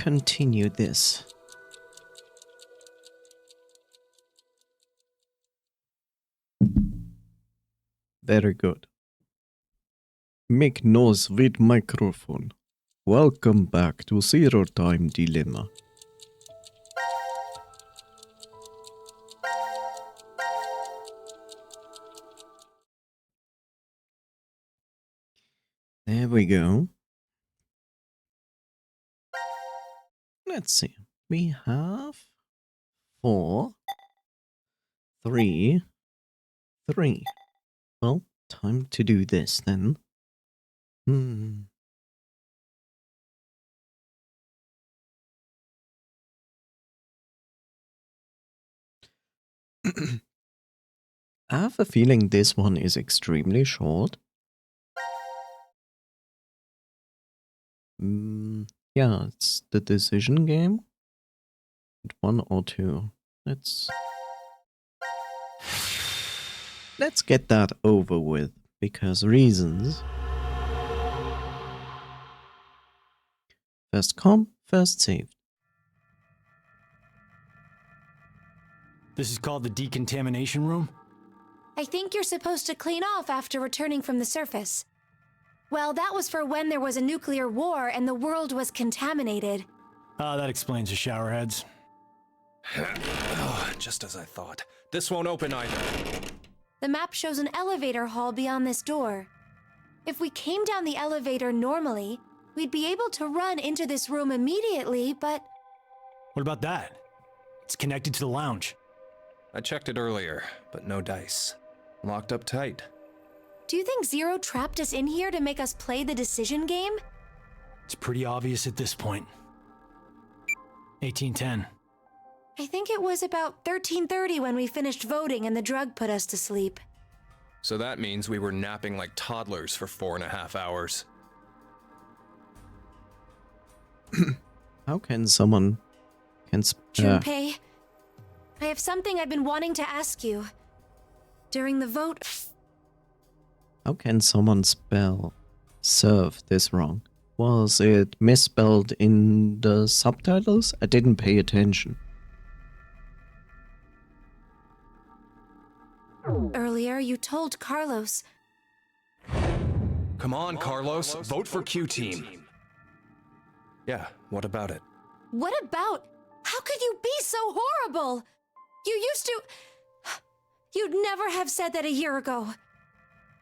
continue this. Very good. Make noise with microphone. Welcome back to Zero Time Dilemma. There we go. Let's see. We have 4, 3, 3. Well, time to do this then. I have a feeling this one is extremely short. Yeah, it's the decision game. 1 or 2. Let's get that over with, because reasons. First come, first saved. This is called the decontamination room? I think you're supposed to clean off after returning from the surface. Well, that was for when there was a nuclear war and the world was contaminated. That explains the showerheads. Oh, just as I thought. This won't open either. The map shows an elevator hall beyond this door. If we came down the elevator normally, we'd be able to run into this room immediately, but... What about that? It's connected to the lounge. I checked it earlier, but no dice. Locked up tight. Do you think Zero trapped us in here to make us play the decision game? It's pretty obvious at this point. 1810. I think it was about 13:30 when we finished voting and the drug put us to sleep. So that means we were napping like toddlers for 4.5 hours. How can someone... Junpei, I have something I've been wanting to ask you. During the vote... How can someone serve this wrong? Was it misspelled in the subtitles? I didn't pay attention. Earlier, you told Carlos. Come on, Carlos. Vote for Q Team. Yeah, what about it? What about? How could you be so horrible? You used to... You'd never have said that a year ago.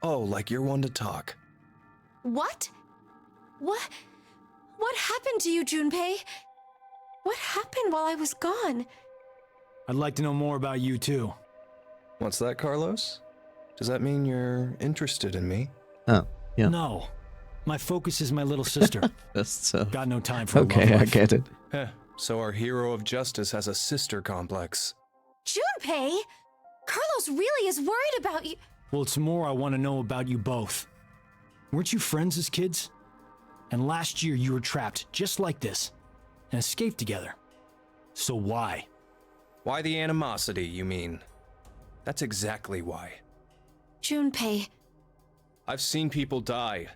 Oh, like you're one to talk. What? What happened to you, Junpei? What happened while I was gone? I'd like to know more about you too. What's that, Carlos? Does that mean you're interested in me? Oh, yeah. No. My focus is my little sister. That's, Got no time for okay, love I life. get it. Heh, so our hero of justice has a sister complex. Junpei? Carlos really is worried about you. Well, it's more I want to know about you both. Weren't you friends as kids? And last year you were trapped just like this and escaped together. So why? Why the animosity, you mean? That's exactly why. Junpei. I've seen people die.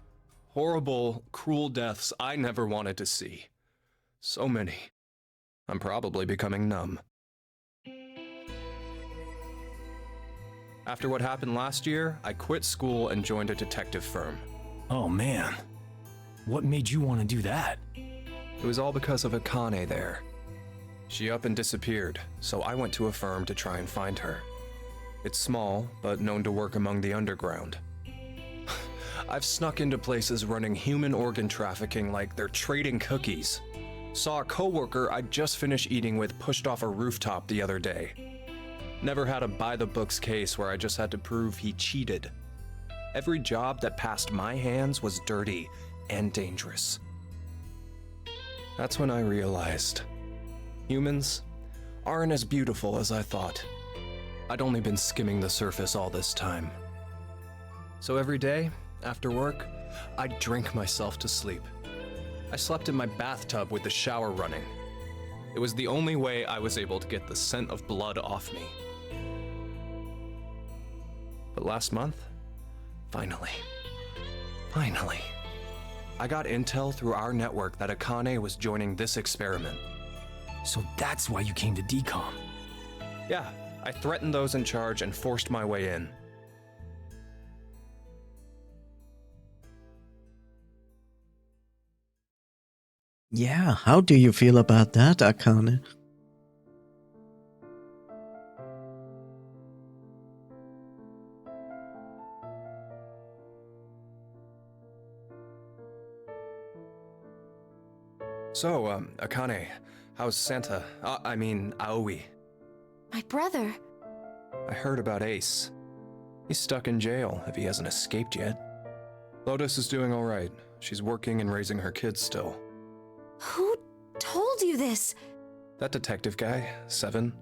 Horrible, cruel deaths I never wanted to see. So many. I'm probably becoming numb. After what happened last year, I quit school and joined a detective firm. Oh man. What made you want to do that? It was all because of Akane there. She up and disappeared, so I went to a firm to try and find her. It's small, but known to work among the underground. I've snuck into places running human organ trafficking like they're trading cookies. Saw a coworker I'd just finished eating with pushed off a rooftop the other day. Never had a by-the-books case where I just had to prove he cheated. Every job that passed my hands was dirty and dangerous. That's when I realized humans aren't as beautiful as I thought. I'd only been skimming the surface all this time. So every day, after work, I'd drink myself to sleep. I slept in my bathtub with the shower running. It was the only way I was able to get the scent of blood off me. But last month, finally, I got intel through our network that Akane was joining this experiment. So that's why you came to DCOM. Yeah, I threatened those in charge and forced my way in. Yeah, how do you feel about that, Akane? So, Akane, how's Santa? I mean, Aoi. My brother. I heard about Ace. He's stuck in jail if he hasn't escaped yet. Lotus is doing alright. She's working and raising her kids still. Who told you this? That detective guy, Seven.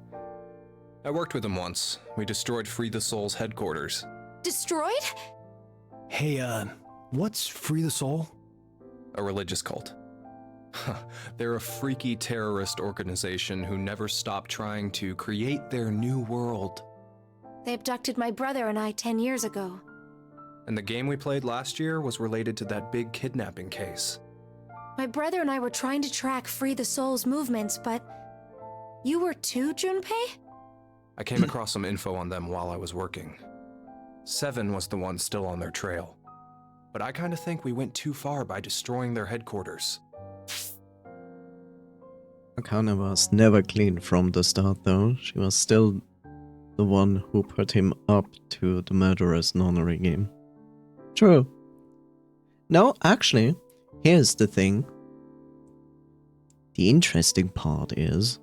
I worked with him once. We destroyed Free the Soul's headquarters. Destroyed? Hey, what's Free the Soul? A religious cult. They're a freaky terrorist organization who never stop trying to create their new world. They abducted my brother and I 10 years ago. And the game we played last year was related to that big kidnapping case. My brother and I were trying to track Free the Soul's movements, but... You were too, Junpei? I came across some info on them while I was working. Seven was the one still on their trail. But I kinda think we went too far by destroying their headquarters. Akane was never clean from the start though. She was still the one who put him up to the murderous nonary game. True. No, actually, here's the thing. The interesting part is...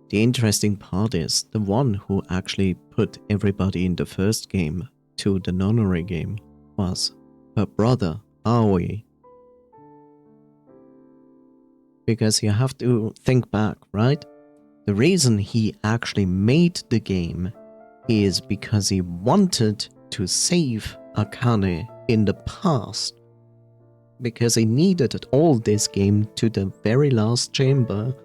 the one who actually put everybody in the first game to the nonary game was her brother, Aoi. Because you have to think back, right? The reason he actually made the game is because he wanted to save Akane in the past. Because he needed all this game to the very last chamber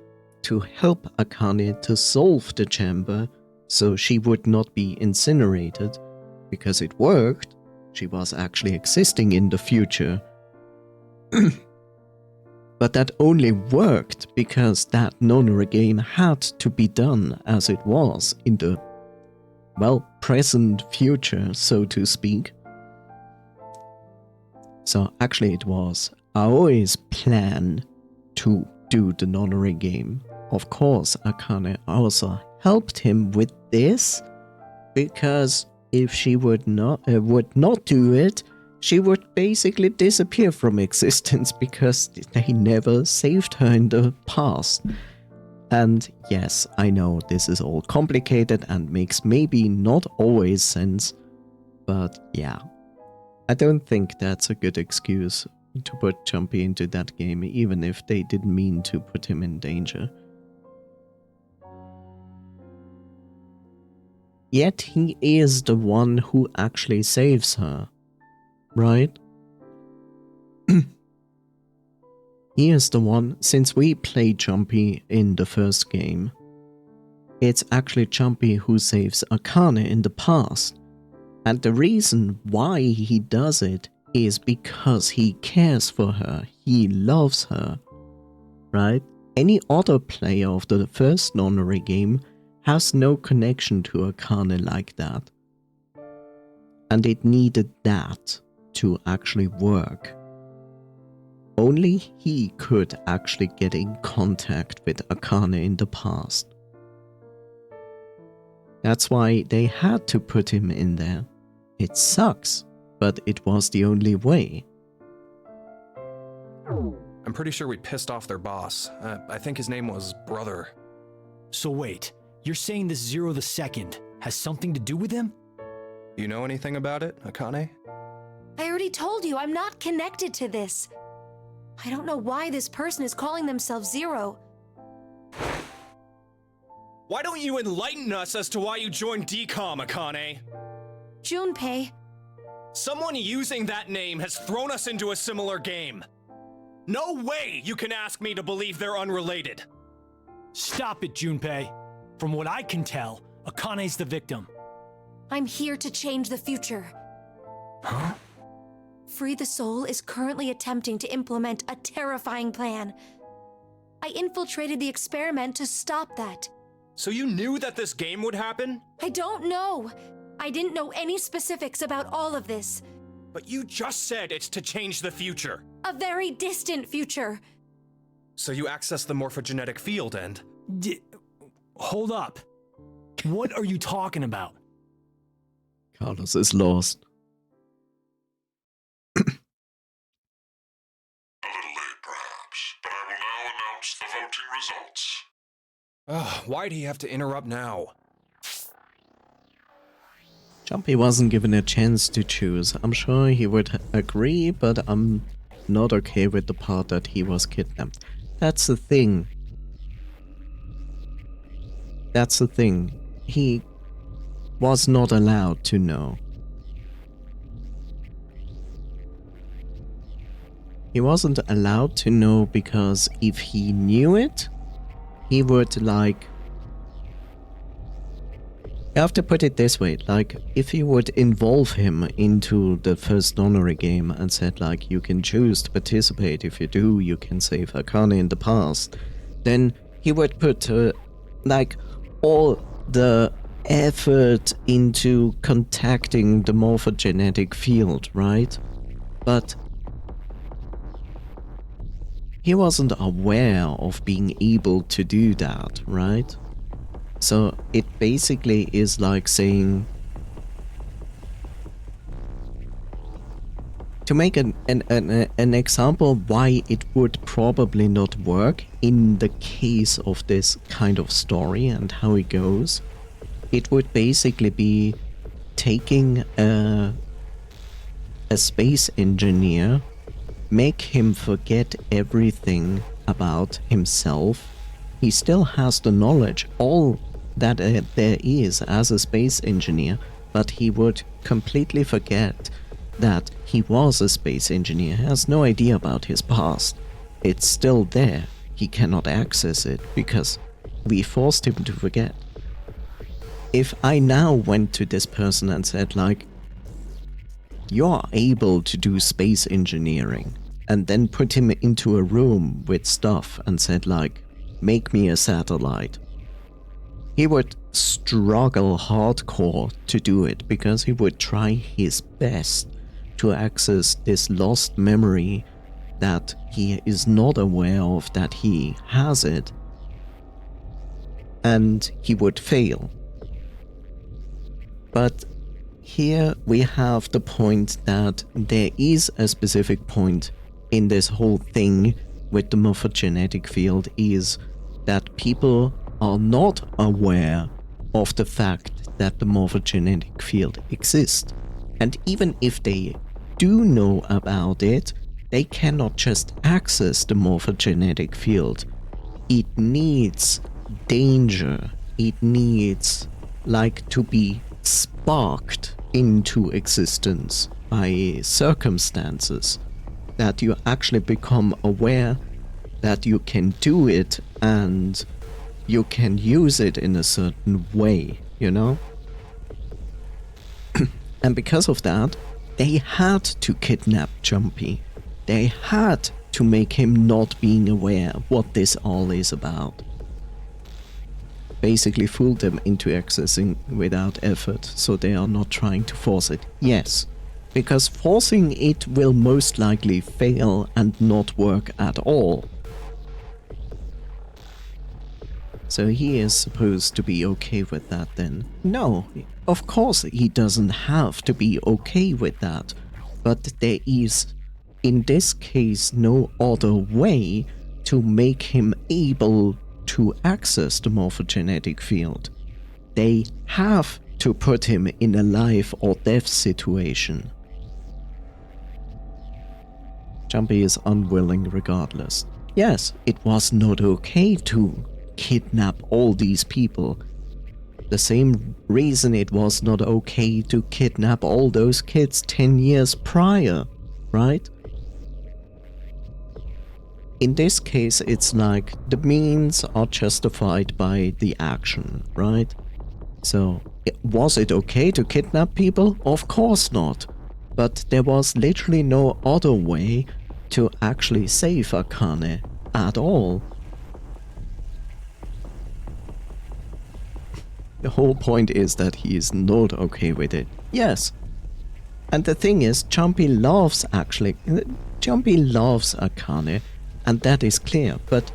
to help Akane to solve the chamber so she would not be incinerated. Because it worked, she was actually existing in the future. But that only worked because that nonary game had to be done as it was in the, well, present future, so to speak. So actually it was Aoi's plan to do the nonary game. Of course, Akane also helped him with this, because if she would not do it, she would basically disappear from existence because they never saved her in the past. And yes, I know this is all complicated and makes maybe not always sense, but yeah. I don't think that's a good excuse to put Jumpy into that game, even if they didn't mean to put him in danger. Yet he is the one who actually saves her. Right? He is the one, since we played Jumpy in the first game. It's actually Jumpy who saves Akane in the past. And the reason why he does it is because he cares for her. He loves her. Right? Any other player of the first nonary game has no connection to Akane like that. And it needed that to actually work. Only he could actually get in contact with Akane in the past. That's why they had to put him in there. It sucks, but it was the only way. I'm pretty sure we pissed off their boss. I think his name was Brother. So wait, you're saying this Zero the Second has something to do with him? You know anything about it, Akane? I already told you I'm not connected to this. I don't know why this person is calling themselves Zero. Why don't you enlighten us as to why you joined DCOM, Akane? Junpei. Someone using that name has thrown us into a similar game. No way you can ask me to believe they're unrelated. Stop it, Junpei. From what I can tell, Akane's the victim. I'm here to change the future. Huh? Free the Soul is currently attempting to implement a terrifying plan. I infiltrated the experiment to stop that. So you knew that this game would happen? I don't know. I didn't know any specifics about all of this. But you just said it's to change the future. A very distant future. So you access the morphogenetic field and... Hold up. What are you talking about? Carlos is lost. A little late, perhaps, but I will now announce the voting results. Why'd he have to interrupt now? Jumpy wasn't given a chance to choose. I'm sure he would agree, but I'm not okay with the part that he was kidnapped. That's the thing. That's the thing. He was not allowed to know. He wasn't allowed to know because if he knew it, he would like... You have to put it this way, like, if you would involve him into the first Nonary game and said, like, you can choose to participate, if you do, you can save Akane in the past, then he would put, like, all the effort into contacting the morphogenetic field, right? But he wasn't aware of being able to do that, right? So it basically is like saying, to make an example why it would probably not work in the case of this kind of story and how it goes, it would basically be taking a space engineer, make him forget everything about himself. He still has the knowledge, all that there is as a space engineer, but he would completely forget that he was a space engineer. He has no idea about his past. It's still there. He cannot access it because we forced him to forget. If I now went to this person and said, like, you're able to do space engineering, and then put him into a room with stuff and said, like, make me a satellite, he would struggle hardcore to do it because he would try his best to access this lost memory that he is not aware of that he has it, and he would fail. But here we have the point that there is a specific point in this whole thing with the morphogenetic field, is that people are not aware of the fact that the morphogenetic field exists. And even if they do know about it, they cannot just access the morphogenetic field. It needs danger. It needs, like, to be sparked into existence by circumstances, that you actually become aware that you can do it and you can use it in a certain way, you know? And because of that, they had to kidnap Jumpy. They had to make him not being aware what this all is about. Basically fooled them into accessing without effort, so they are not trying to force it. Yes, because forcing it will most likely fail and not work at all. So he is supposed to be okay with that then? No, of course he doesn't have to be okay with that. But there is, in this case, no other way to make him able to access the morphogenetic field. They have to put him in a life or death situation. Jumpy is unwilling regardless. Yes, it was not okay to kidnap all these people. The same reason it was not okay to kidnap all those kids 10 years prior, right? In this case, it's like the means are justified by the action, right? So, was it okay to kidnap people? Of course not. but there was literally no other way to actually save Akane at all. The whole point is that he is not okay with it. Yes. And the thing is, Jumpy loves Akane, and that is clear, but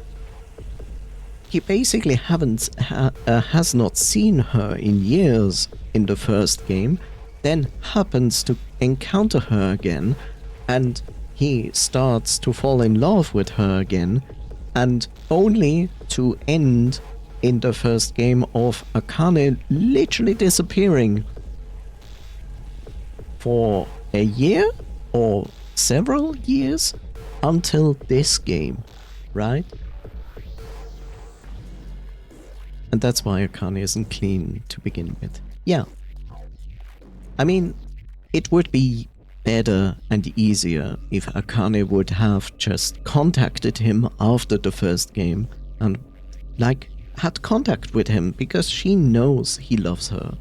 he basically has not seen her in years in the first game, then happens to encounter her again, and he starts to fall in love with her again, and only to end in the first game of Akane literally disappearing for a year or several years until this game, right? And that's why Akane isn't clean to begin with. Yeah. I mean, it would be better and easier if Akane would have just contacted him after the first game and, like, had contact with him because she knows he loves her.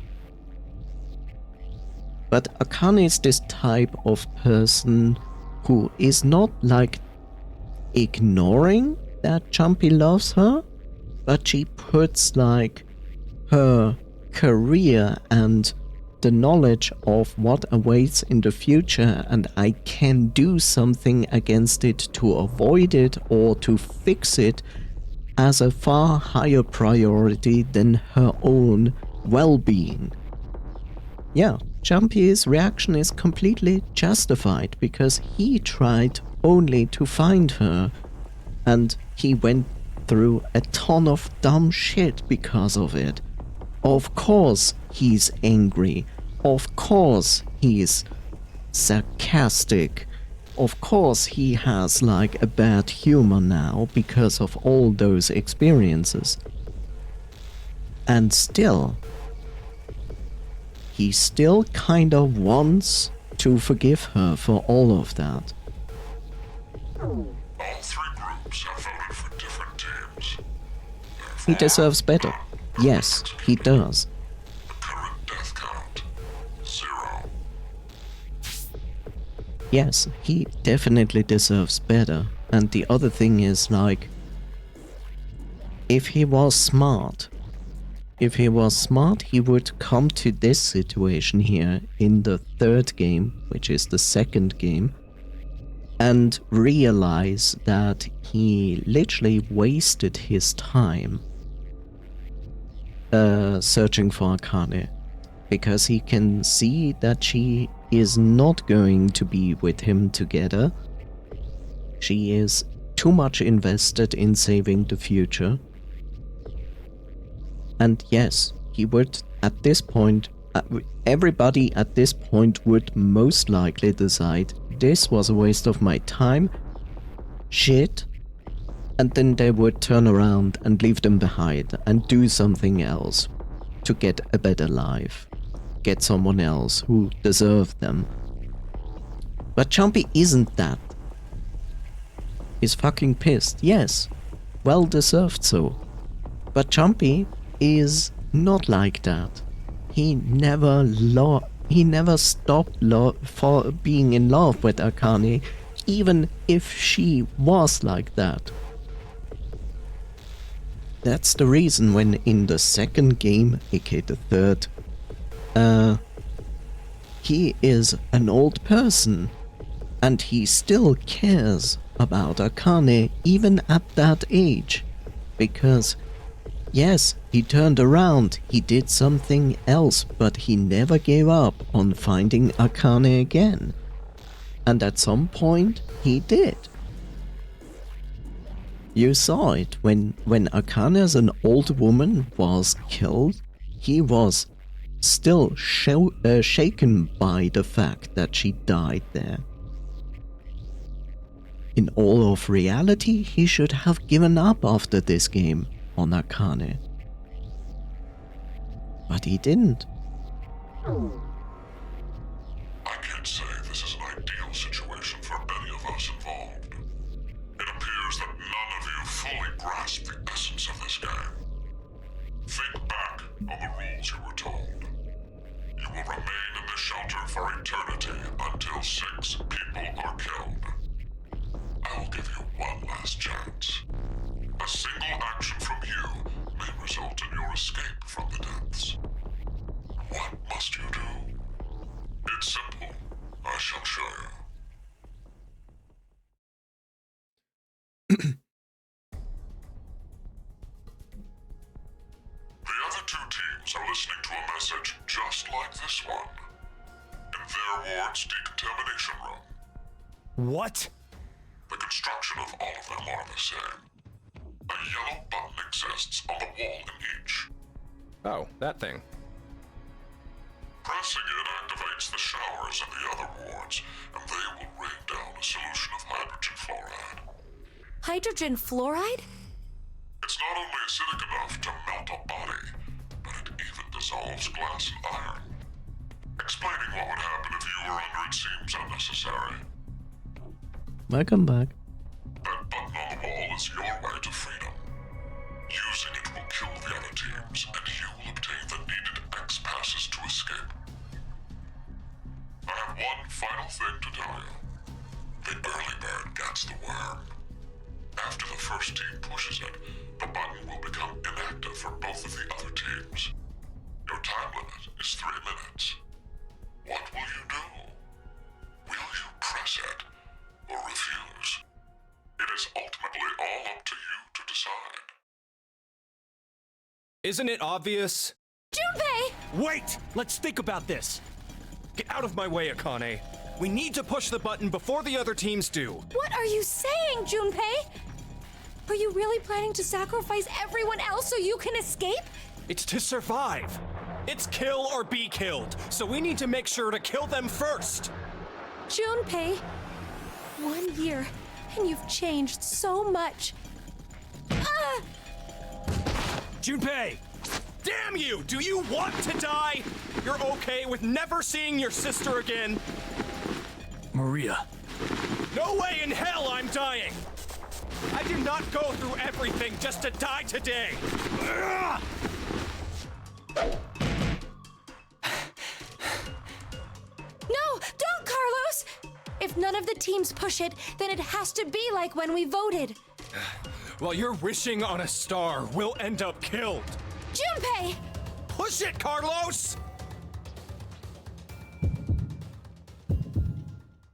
But Akane is this type of person who is not, like, ignoring that Jumpy loves her, but she puts, like, her career and the knowledge of what awaits in the future, and I can do something against it to avoid it or to fix it, as a far higher priority than her own well-being. Yeah, Jumpy's reaction is completely justified because he tried only to find her, and he went through a ton of dumb shit because of it. Of course he's angry. Of course he's sarcastic. Of course he has, like, a bad humor now because of all those experiences. And still, he still kind of wants to forgive her for all of that. All three groups have voted for different teams. He deserves better. Yes, he does. The current death count, 0. Yes, he definitely deserves better. And the other thing is, like, if he was smart, he would come to this situation here in the third game, which is the second game, and realize that he literally wasted his time searching for Akane, because he can see that she is not going to be with him together. She is too much invested in saving the future. And yes, he would, at this point, everybody at this point would most likely decide this was a waste of my time, shit, and then they would turn around and leave them behind and do something else to get a better life, get someone else who deserved them. But Jumpy isn't that. He's fucking pissed, yes, well deserved so. But Jumpy is not like that. He never stopped for being in love with Akane, even if she was like that. That's the reason when in the second game, aka the third, he is an old person, and he still cares about Akane even at that age, because yes, he turned around, he did something else, but he never gave up on finding Akane again. And at some point, he did. You saw it when Akane as an old woman was killed, he was still shaken by the fact that she died there. In all of reality, he should have given up after this game on Akane. But he didn't. I can't say this is an ideal situation for any of us involved. It appears that none of you fully grasp the essence of this game. Think back on the rules you were told. You will remain in the shelter for eternity until last chance. A single action from you may result in your escape from the depths. What must you do? It's simple. I shall show you. The other two teams are listening to a message just like this one in their ward's decontamination room. What? The construction of all of them are the same. A yellow button exists on the wall in each. Oh, that thing. Pressing it activates the showers in the other wards, and they will rain down a solution of hydrogen fluoride. Hydrogen fluoride? It's not only acidic enough to melt a body, but it even dissolves glass and iron. Explaining what would happen if you were under it seems unnecessary. Welcome back. That button on the wall is your way to freedom. Using it will kill the other teams, and you will obtain the needed X passes to escape. I have one final thing to tell you. The early bird gets the worm. After the first team pushes it, the button will become inactive for both of the other teams. Your time limit is 3 minutes. What will you do? Will you press it or refuse? It is ultimately all up to you to decide. Isn't it obvious? Junpei! Wait! Let's think about this. Get out of my way, Akane. We need to push the button before the other teams do. What are you saying, Junpei? Are you really planning to sacrifice everyone else so you can escape? It's to survive. It's kill or be killed, so we need to make sure to kill them first. Junpei, 1 year, and you've changed so much. Ah! Junpei! Damn you! Do you want to die? You're okay with never seeing your sister again? Maria. No way in hell I'm dying! I did not go through everything just to die today! Ugh! No, don't, Carlos! If none of the teams push it, then it has to be like when we voted. While you're wishing on a star, we'll end up killed. Junpei! Push it, Carlos!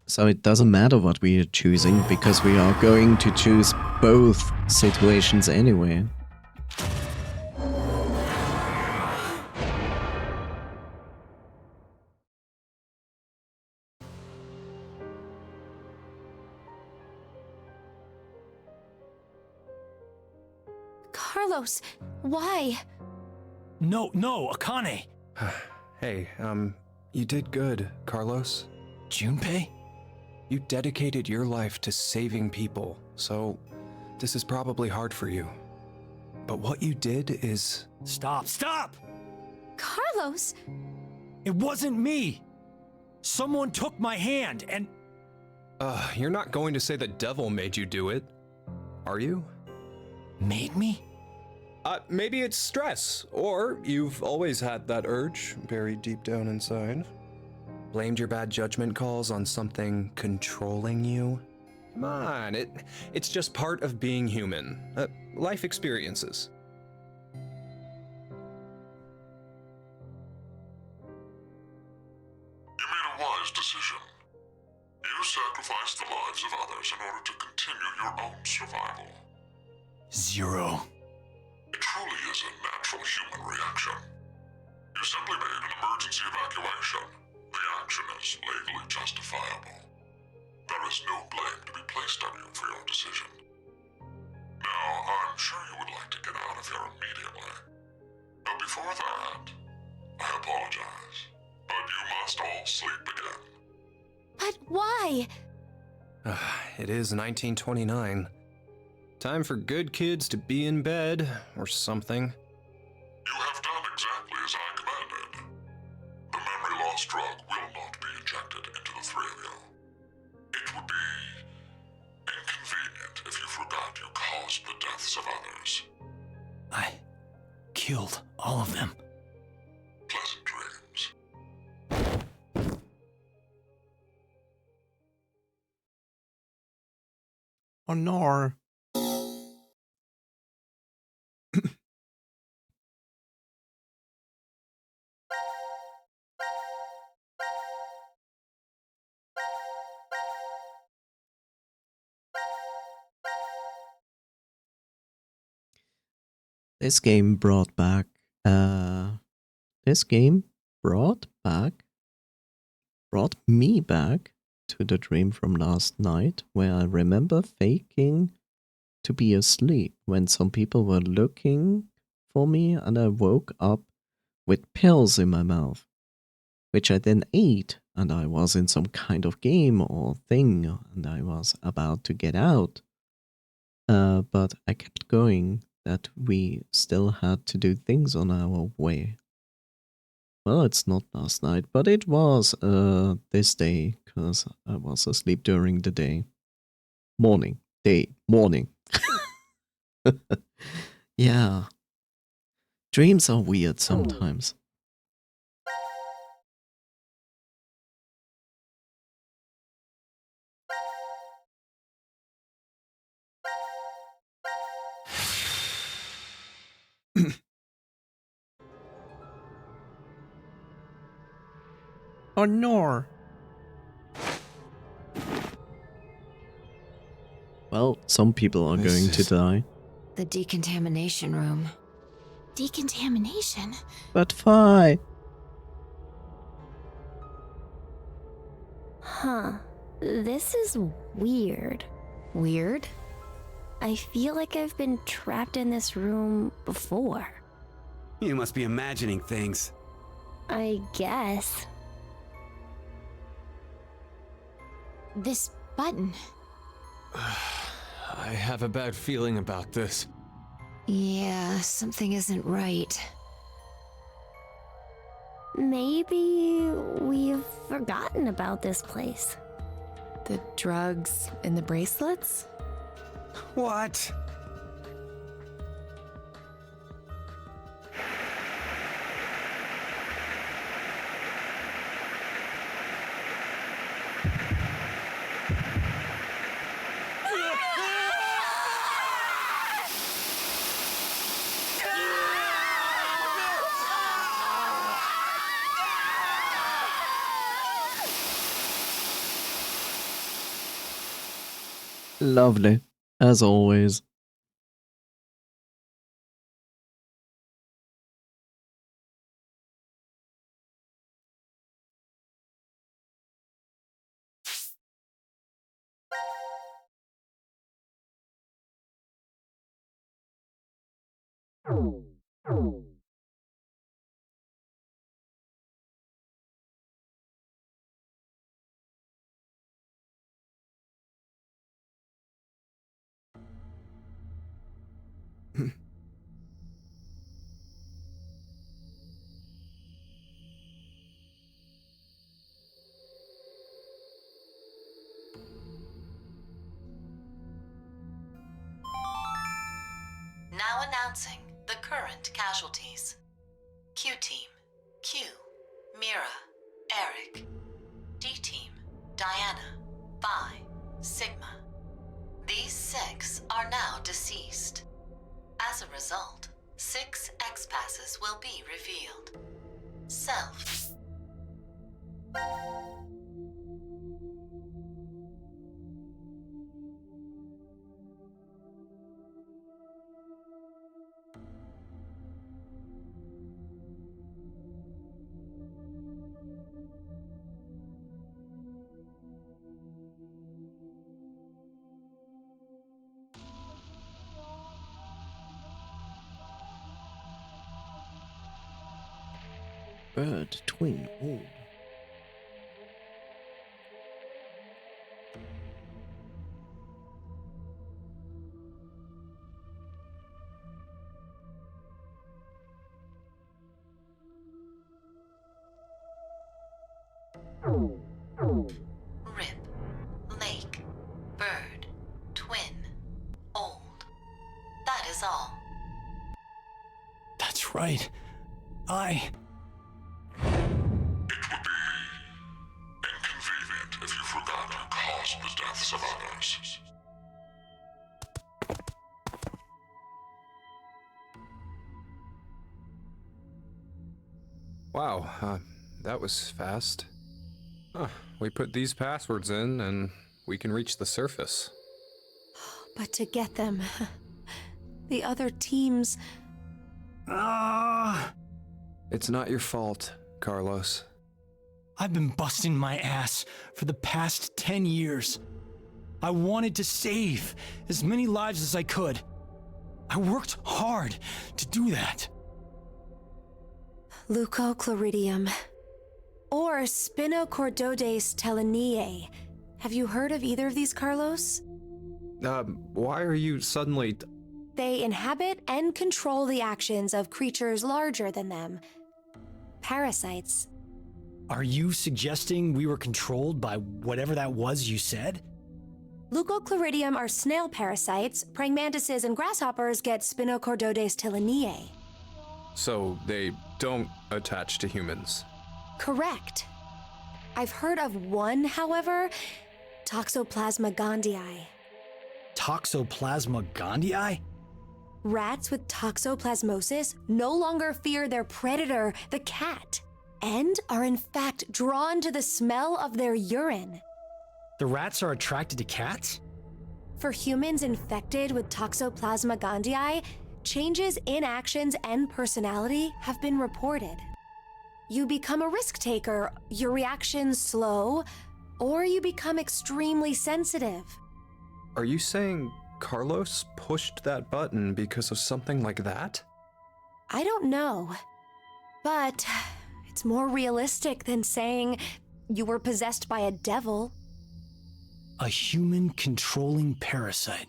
So it doesn't matter what we are choosing, because we are going to choose both situations anyway. Carlos, why? No, Akane. Hey, you did good, Carlos. Junpei? You dedicated your life to saving people, so this is probably hard for you. But what you did is... Stop! Carlos? It wasn't me. Someone took my hand and... You're not going to say the devil made you do it, are you? Made me? Maybe it's stress, or you've always had that urge buried deep down inside. Blamed your bad judgment calls on something controlling you? Come on, it's just part of being human. Life experiences. You made a wise decision. You sacrificed the lives of others in order to continue your own survival. Zero. It truly is a natural human reaction. You simply made an emergency evacuation. The action is legally justifiable. There is no blame to be placed on you for your decision. Now, I'm sure you would like to get out of here immediately. But before that, I apologize. But you must all sleep again. But why? It is 1929. Time for good kids to be in bed, or something. You have done exactly as I commanded. The memory loss drug will not be injected into the three of you. It would be inconvenient if you forgot you caused the deaths of others. I killed all of them. Pleasant dreams. Oh no. This game brought back, this game brought me back to the dream from last night, where I remember faking to be asleep when some people were looking for me, and I woke up with pills in my mouth, which I then ate, and I was in some kind of game or thing, and I was about to get out. But I kept going, that we still had to do things on our way. Well, it's not last night, but it was this day, because I was asleep during the day. Morning. Yeah. Dreams are weird sometimes. Oh no! Well, some people are going to die. The decontamination room. Decontamination? But why? Huh. This is weird. Weird? I feel like I've been trapped in this room before. You must be imagining things. I guess. This button. I have a bad feeling about this. Yeah, something isn't right. Maybe we've forgotten about this place. The drugs in the bracelets? What? Lovely, as always. Now announcing the current casualties. Q-Team, Q, Mira, Eric. D-Team, Diana, Phi, Sigma. These 6 are now deceased. As a result, 6 X-Passes will be revealed. Self. Bird, twin, oh. Rip, Lake, Bird, Twin, Old. That is all. That's right. It would be inconvenient if you forgot who caused the deaths of others. Wow, that was fast. Huh, we put these passwords in and we can reach the surface. But to get them, the other teams, It's not your fault, Carlos. I've been busting my ass for the past 10 years. I wanted to save as many lives as I could. I worked hard to do that. Leucochloridium. Or Spinochordodes teleniae. Have you heard of either of these, Carlos? Why are you suddenly... They inhabit and control the actions of creatures larger than them. Parasites. Are you suggesting we were controlled by whatever that was you said? Leucochloridium are snail parasites. Praying mantises and grasshoppers get Spinochordodes teleniae. So they don't attach to humans? Correct. I've heard of one, however, Toxoplasma gondii. Toxoplasma gondii? Rats with toxoplasmosis no longer fear their predator, the cat, and are in fact drawn to the smell of their urine. The rats are attracted to cats? For humans infected with Toxoplasma gondii, changes in actions and personality have been reported. You become a risk taker, your reactions slow, or you become extremely sensitive. Are you saying Carlos pushed that button because of something like that? I don't know, but it's more realistic than saying you were possessed by a devil. A human controlling parasite.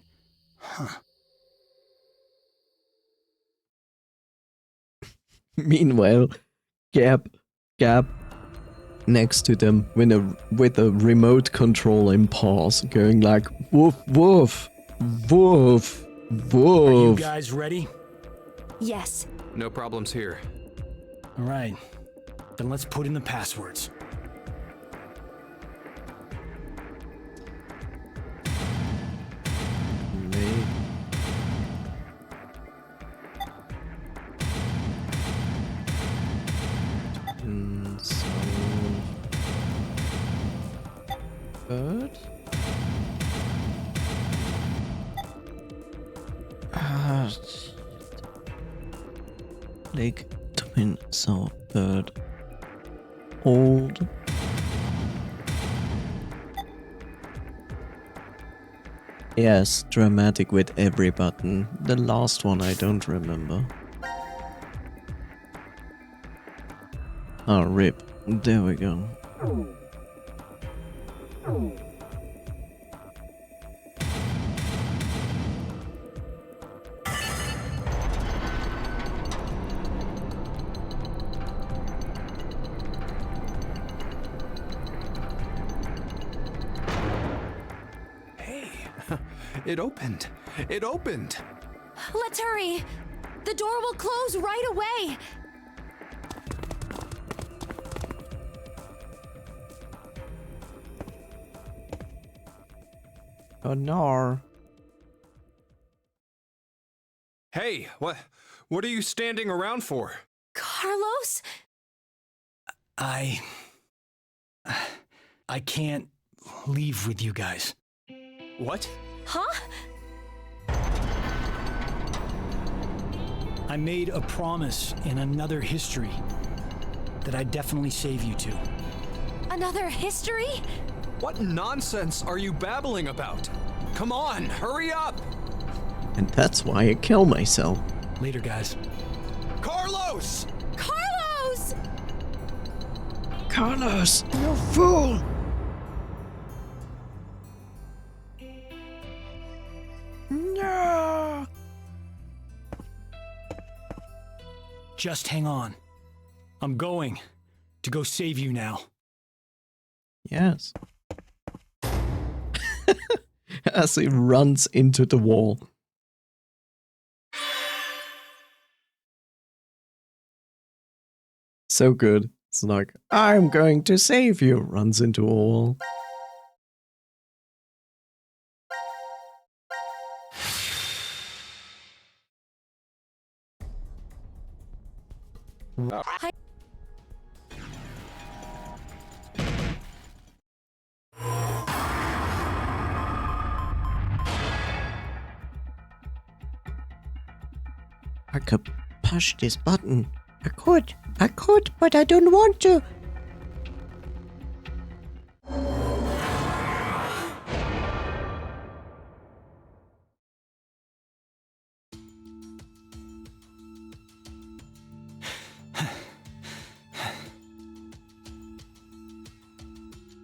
Huh. Meanwhile, Gab, next to them with a remote control in paws, going like woof woof, woof woof. Are you guys ready? Yes. No problems here. All right. Then let's put in the passwords. Bird? Shit. Lake, twin, so bird. Old. Yes, dramatic with every button. The last one I don't remember. Oh, rip. There we go. Hey, it opened. It opened. Let's hurry. The door will close right away. Oh no. Hey, what are you standing around for? Carlos? I can't leave with you guys. What? Huh? I made a promise in another history that I'd definitely save you two. Another history? What nonsense are you babbling about? Come on, hurry up! And that's why I kill myself. Later, guys. Carlos! Carlos! Carlos, you fool! No! Just hang on. I'm going to go save you now. Yes. As he runs into the wall. So good. It's like, I'm going to save you. Runs into a wall. push this button. I could, but I don't want to.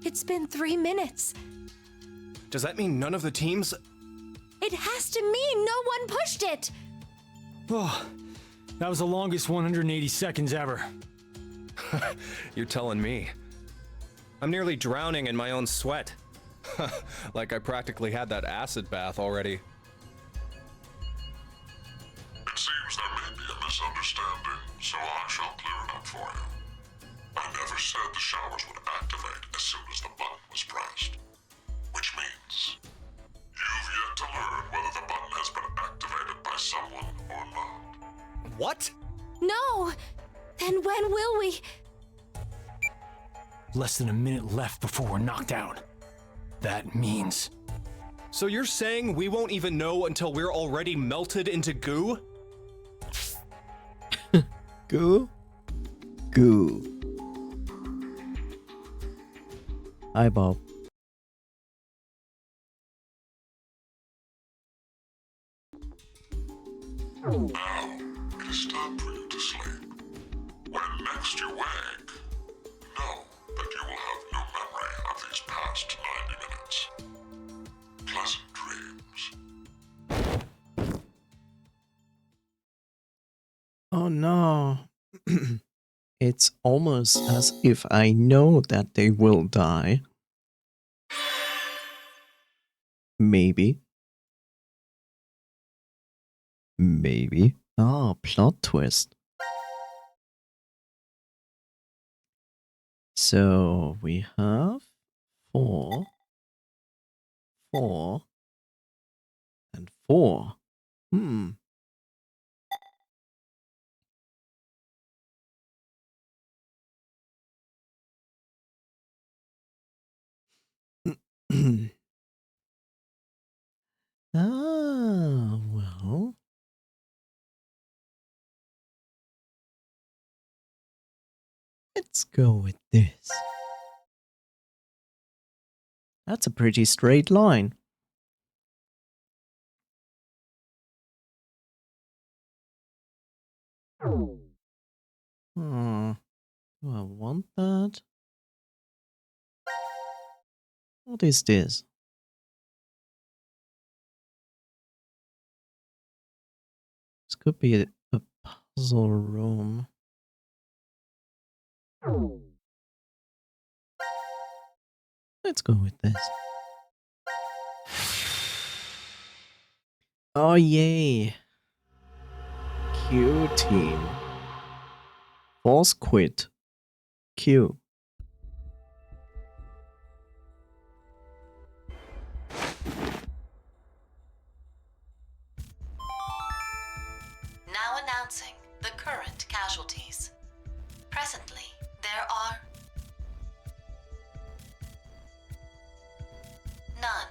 It's been 3 minutes. Does that mean none of the teams? It has to mean no one pushed it. Oh, that was the longest 180 seconds ever. You're telling me. I'm nearly drowning in my own sweat. Like I practically had that acid bath already. It seems there may be a misunderstanding, so I shall clear it up for you. I never said the showers would activate as soon as the button was pressed. Which means you've yet to learn whether the button has been activated by someone or not. What? No. Then when will we? Less than a minute left before we're knocked out. That means... So you're saying we won't even know until we're already melted into goo? Goo? Goo. Hi, Bob. Now, it is time for you to sleep. When next you wake, know that you will have no memory of these past 90 minutes. Pleasant dreams. Oh no. It's almost as if I know that they will die. Maybe. Maybe. Ah, plot twist. So we have 4, 4, and 4. Well. Let's go with this. That's a pretty straight line. Do I want that? What is this? This could be a puzzle room. Let's go with this. Oh yay! Q team. Force quit. Q. Now announcing the current casualties. Presently, there are none.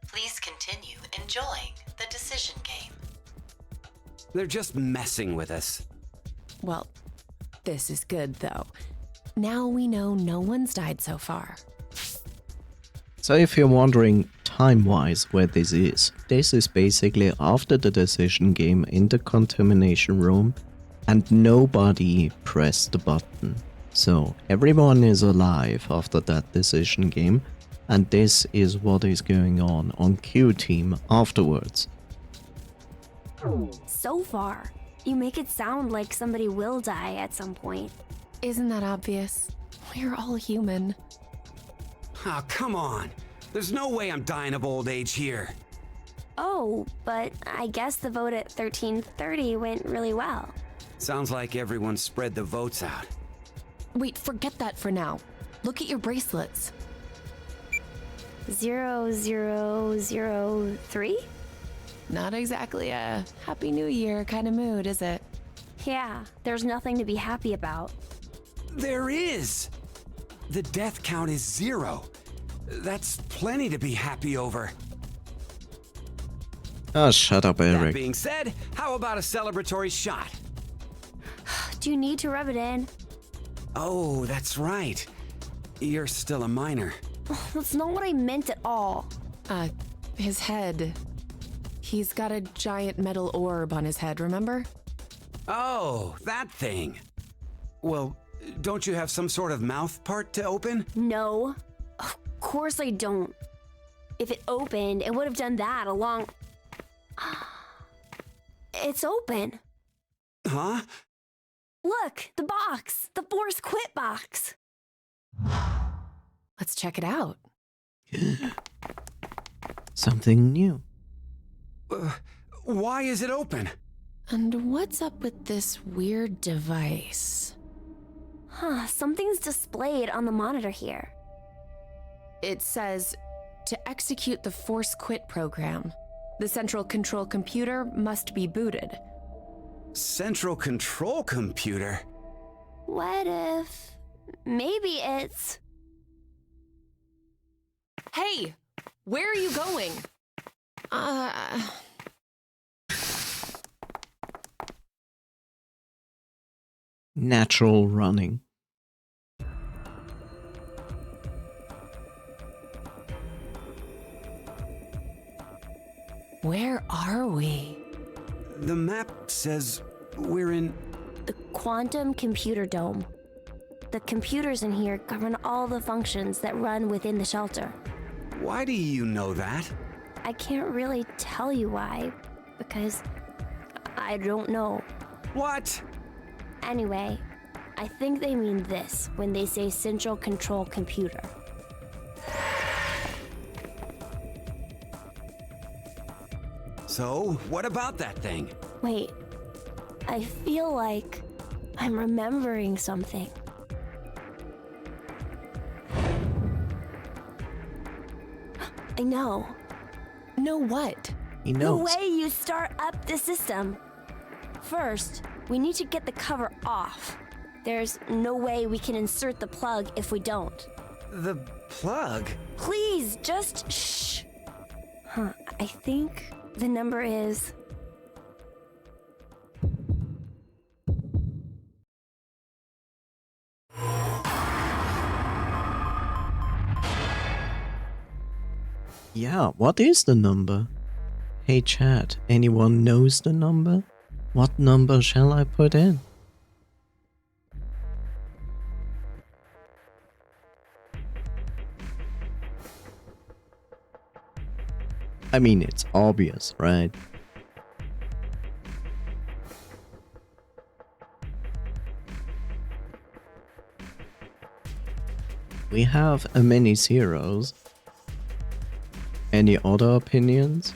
Please continue enjoying the decision game. They're just messing with us. Well, this is good, though. Now we know no one's died so far. So if you're wondering time-wise where this is basically after the decision game in the contamination room and nobody pressed the button. So everyone is alive after that decision game, and this is what is going on Q team afterwards. So far, you make it sound like somebody will die at some point. Isn't that obvious? We're all human. Oh, come on. There's no way I'm dying of old age here. Oh, but I guess the vote at 1330 went really well. Sounds like everyone spread the votes out. Wait, forget that for now. Look at your bracelets. 0003? Not exactly a Happy New Year kind of mood, is it? Yeah, there's nothing to be happy about. There is! The death count is 0. That's plenty to be happy over. Oh, shut up, That Eric. being said, how about a celebratory shot? Do you need to rub it in? Oh, that's right. You're still a minor. That's not what I meant at all. His head. He's got a giant metal orb on his head, remember? Oh, that thing. Well, don't you have some sort of mouth part to open? No. Of course I don't. If it opened, it would have done that along... It's open. Huh? Look, the box. The Force Quit box. Let's check it out. Something new. Why is it open? And what's up with this weird device? Huh, something's displayed on the monitor here. It says, to execute the Force Quit program, the central control computer must be booted. Central control computer? What if... maybe it's... Hey! Where are you going? Natural running. Where are we? The map says we're in... the Quantum Computer Dome. The computers in here govern all the functions that run within the shelter. Why do you know that? I can't really tell you why, because I don't know. What? Anyway, I think they mean this when they say central control computer. So, what about that thing? Wait, I feel like I'm remembering something. I know. Know what? He The knows. way you start up the system. First, we need to get the cover off. There's no way we can insert the plug if we don't. The plug? Please, just shh. I think the number is... Yeah, what is the number? Hey chat, anyone knows the number? What number shall I put in? I mean, it's obvious, right? We have many zeros. Any other opinions?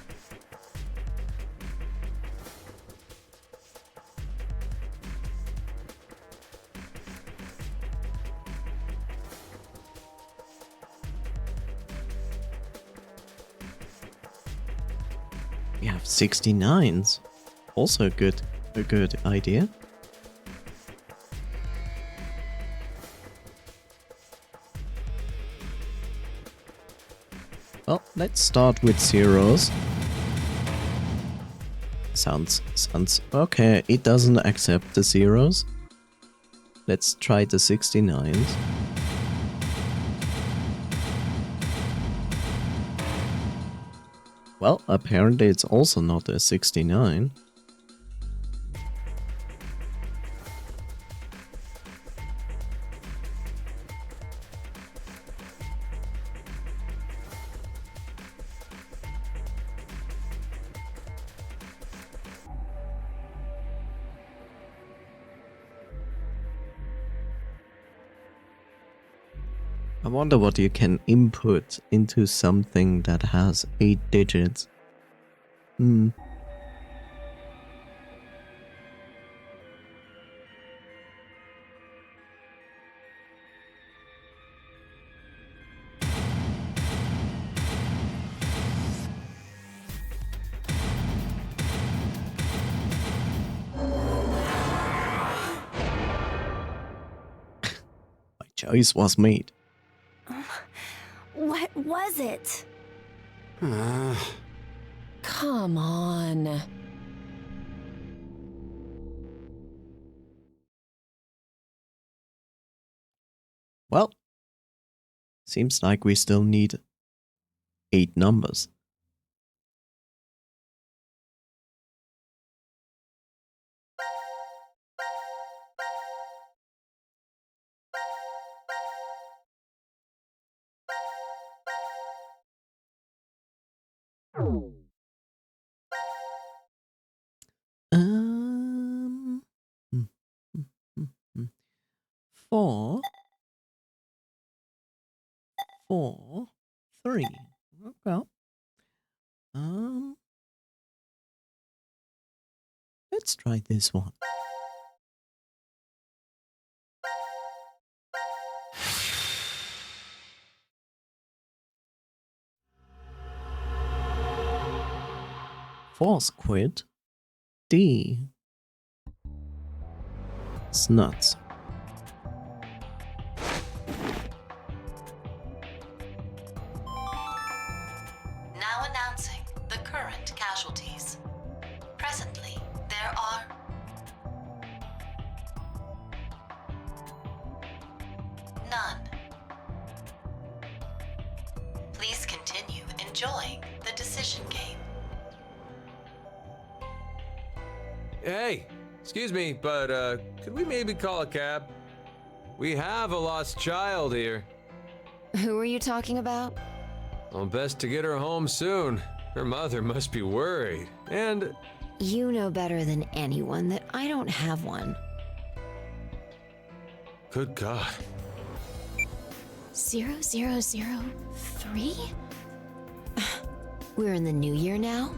We have 69s. Also a good idea. Well, let's start with zeros. Sounds okay. It doesn't accept the zeros. Let's try the 69s. Well, apparently it's also not a 69. I wonder what you can input into something that has 8 digits. My choice was made. What was it? Come Come on. Well, seems like we still need 8 numbers. Hmm, hmm, hmm, hmm. 4, 4, 3. Okay. Let's try this one. Force quit. D. It's nuts. Now announcing the current casualties. Presently, there are none. Please continue enjoying the decision game. Hey, excuse me, but could we maybe call a cab? We have a lost child here. Who are you talking about? Well, best to get her home soon. Her mother must be worried. And You know better than anyone that I don't have one. good God. 0003? We're in the new year now?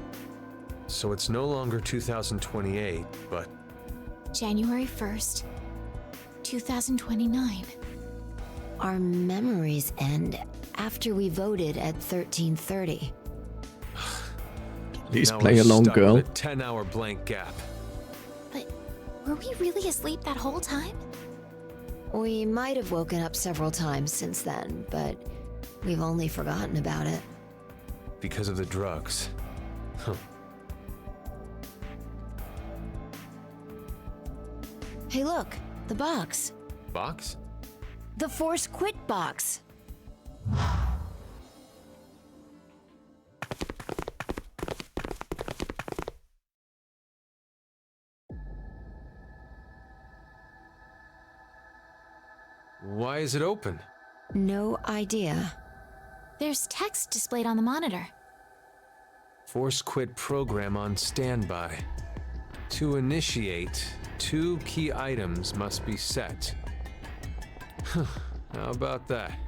So it's no longer 2028, but January 1st, 2029. Our memories end after we voted at 1330. Please now play we're along, stuck girl. with a 10-hour blank gap. But were we really asleep that whole time? We might have woken up several times since then, but we've only forgotten about it. Because of the drugs. Huh. Hey look, the box. Box? The Force Quit box. Why is it open? No idea. There's text displayed on the monitor. Force quit program on standby. To initiate, 2 key items must be set. How about that?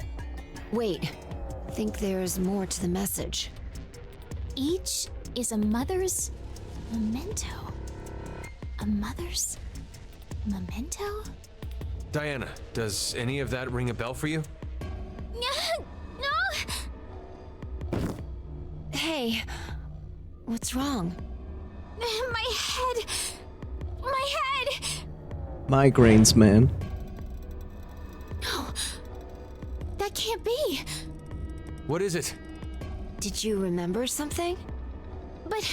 Wait, think there's more to the message. Each is a mother's memento. A mother's memento? Diana, does any of that ring a bell for you? No! Hey, what's wrong? My head! My head! Migraines, man. No! That can't be! What is it? Did you remember something? But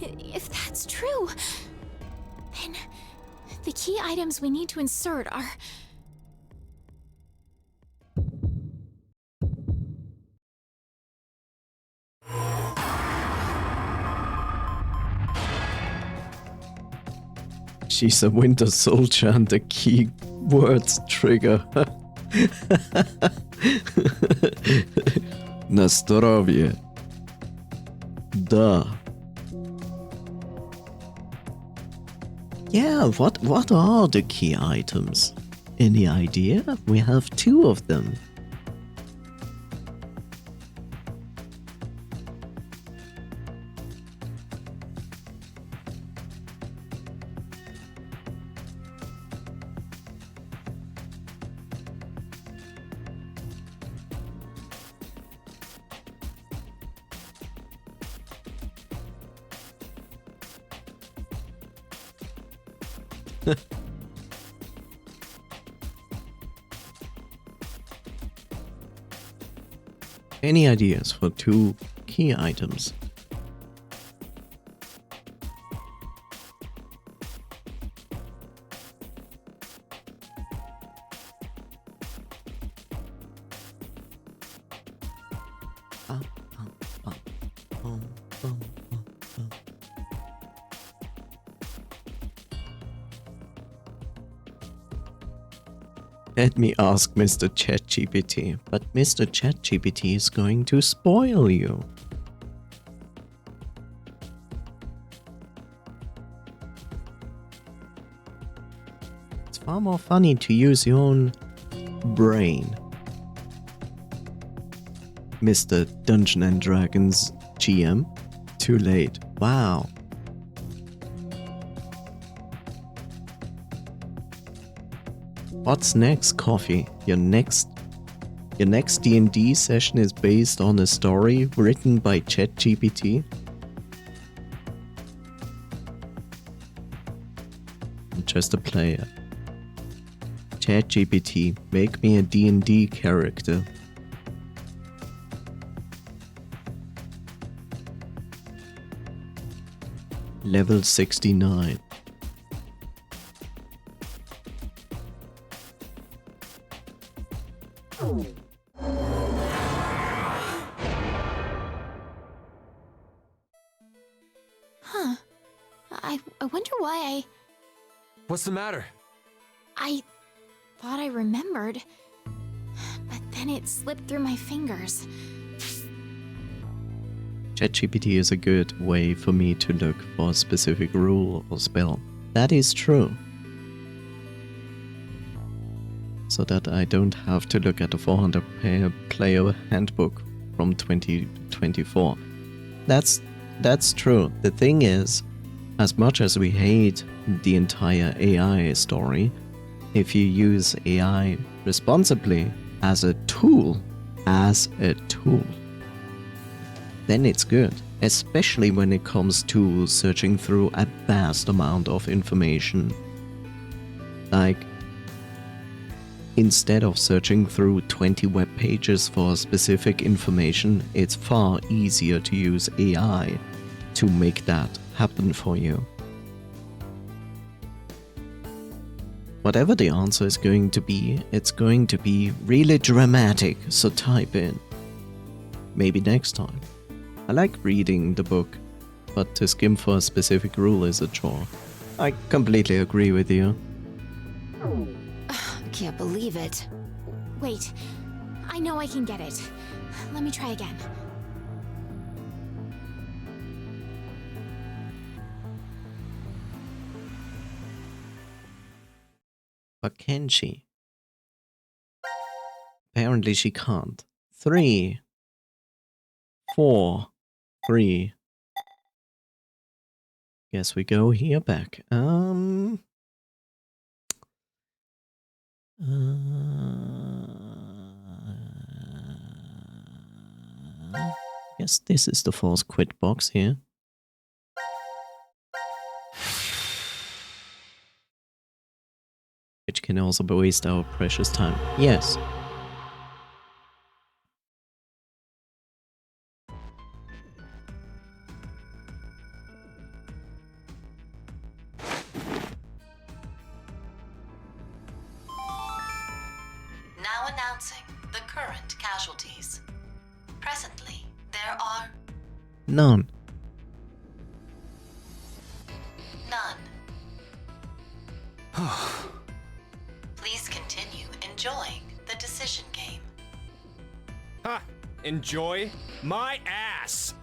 if that's true, then the key items we need to insert are... She's a Winter Soldier and the key words trigger. Na zdrowie. Duh. Yeah, what are the key items? Any idea? We have 2 of them. Any ideas for 2 key items? Let me ask Mr. ChatGPT, but Mr. ChatGPT is going to spoil you. It's far more funny to use your own brain. Mr. Dungeon and Dragons GM. Too late. Wow. What's next, Coffee? Your next D&D session is based on a story written by ChatGPT? I'm just a player. ChatGPT, make me a D&D character. Level 69. Huh. I wonder why What's the matter? I thought I remembered, but then it slipped through my fingers. ChatGPT is a good way for me to look for a specific rule or spell. That is true. So that I don't have to look at the 400 player handbook from 2024. That's true. The thing is, as much as we hate the entire AI story, if you use AI responsibly as a tool, then it's good, especially when it comes to searching through a vast amount of information. Like, instead of searching through 20 web pages for specific information, it's far easier to use AI to make that happen for you. Whatever the answer is going to be, it's going to be really dramatic, so type in. Maybe next time. I like reading the book, but to skim for a specific rule is a chore. I completely agree with you. Can't believe it. Wait, I know I can get it. Let me try again. But can she? Apparently she can't. 3, 4, 3. Guess we go here back. Guess this is the force quit box here. Which can also waste our precious time. Yes. Now announcing the current casualties. Presently, there are None. none. Please continue enjoying the decision game. Ha! Enjoy my ass!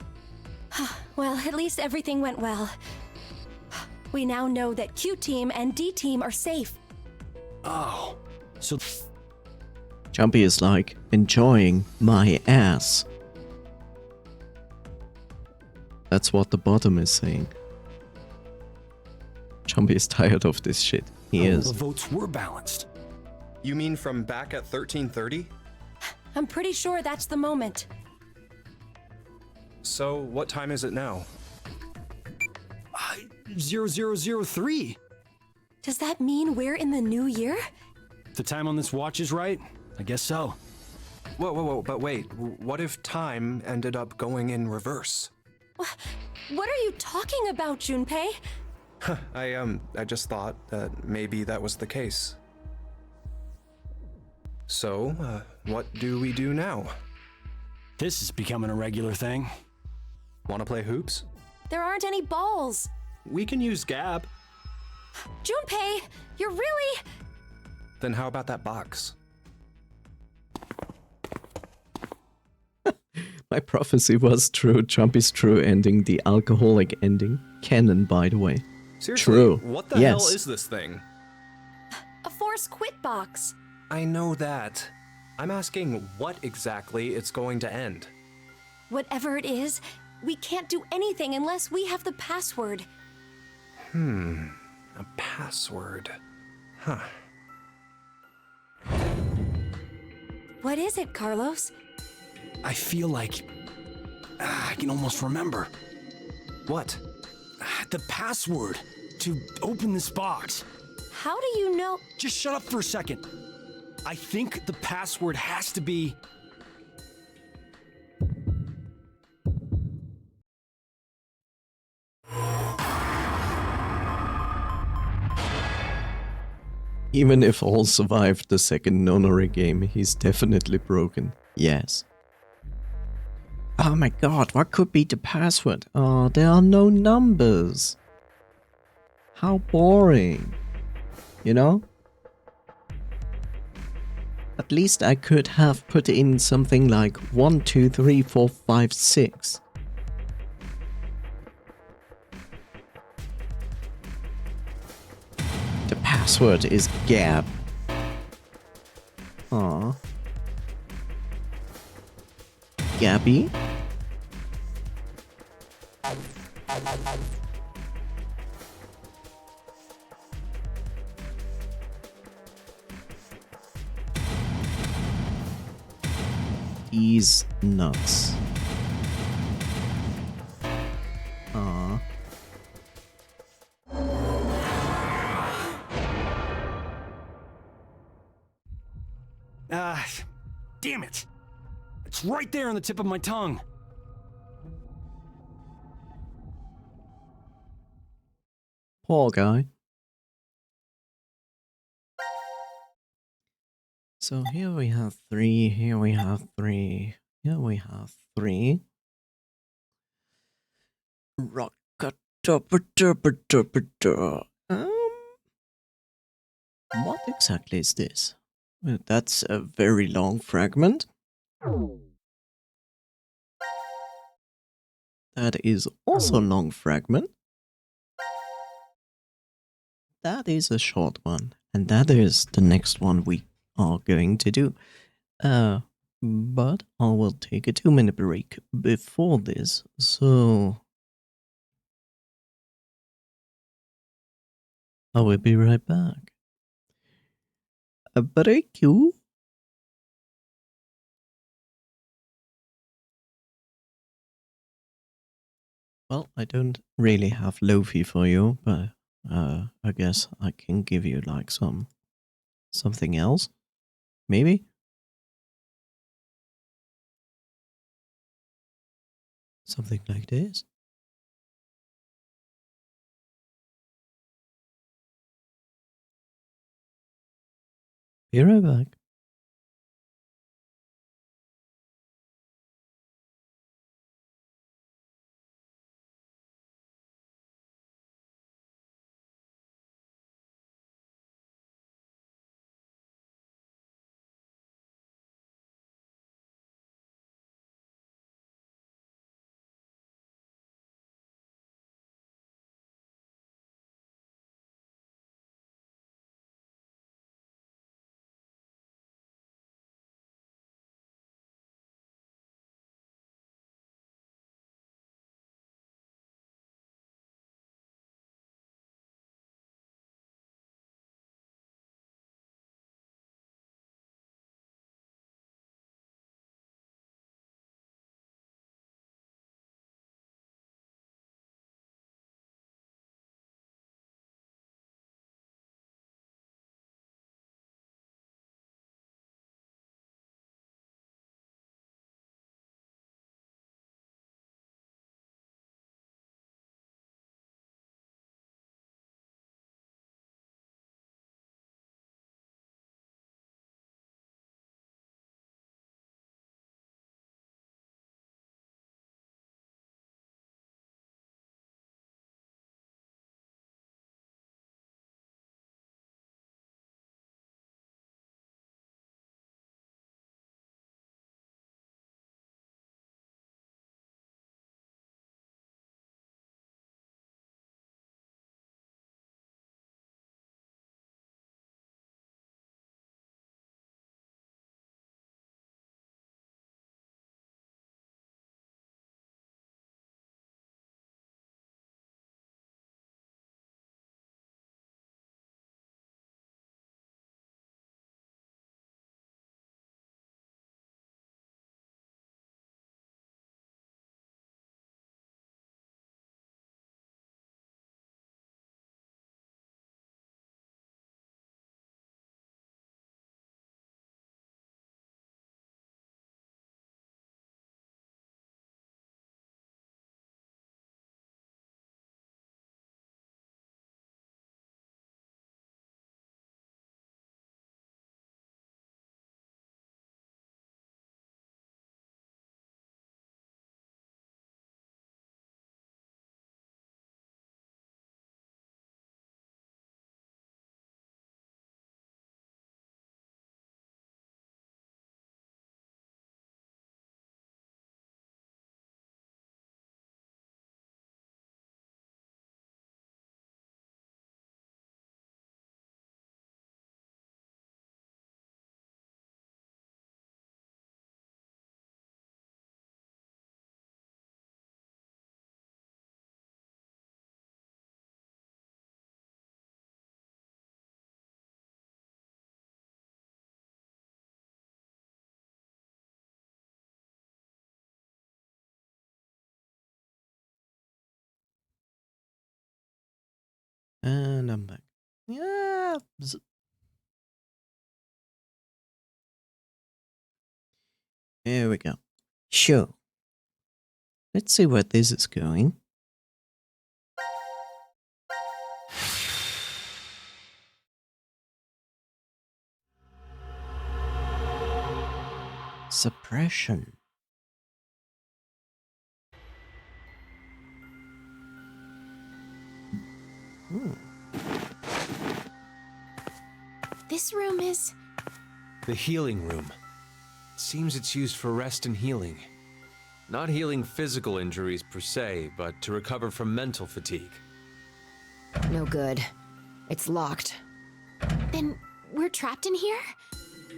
Well, at least everything went well. We now know that Q Team and D Team are safe. Oh, so Jumpy is like, enjoying my ass. That's what the bottom is saying. Jumpy is tired of this shit. He all is. the votes were balanced. You mean from back at 1330? I'm pretty sure that's the moment. So, what time is it now? 0003. Does that mean we're in the new year? If the time on this watch is right, I guess so. Whoa, but wait. What if time ended up going in reverse? What are you talking about, Junpei? I just thought that maybe that was the case. So, what do we do now? This is becoming a regular thing. Wanna play hoops? There aren't any balls. We can use Gab. Junpei, you're really... Then how about that box? My prophecy was true. Jumpy's true ending, the alcoholic ending. Canon, by the way. Seriously, True. what the Yes. hell is this thing? A force quit box. I know that. I'm asking what exactly it's going to end. Whatever it is, we can't do anything unless we have the password. A password. Huh. What is it, Carlos? I feel like I can almost remember. What? The password to open this box. How do you know? Just shut up for a second. I think the password has to be... Even if all survived the second nonary game, he's definitely broken. Yes. Oh my god, what could be the password? Oh, there are no numbers. How boring. You know? At least I could have put in something like 1, 2, 3, 4, 5, 6. The password is Gab. Aww. Gabby? He's nuts. Aww. Damn it! It's right there on the tip of my tongue. Poor guy. So here we have 3, here we have 3, here we have 3. What exactly is this? That's a very long fragment. That is also a long fragment. That is a short one. And that is the next one we are going to do. But I will take a 2-minute break before this, so I will be right back. A break you. Well, I don't really have Lofi for you, but I guess I can give you like something else. Maybe? Something like this. Be right back. And I'm back. Yeah. Here we go. Sure. Let's see where this is going. Suppression. This room is... The healing room. Seems it's used for rest and healing. Not healing physical injuries per se, but to recover from mental fatigue. No good. It's locked. Then we're trapped in here?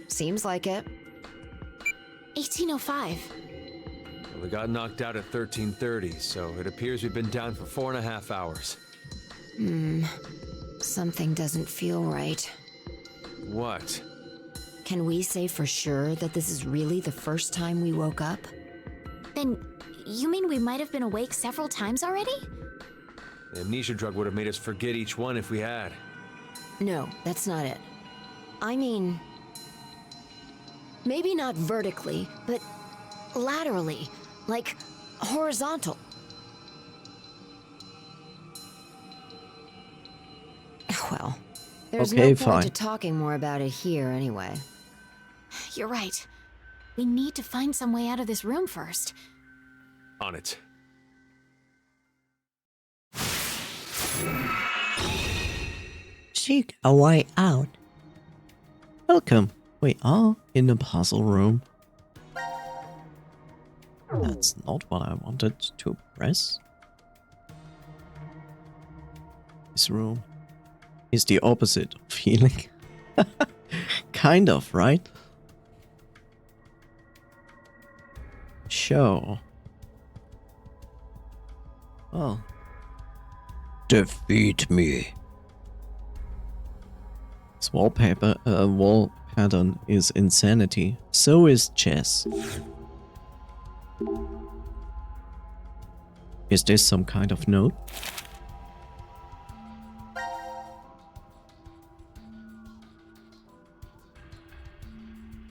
Seems like it. 1805. We got knocked out at 1330, so it appears we've been down for 4.5 hours. Something doesn't feel right. What? Can we say for sure that this is really the first time we woke up? Then you mean we might have been awake several times already? The amnesia drug would have made us forget each one if we had. No, that's not it. I mean... maybe not vertically, but laterally. Like, horizontal. Well, there's Okay, no point fine. to talking more about it here anyway. You're right. We need to find some way out of this room first. On it. Seek a way out. Welcome. We are in the puzzle room. That's not what I wanted to press. This room is the opposite of healing. Kind of, right? Sure. Oh. Defeat me. This wall pattern is insanity. So is chess. Is this some kind of note?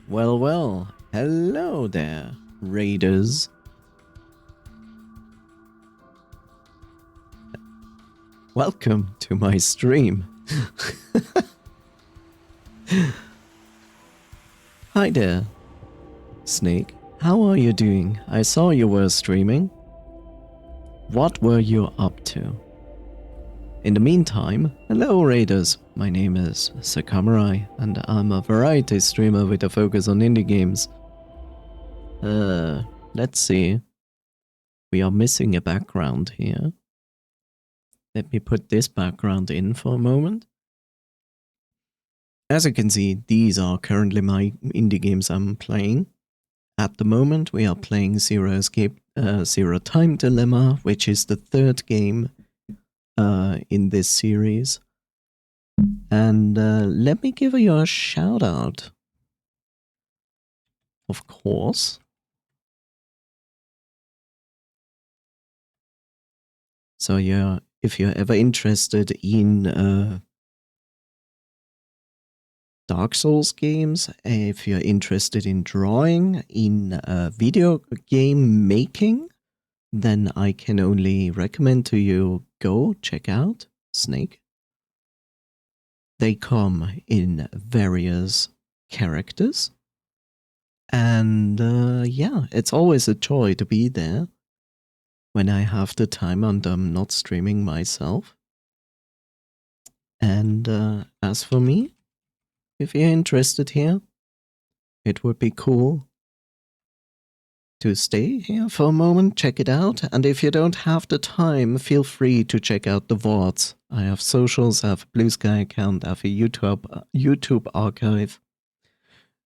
Well, well. Hello there, raiders. Welcome to my stream. Hi there, Snake. How are you doing? I saw you were streaming. What were you up to? In the meantime, hello raiders. My name is Sekamerai, and I'm a variety streamer with a focus on indie games. Let's see. We are missing a background here. Let me put this background in for a moment. As you can see, these are currently my indie games I'm playing. At the moment, we are playing Zero Time Dilemma, which is the third game in this series. And let me give you a shout out. Of course. So yeah, if you're ever interested in Dark Souls games, if you're interested in drawing, in video game making, then I can only recommend to you go check out Snake. They come in various characters. And yeah, it's always a joy to be there when I have the time and I'm not streaming myself. And as for me, if you're interested here, it would be cool to stay here for a moment, check it out. And if you don't have the time, feel free to check out the VODs. I have socials, I have a Blue Sky account, I have a YouTube archive.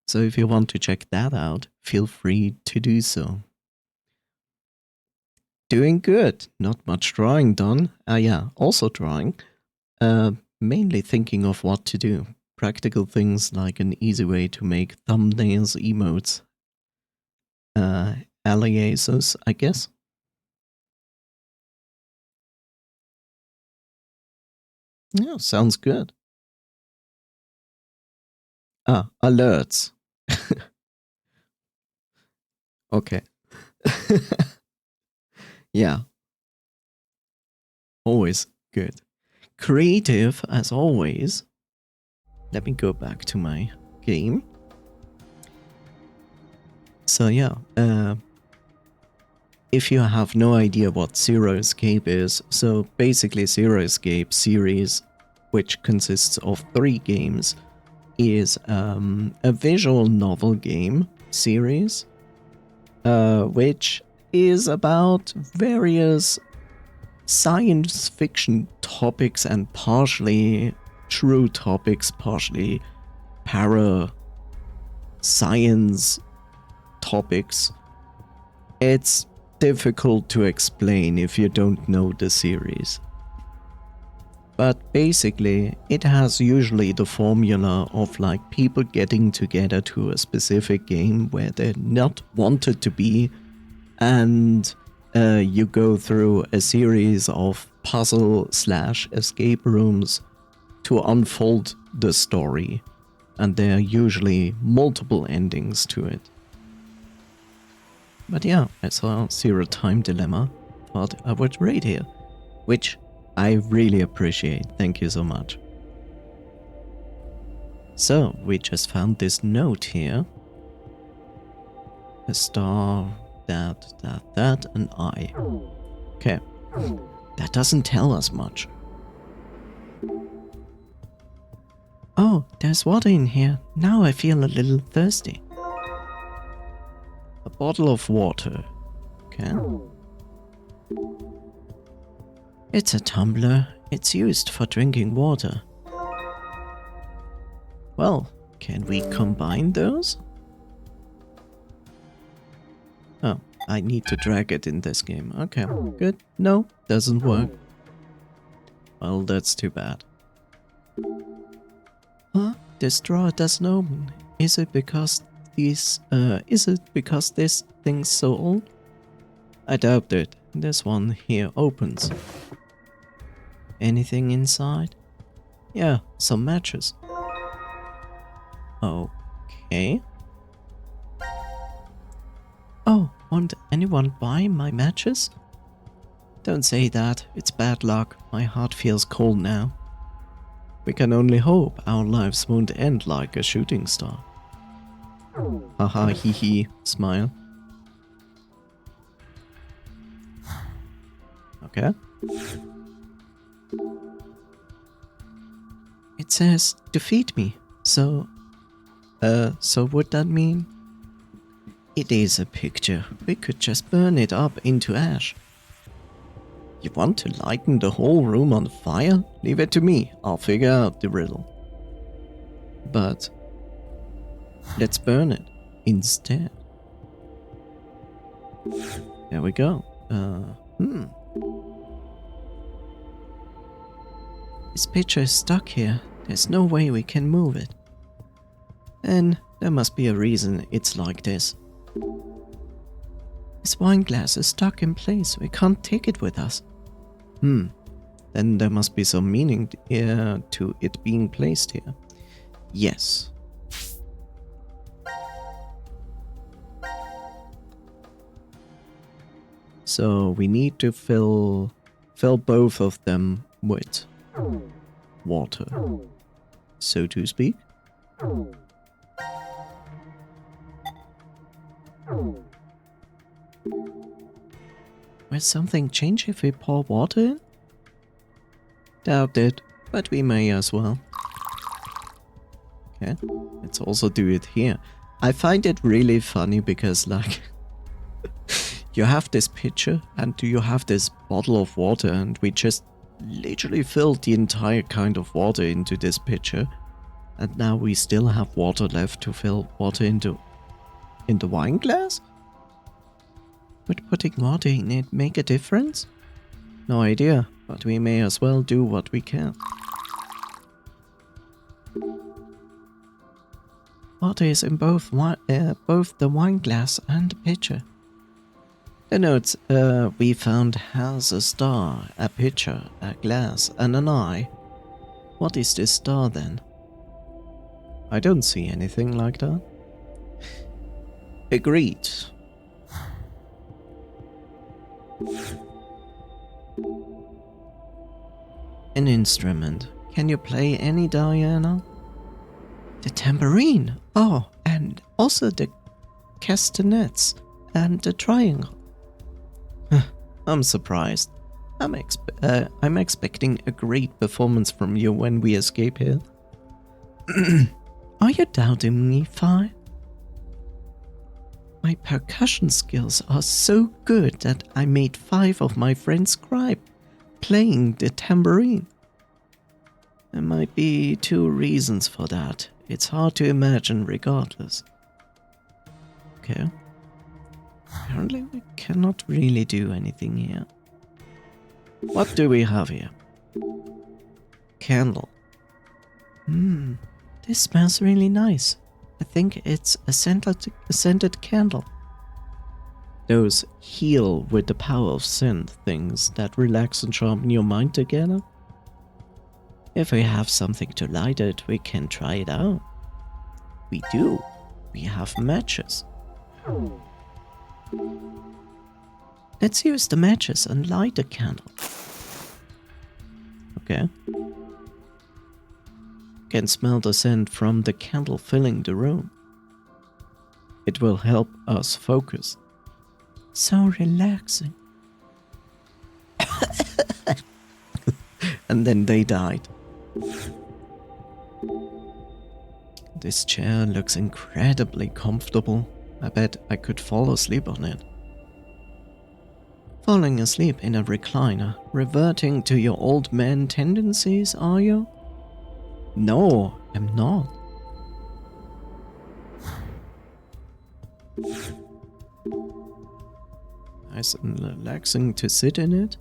So if you want to check that out, feel free to do so. Doing good. Not much drawing done. Yeah, also drawing. Mainly thinking of what to do. Practical things like an easy way to make thumbnails, emotes, aliases, I guess. Yeah, sounds good. Ah, alerts. Okay. Yeah, always good. Creative, as always. Let me go back to my game. So yeah, if you have no idea what Zero Escape is, so basically Zero Escape series, which consists of 3 games, is a visual novel game series, which is about various science fiction topics and partially true topics, partially para science topics. It's difficult to explain if you don't know the series. But basically, it has usually the formula of like people getting together to a specific game where they're not wanted to be, and you go through a series of puzzle/escape rooms to unfold the story, and there are usually multiple endings to it. But yeah, I saw Zero Time Dilemma, thought I would rate here, which I really appreciate. Thank you so much. So, we just found this note here. A star, that, and I. Okay. That doesn't tell us much. Oh, there's water in here. Now I feel a little thirsty. A bottle of water. Okay. It's a tumbler. It's used for drinking water. Well, can we combine those? Oh, I need to drag it in this game. Okay, good. No, doesn't work. Well, that's too bad. Huh? This drawer doesn't open. Is it because this thing's so old? I doubt it. This one here opens. Anything inside? Yeah, some matches. Okay. Oh, won't anyone buy my matches? Don't say that. It's bad luck. My heart feels cold now. We can only hope our lives won't end like a shooting star. Haha, hee hee, smile. Okay. It says, defeat me. So would that mean? It is a picture. We could just burn it up into ash. You want to lighten the whole room on fire? Leave it to me. I'll figure out the riddle. But let's burn it instead. There we go. This picture is stuck here. There's no way we can move it. And there must be a reason it's like this. This wine glass is stuck in place. We can't take it with us. Then there must be some meaning to it being placed here. Yes. So we need to fill both of them with water, so to speak. Will something change if we pour water in? Doubt it, but we may as well. Okay, let's also do it here. I find it really funny because, like, you have this pitcher and you have this bottle of water, and we just literally filled the entire kind of water into this pitcher, and now we still have water left to fill water into the wine glass? Would putting water in it make a difference? No idea, but we may as well do what we can. Water is in both the wine glass and the pitcher. The notes we found has a star, a pitcher, a glass, and an eye. What is this star then? I don't see anything like that. Agreed. An instrument. Can you play any, Diana? The tambourine. Oh, and also the castanets and the triangle. I'm surprised. I'm expecting a great performance from you when we escape here. Are you doubting me, Fi? My percussion skills are so good that I made 5 of my friends cry playing the tambourine. There might be 2 reasons for that. It's hard to imagine regardless. Okay. Apparently we cannot really do anything here. What do we have here? Candle. This smells really nice. I think it's a scented candle. Those heal with the power of scent things that relax and sharpen your mind together. If we have something to light it, we can try it out. We do. We have matches. Let's use the matches and light the candle. Okay. Can smell the scent from the candle filling the room. It will help us focus. So relaxing. And then they died. This chair looks incredibly comfortable. I bet I could fall asleep on it. Falling asleep in a recliner, reverting to your old man tendencies, are you? No, I'm not. Nice and relaxing to sit in it.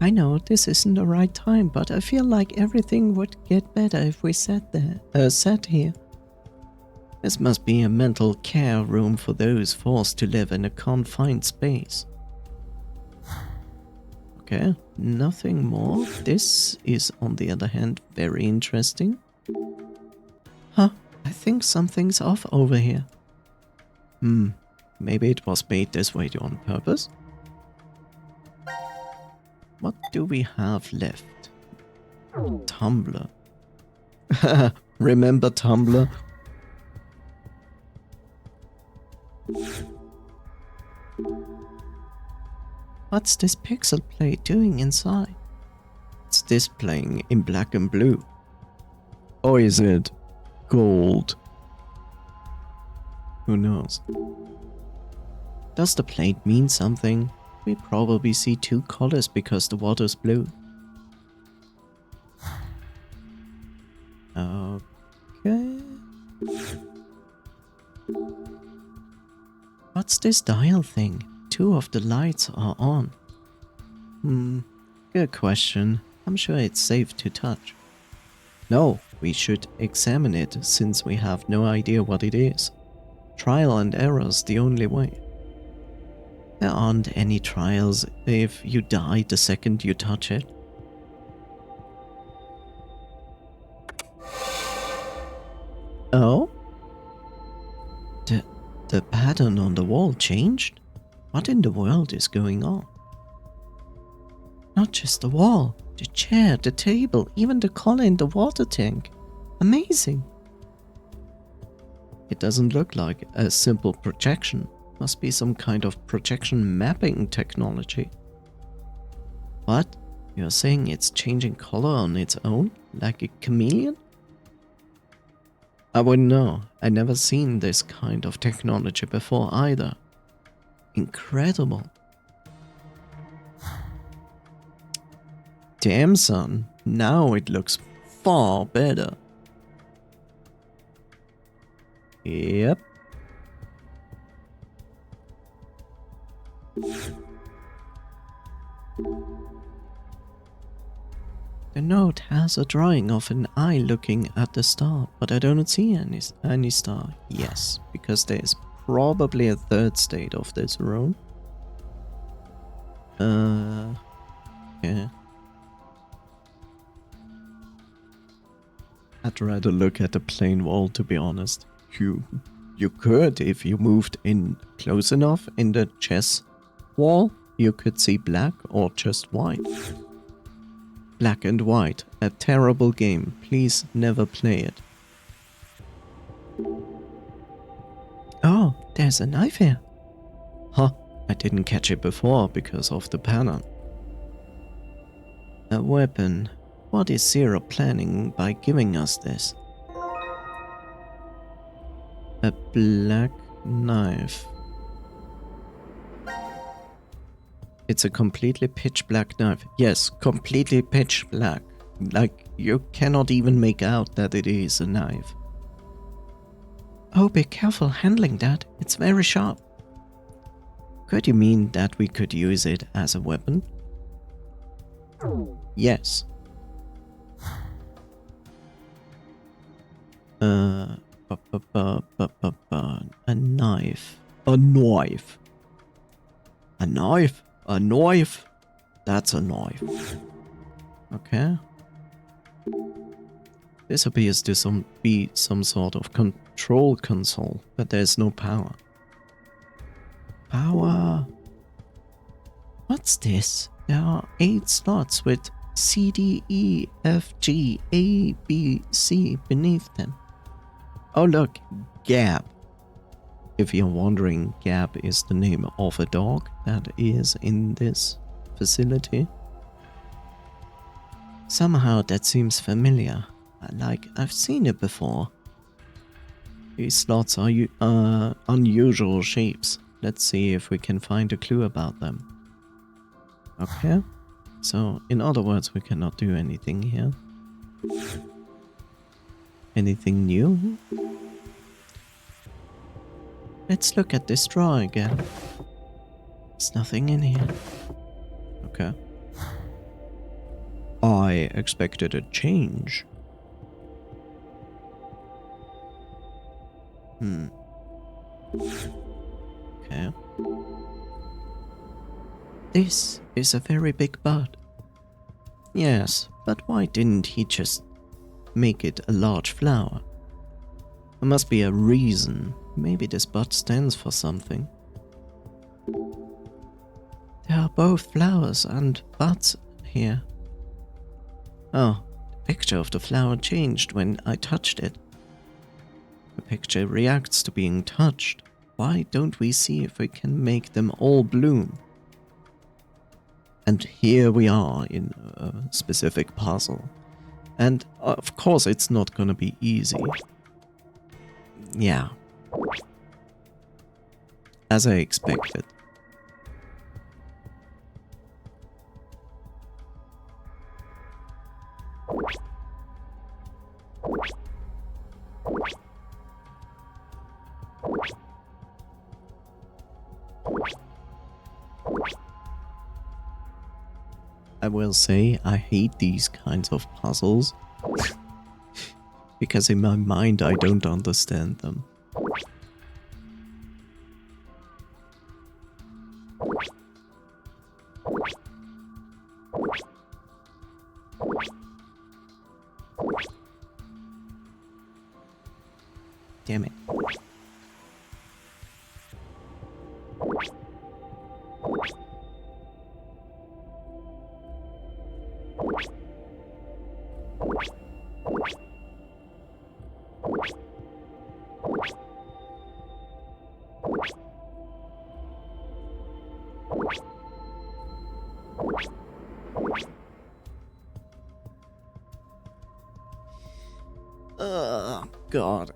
I know this isn't the right time, but I feel like everything would get better if we sat here. This must be a mental care room for those forced to live in a confined space. Okay, nothing more. This is, on the other hand, very interesting. Huh, I think something's off over here. Maybe it was made this way on purpose? What do we have left? Tumblr. Remember Tumblr? What's this pixel plate doing inside? It's displaying in black and blue. Or is it gold? Who knows? Does the plate mean something? We probably see 2 colors because the water's blue. Okay. What's this dial thing? 2 of the lights are on. Good question. I'm sure it's safe to touch. No, we should examine it since we have no idea what it is. Trial and error's the only way. There aren't any trials if you die the second you touch it. Oh? The pattern on the wall changed? What in the world is going on? Not just the wall, the chair, the table, even the color in the water tank. Amazing. It doesn't look like a simple projection. Must be some kind of projection mapping technology. What? You're saying it's changing color on its own? Like a chameleon? I wouldn't know. I never seen this kind of technology before either. Incredible. Damn, son. Now it looks far better. Yep. The note has a drawing of an eye looking at the star, but I don't see any star. Yes, because there is probably a third state of this room. Yeah. I'd rather look at the plain wall, to be honest. You could, if you moved in close enough in the chess wall, you could see black or just white. Black and white, a terrible game. Please never play it. Oh, there's a knife here. Huh, I didn't catch it before because of the pattern. A weapon. What is Zero planning by giving us this? A black knife. It's a completely pitch black knife. Yes, completely pitch black. Like, you cannot even make out that it is a knife. Oh, be careful handling that. It's very sharp. Could you mean that we could use it as a weapon? Yes. A knife. A knife. A knife? A knife? That's a knife. Okay. This appears to be some sort of control console, but there's no power. Power? What's this? There are 8 slots with C, D, E, F, G, A, B, C beneath them. Oh look, Gab. If you're wondering, Gab is the name of a dog that is in this facility. Somehow that seems familiar. Like, I've seen it before. These slots are unusual shapes. Let's see if we can find a clue about them. Okay. So, in other words, we cannot do anything here. Anything new? Let's look at this drawer again. There's nothing in here. Okay. I expected a change. Okay. This is a very big bud. Yes, but why didn't he just make it a large flower? There must be a reason. Maybe this bud stands for something. There are both flowers and buds here. Oh, the picture of the flower changed when I touched it. The picture reacts to being touched. Why don't we see if we can make them all bloom? And here we are in a specific puzzle. And of course it's not gonna be easy. Yeah. As I expected. I will say I hate these kinds of puzzles because in my mind I don't understand them. Damn it. God.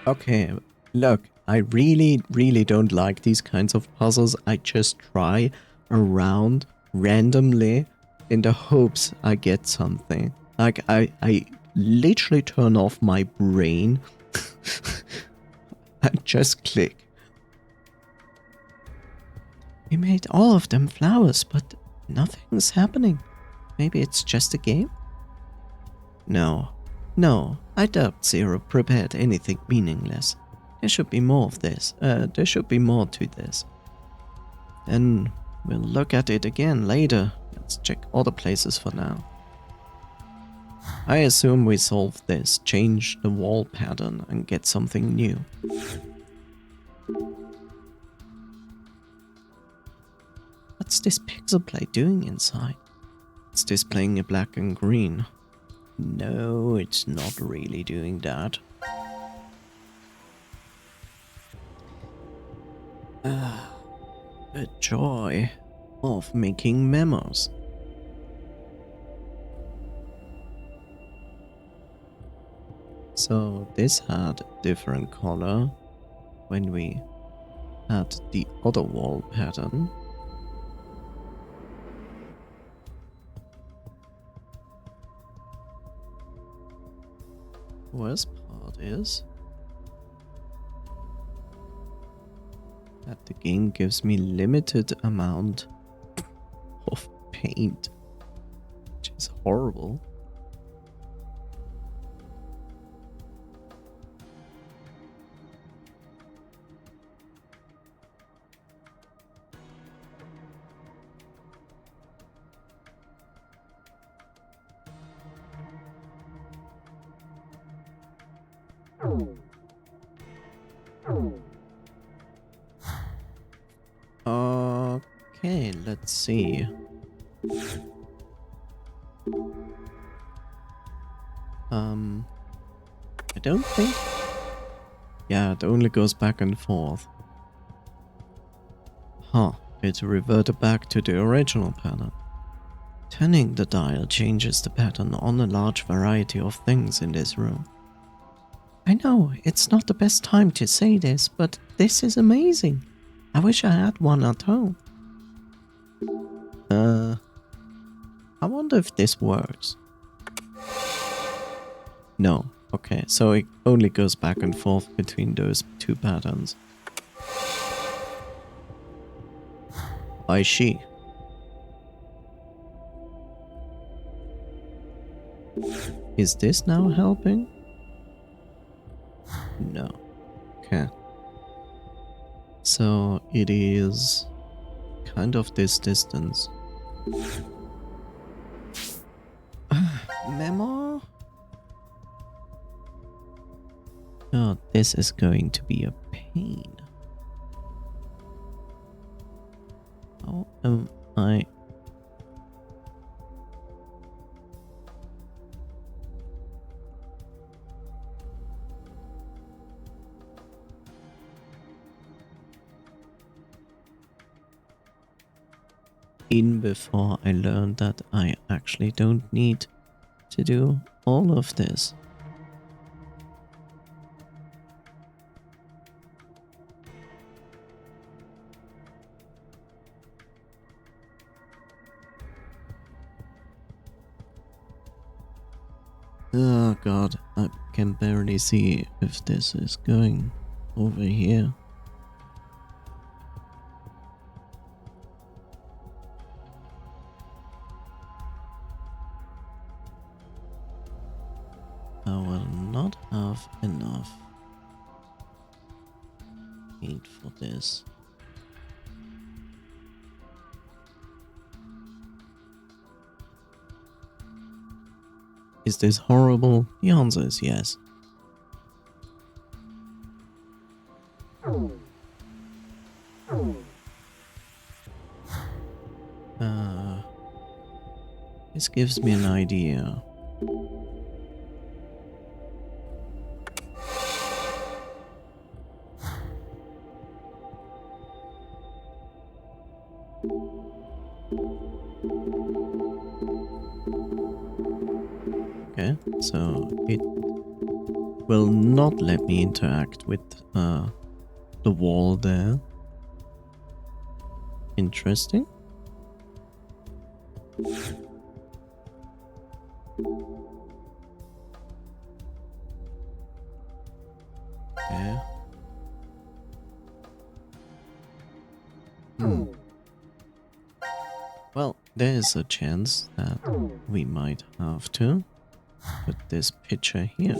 Okay, look, I really don't like these kinds of puzzles. I just try around randomly in the hopes I get something. Like, I literally turn off my brain and just click. We made all of them flowers, but nothing's happening. Maybe it's just a game? No. No, I doubt Zero prepared anything meaningless. There should be more of this. There should be more to this. And we'll look at it again later. Let's check other places for now. I assume we solve this, change the wall pattern, and get something new. What's this pixel plate doing inside? It's displaying a black and green. No, it's not really doing that. The joy of making memos. So this had a different color when we had the other wall pattern. Worst part is that the game gives me limited amount of paint, which is horrible. Okay, let's see. I don't think... Yeah, it only goes back and forth. Huh, it reverted back to the original pattern. Turning the dial changes the pattern on a large variety of things in this room. I know, it's not the best time to say this, but this is amazing. I wish I had one at home. I wonder if this works. No. Okay, so it only goes back and forth between those two patterns. I see. Is this now helping? No. Okay. So it is kind of this distance. Memo? Oh, this is going to be a pain. How am I? In before I learned that I actually don't need to do all of this. Oh god, I can barely see if this is going over here. I will not have enough paint for this. Is this horrible? The answer is yes. This gives me an idea. Okay, so it will not let me interact with the wall there. Interesting. Okay. Well, there's a chance that we might have to put this picture here.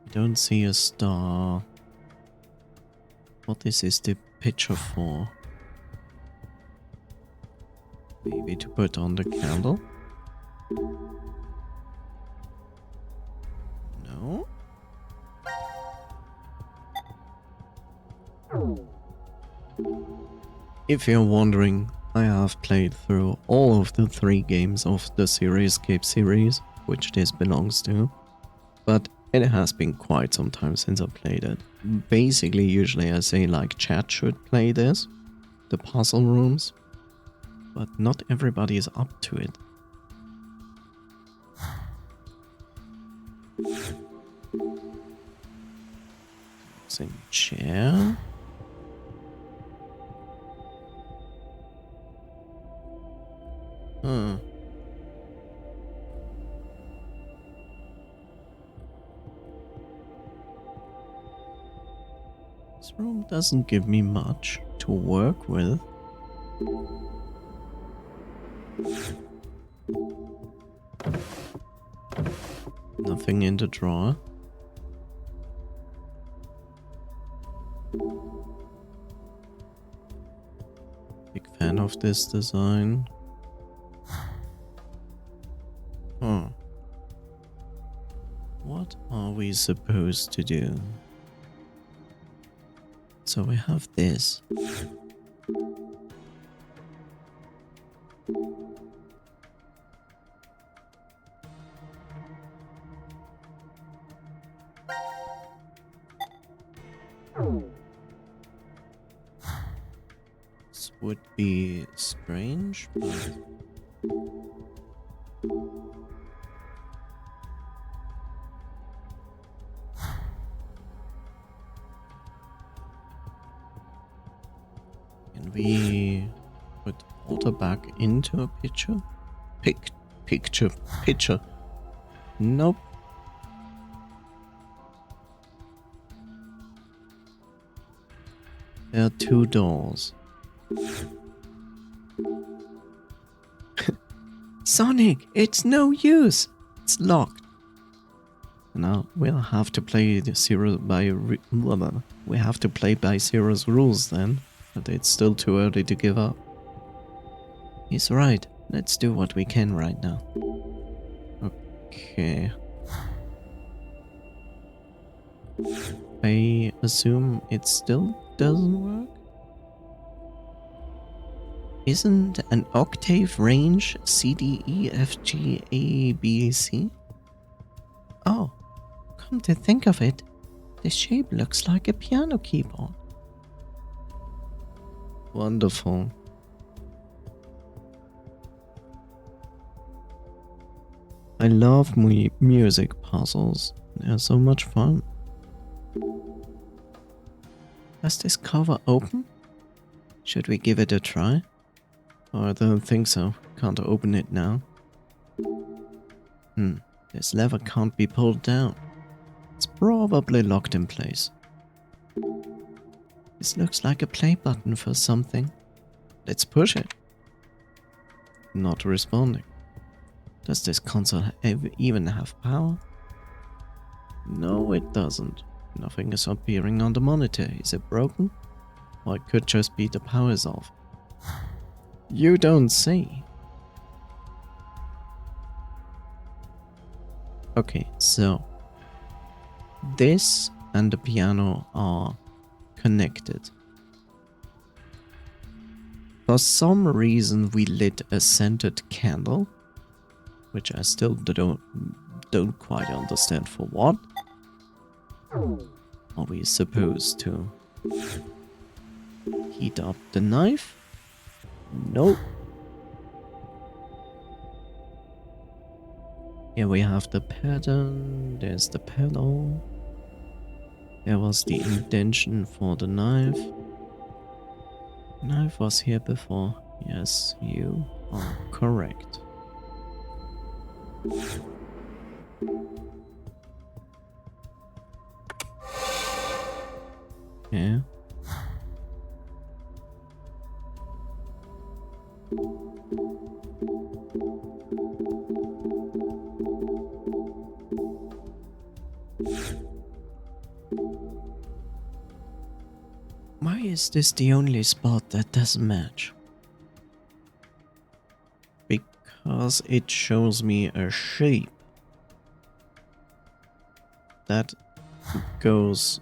I don't see a star. What this is the picture for? Maybe to put on the candle? No? If you're wondering, I have played through all of the 3 games of the Escape series, which this belongs to, but it has been quite some time since I played it. Basically, usually I say like chat should play this, the puzzle rooms, but not everybody is up to it. Same chair. Huh. This room doesn't give me much to work with. Nothing in the drawer. Big fan of this design. Huh. What are we supposed to do? So we have this. This would be strange, but can we put water back into a pitcher? Pitcher. Nope. There are 2 doors. Sonic, it's no use. It's locked. Now we'll have to play the we have to play by Zero's rules then, but it's still too early to give up. He's right. Let's do what we can right now. Okay. I assume it still doesn't work? Isn't an octave range C, D, E, F, G, A, B, C? Oh, come to think of it, the shape looks like a piano keyboard. Wonderful. I love music puzzles. They're so much fun. Does this cover open? Should we give it a try? Oh, I don't think so. Can't open it now. This lever can't be pulled down. It's probably locked in place. This looks like a play button for something. Let's push it. Not responding. Does this console even have power? No, it doesn't. Nothing is appearing on the monitor. Is it broken? Or it could just be the power's off. You don't say. Okay, so this and the piano are connected. For some reason we lit a scented candle, which I still don't quite understand for what. Are we supposed to heat up the knife? Nope. Here we have the pattern, there's the pedal. There was the indentation for the knife. Knife was here before. Yes, you are correct. Yeah. Why is this the only spot that doesn't match? Because it shows me a shape that goes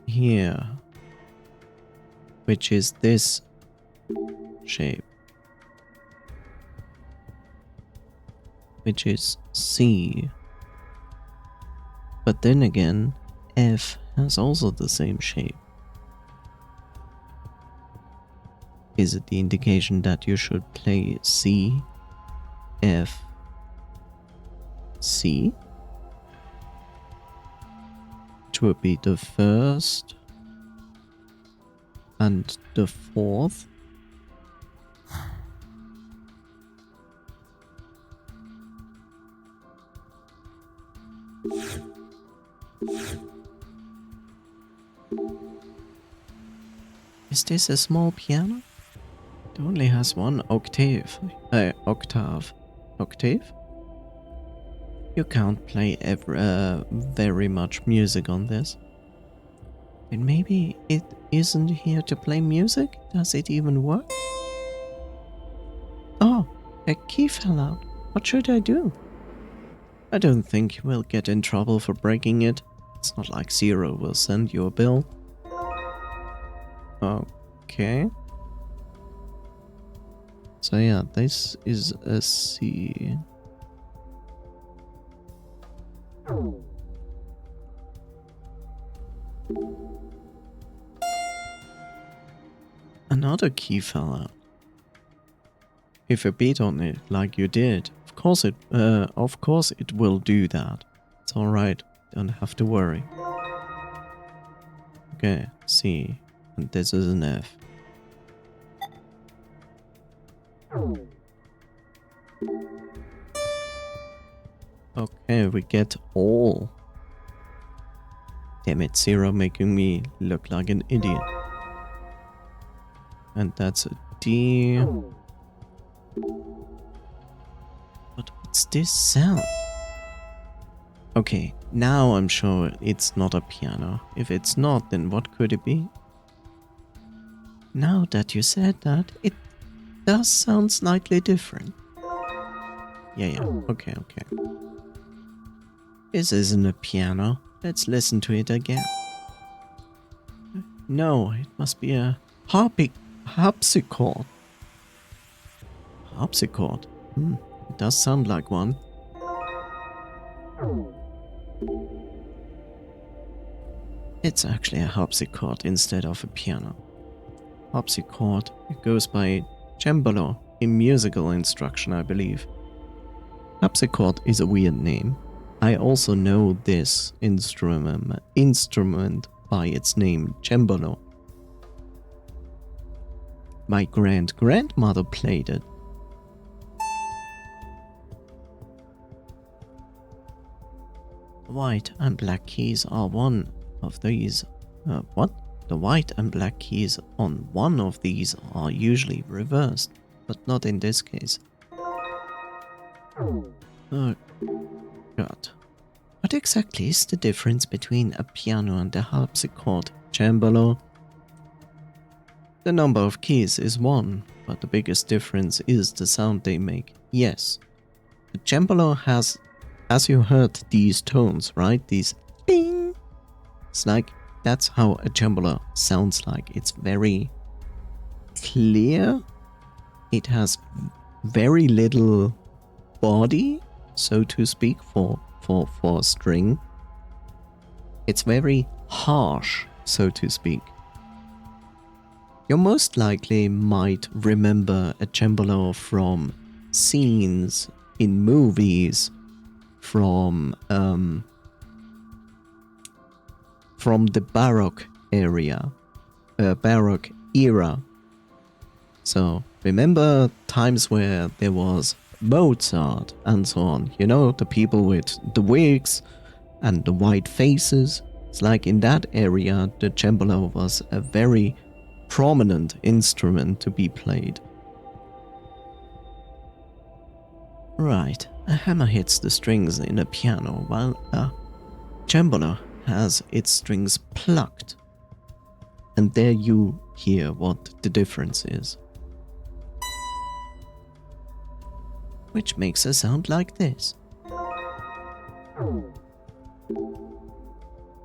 here, which is this shape, which is C. But then again, F has also the same shape. Is it the indication that you should play C, F, C? Which would be the first and the fourth. Is this a small piano? It only has one octave. Octave? You can't play very much music on this. And maybe it isn't here to play music? Does it even work? Oh, a key fell out. What should I do? I don't think we'll get in trouble for breaking it. It's not like Zero will send you a bill. Okay. So yeah, this is a C. Another key fell out. If you beat on it like you did, of course it will do that. It's alright, don't have to worry. Okay, C. And this is an F. Okay, we get all. Damn it, Zero making me look like an idiot. And that's a D. But what's this sound? Okay, now I'm sure it's not a piano. If it's not, then what could it be? Now that you said that, it does sound slightly different. Yeah, okay. This isn't a piano. Let's listen to it again. No, it must be a harpsichord. Harpsichord? It does sound like one. It's actually a harpsichord instead of a piano. Harpsichord, it goes by cembalo in musical instruction, I believe. Harpsichord is a weird name. I also know this instrument by its name, cembalo. My grandmother played it. White and black keys are one of these. What? The white and black keys on one of these are usually reversed, but not in this case. Oh, God. What exactly is the difference between a piano and a harpsichord, cembalo? The number of keys is 1, but the biggest difference is the sound they make. Yes. The cembalo has, as you heard, these tones, right? These ding. It's like, that's how a cembalo sounds like. It's very clear. It has very little body, so to speak, for a string. It's very harsh, so to speak. You most likely might remember a cembalo from scenes in movies, from the Baroque era. So remember times where there was Mozart and so on, you know, the people with the wigs and the white faces. It's like in that area the cembalo was a very prominent instrument to be played. Right, a hammer hits the strings in a piano while a cembalo has its strings plucked. And there you hear what the difference is. Which makes a sound like this.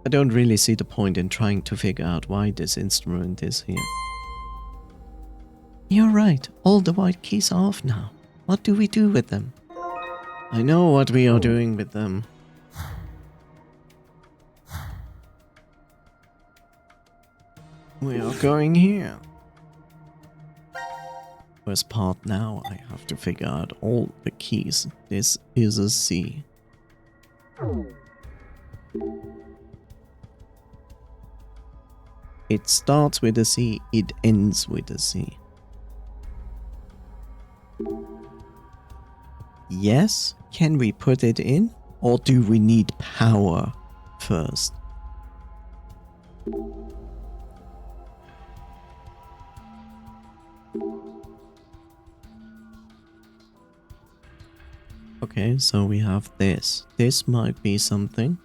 I don't really see the point in trying to figure out why this instrument is here. You're right, all the white keys are off now. What do we do with them? I know what we are doing with them. We are going here. First part now, I have to figure out all the keys. This is a C. It starts with a C, it ends with a C. Yes, can we put it in? Or do we need power first? Okay, so we have this. This might be something.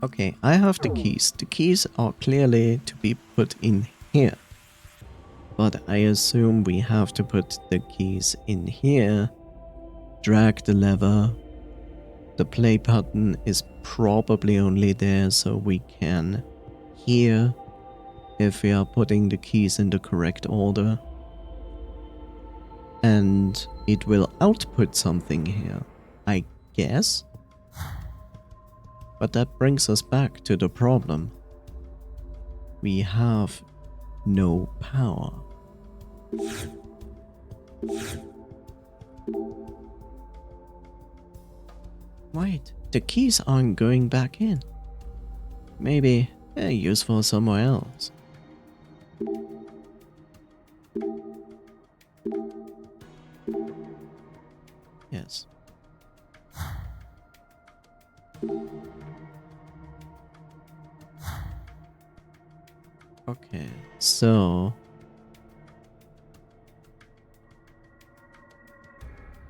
Okay, I have the keys. The keys are clearly to be put in here. But I assume we have to put the keys in here. Drag the lever. The play button is probably only there so we can hear if we are putting the keys in the correct order. And it will output something here, I guess. But that brings us back to the problem. We have no power. Wait, the keys aren't going back in. Maybe they're useful somewhere else. Yes. Okay, so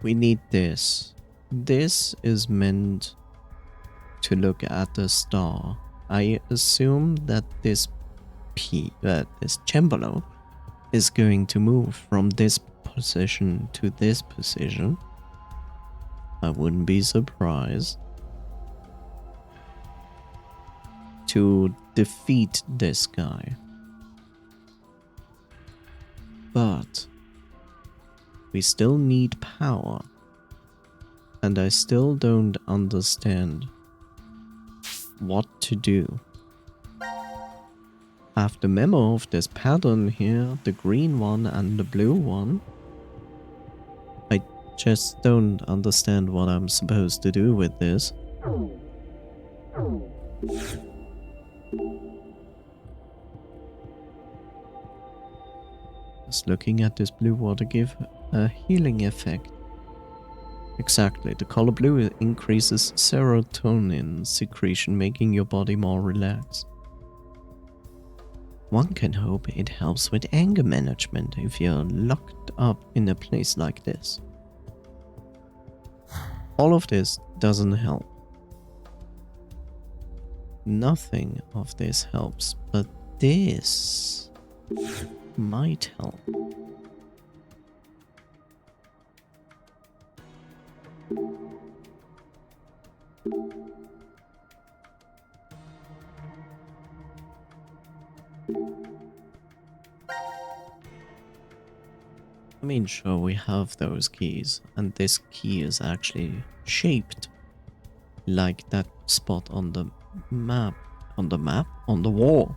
we need this. This is meant to look at the star. I assume that this cembalo is going to move from this position to this position. I wouldn't be surprised to defeat this guy. But we still need power. And I still don't understand what to do. I have the memo of this pattern here, the green one and the blue one. I just don't understand what I'm supposed to do with this. Just looking at this blue water give a healing effect. Exactly, the color blue increases serotonin secretion, making your body more relaxed. One can hope it helps with anger management if you're locked up in a place like this. All of this doesn't help. Nothing of this helps, but this might help. I mean, sure, we have those keys, and this key is actually shaped like that spot on the map. On the map? On the wall.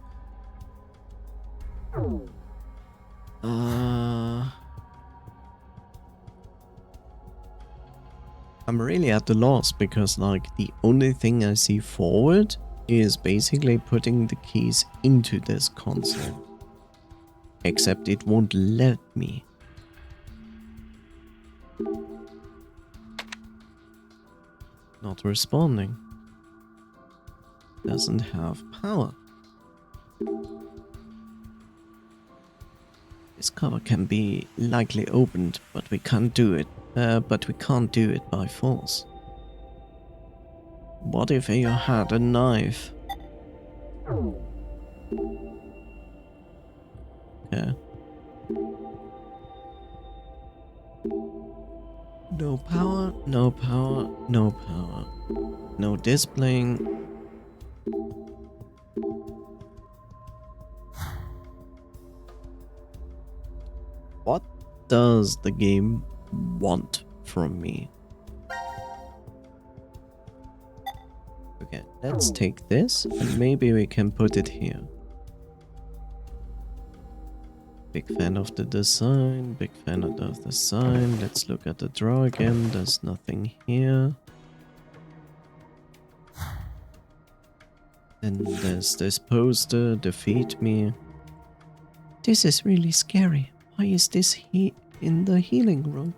I'm really at the loss because, like, the only thing I see forward is basically putting the keys into this console. Except it won't let me. Not responding. Doesn't have power. This cover can be likely opened, but we can't do it. But we can't do it by force. What if you had a knife? Okay. No power, no power, no power. No displaying. What does the game want from me? Okay, let's take this and maybe we can put it here. Big fan of the design, big fan of the design. Let's look at the drawer again. There's nothing here. And there's this poster, defeat me. This is really scary. Why is this in the healing room?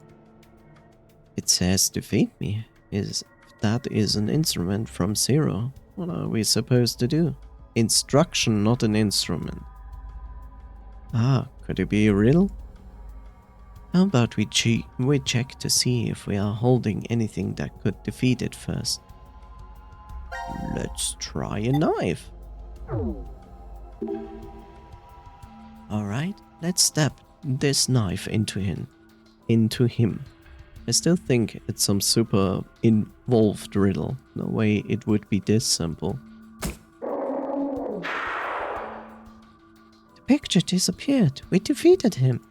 It says defeat me. That is an instrument from Zero. What are we supposed to do? Instruction, not an instrument. Ah, could it be a riddle? How about we check to see if we are holding anything that could defeat it first? Let's try a knife. Alright, let's stab this knife into him. I still think it's some super involved riddle. No way it would be this simple. The picture disappeared. We defeated him.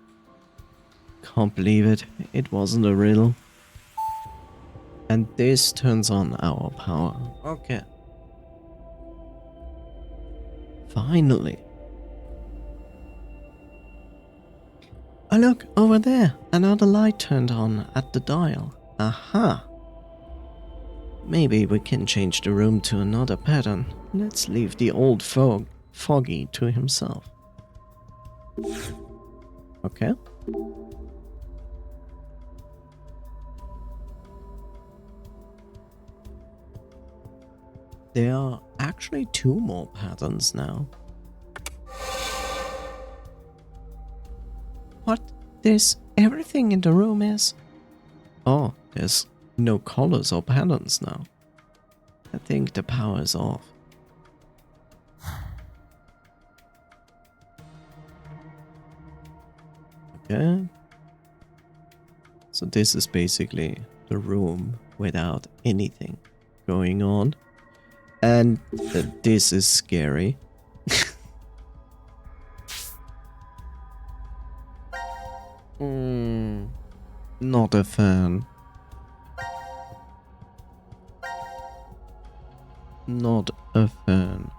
Can't believe it. It wasn't a riddle. And this turns on our power. Okay. Finally. Oh look, over there. Another light turned on at the dial. Aha. Maybe we can change the room to another pattern. Let's leave the old foggy to himself. Okay. There are actually 2 more patterns now. What? Everything in the room is... Oh, there's no colors or patterns now. I think the power is off. Okay. So this is basically the room without anything going on. And this is scary. Not a fan. Not a fan.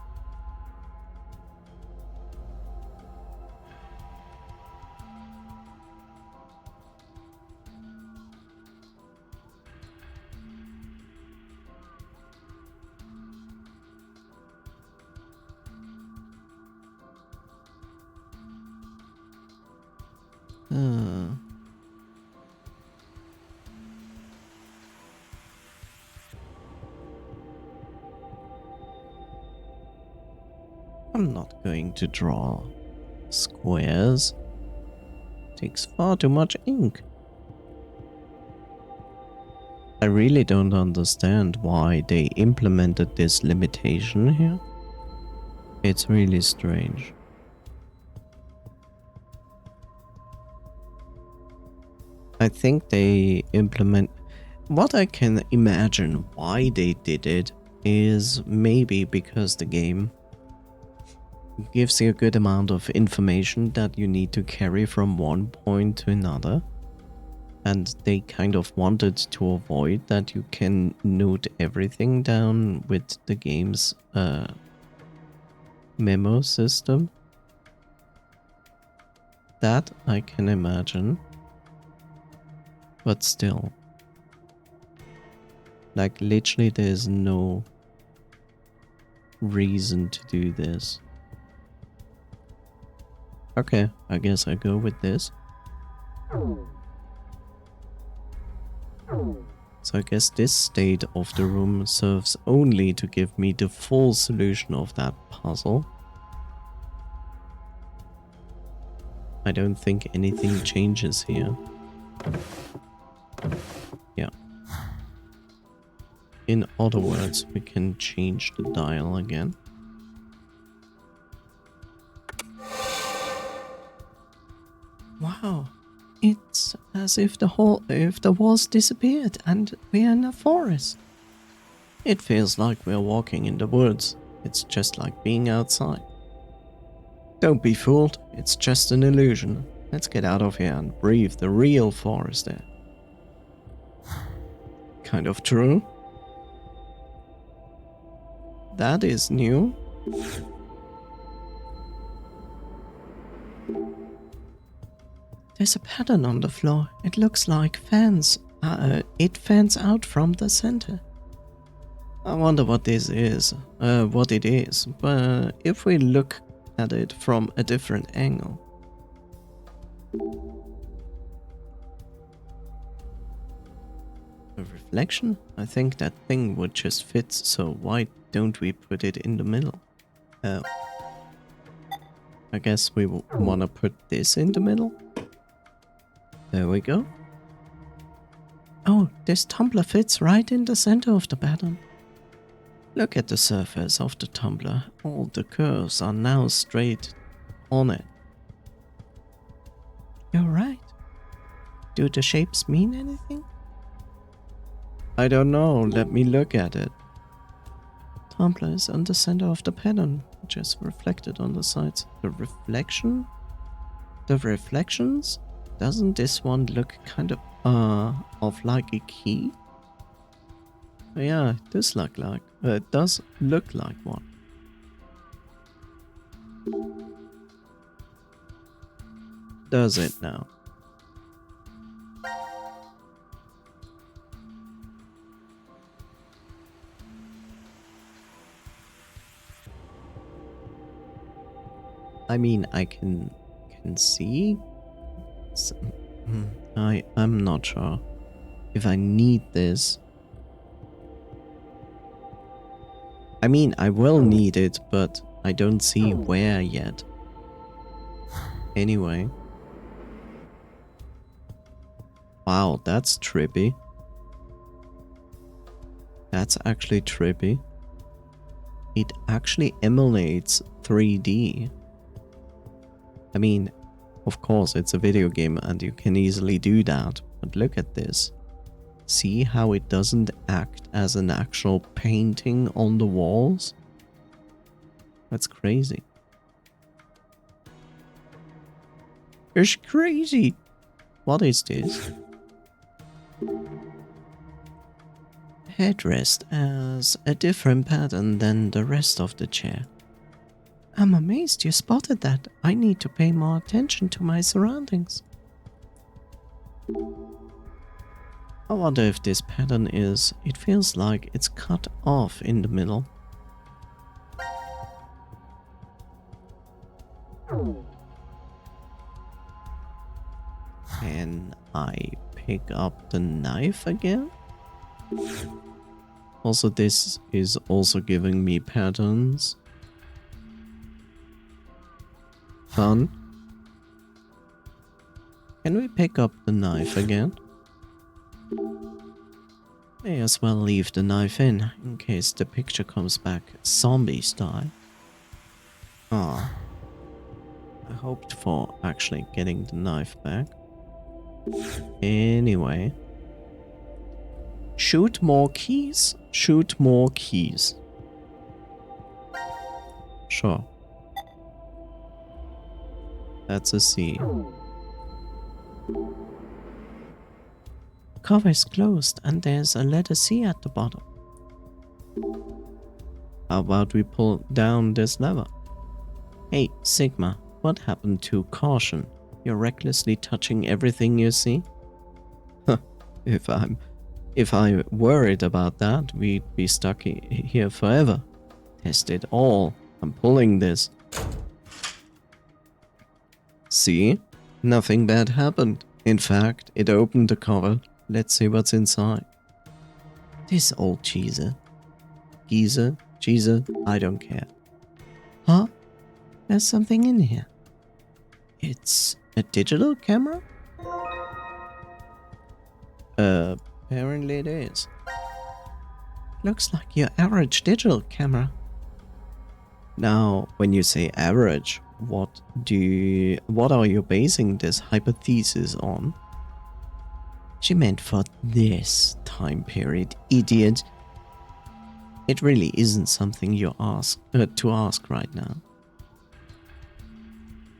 I'm not going to draw squares. Takes far too much ink. I really don't understand why they implemented this limitation here. It's really strange. I think they implement... What I can imagine why they did it is maybe because the game gives you a good amount of information that you need to carry from one point to another. And they kind of wanted to avoid that you can note everything down with the game's memo system. That I can imagine. But still. Like, literally there's no reason to do this. Okay, I guess I go with this. So I guess this state of the room serves only to give me the full solution of that puzzle. I don't think anything changes here. Yeah. In other words, we can change the dial again. Wow. It's as if the walls disappeared and we're in a forest. It feels like we're walking in the woods. It's just like being outside. Don't be fooled, it's just an illusion. Let's get out of here and breathe the real forest air. Kind of true. That is new. There's a pattern on the floor. It looks like fans. It fans out from the center. I wonder what this is. What it is. But if we look at it from a different angle. A reflection? I think that thing would just fit, so why don't we put it in the middle? Oh. I guess we want to put this in the middle. There we go. Oh, this tumbler fits right in the center of the pattern. Look at the surface of the tumbler. All the curves are now straight on it. You're right. Do the shapes mean anything? I don't know. Let me look at it. Tumbler is on the center of the pattern, which is reflected on the sides. The reflection? The reflections? Doesn't this one look kind of like a key? Yeah, it does look like one. Does it now? I mean, I can see. I'm not sure if I need this. I mean, I will need it, but I don't see where yet. Anyway. Wow, that's trippy. That's actually trippy. It actually emulates 3D. I mean, of course, it's a video game and you can easily do that, but look at this. See how it doesn't act as an actual painting on the walls? That's crazy. It's crazy. What is this? Headrest has a different pattern than the rest of the chair. I'm amazed you spotted that. I need to pay more attention to my surroundings. I wonder if this pattern is... It feels like it's cut off in the middle. Can I pick up the knife again? Also, this is also giving me patterns. Fun. Can we pick up the knife again? May as well leave the knife in case the picture comes back zombie style. Ah. I hoped for actually getting the knife back. Anyway. Shoot more keys? Shoot more keys. Sure. That's a C. Cover is closed and there's a letter C at the bottom. How about we pull down this lever? Hey, Sigma, what happened to caution? You're recklessly touching everything you see? If I worried about that, we'd be stuck here forever. Test it all. I'm pulling this. See? Nothing bad happened. In fact, it opened the cover. Let's see what's inside. This old cheeser. Geezer? Cheeser? I don't care. Huh? There's something in here. It's A digital camera? Apparently it is. Looks like your average digital camera. Now, when you say average, what are you basing this hypothesis on? She meant for this time period, idiot. It really isn't something you ask to ask right now.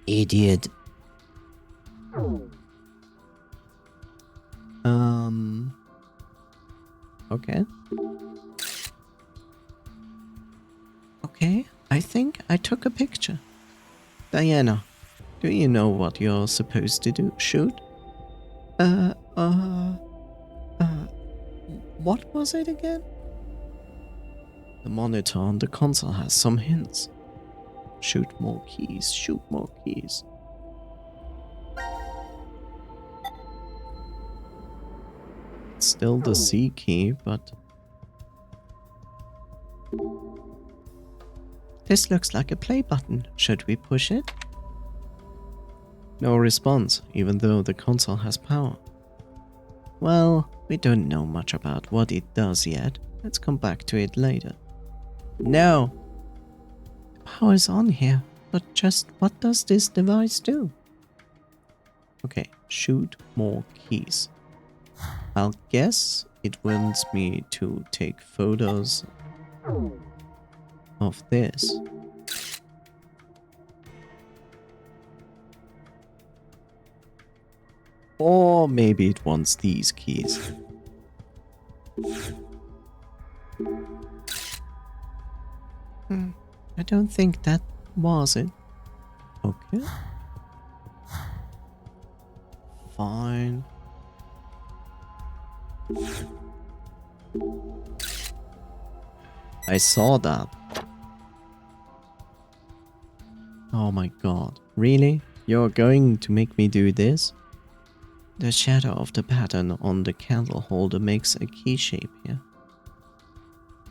Idiot. Okay. Okay, I think I took a picture. Diana, do you know what you're supposed to do? Shoot? What was it again? The monitor on the console has some hints. Shoot more keys, shoot more keys. It's still the C key, but... This looks like a play button. Should we push it? No response, even though the console has power. Well, we don't know much about what it does yet. Let's come back to it later. No! The power is on here, but just what does this device do? Okay, shoot more keys. I'll guess it wants me to take photos of this. Or maybe it wants these keys. I don't think that was it. Okay. Fine. I saw that. Oh my god. Really? You're going to make me do this? The shadow of the pattern on the candle holder makes a key shape here.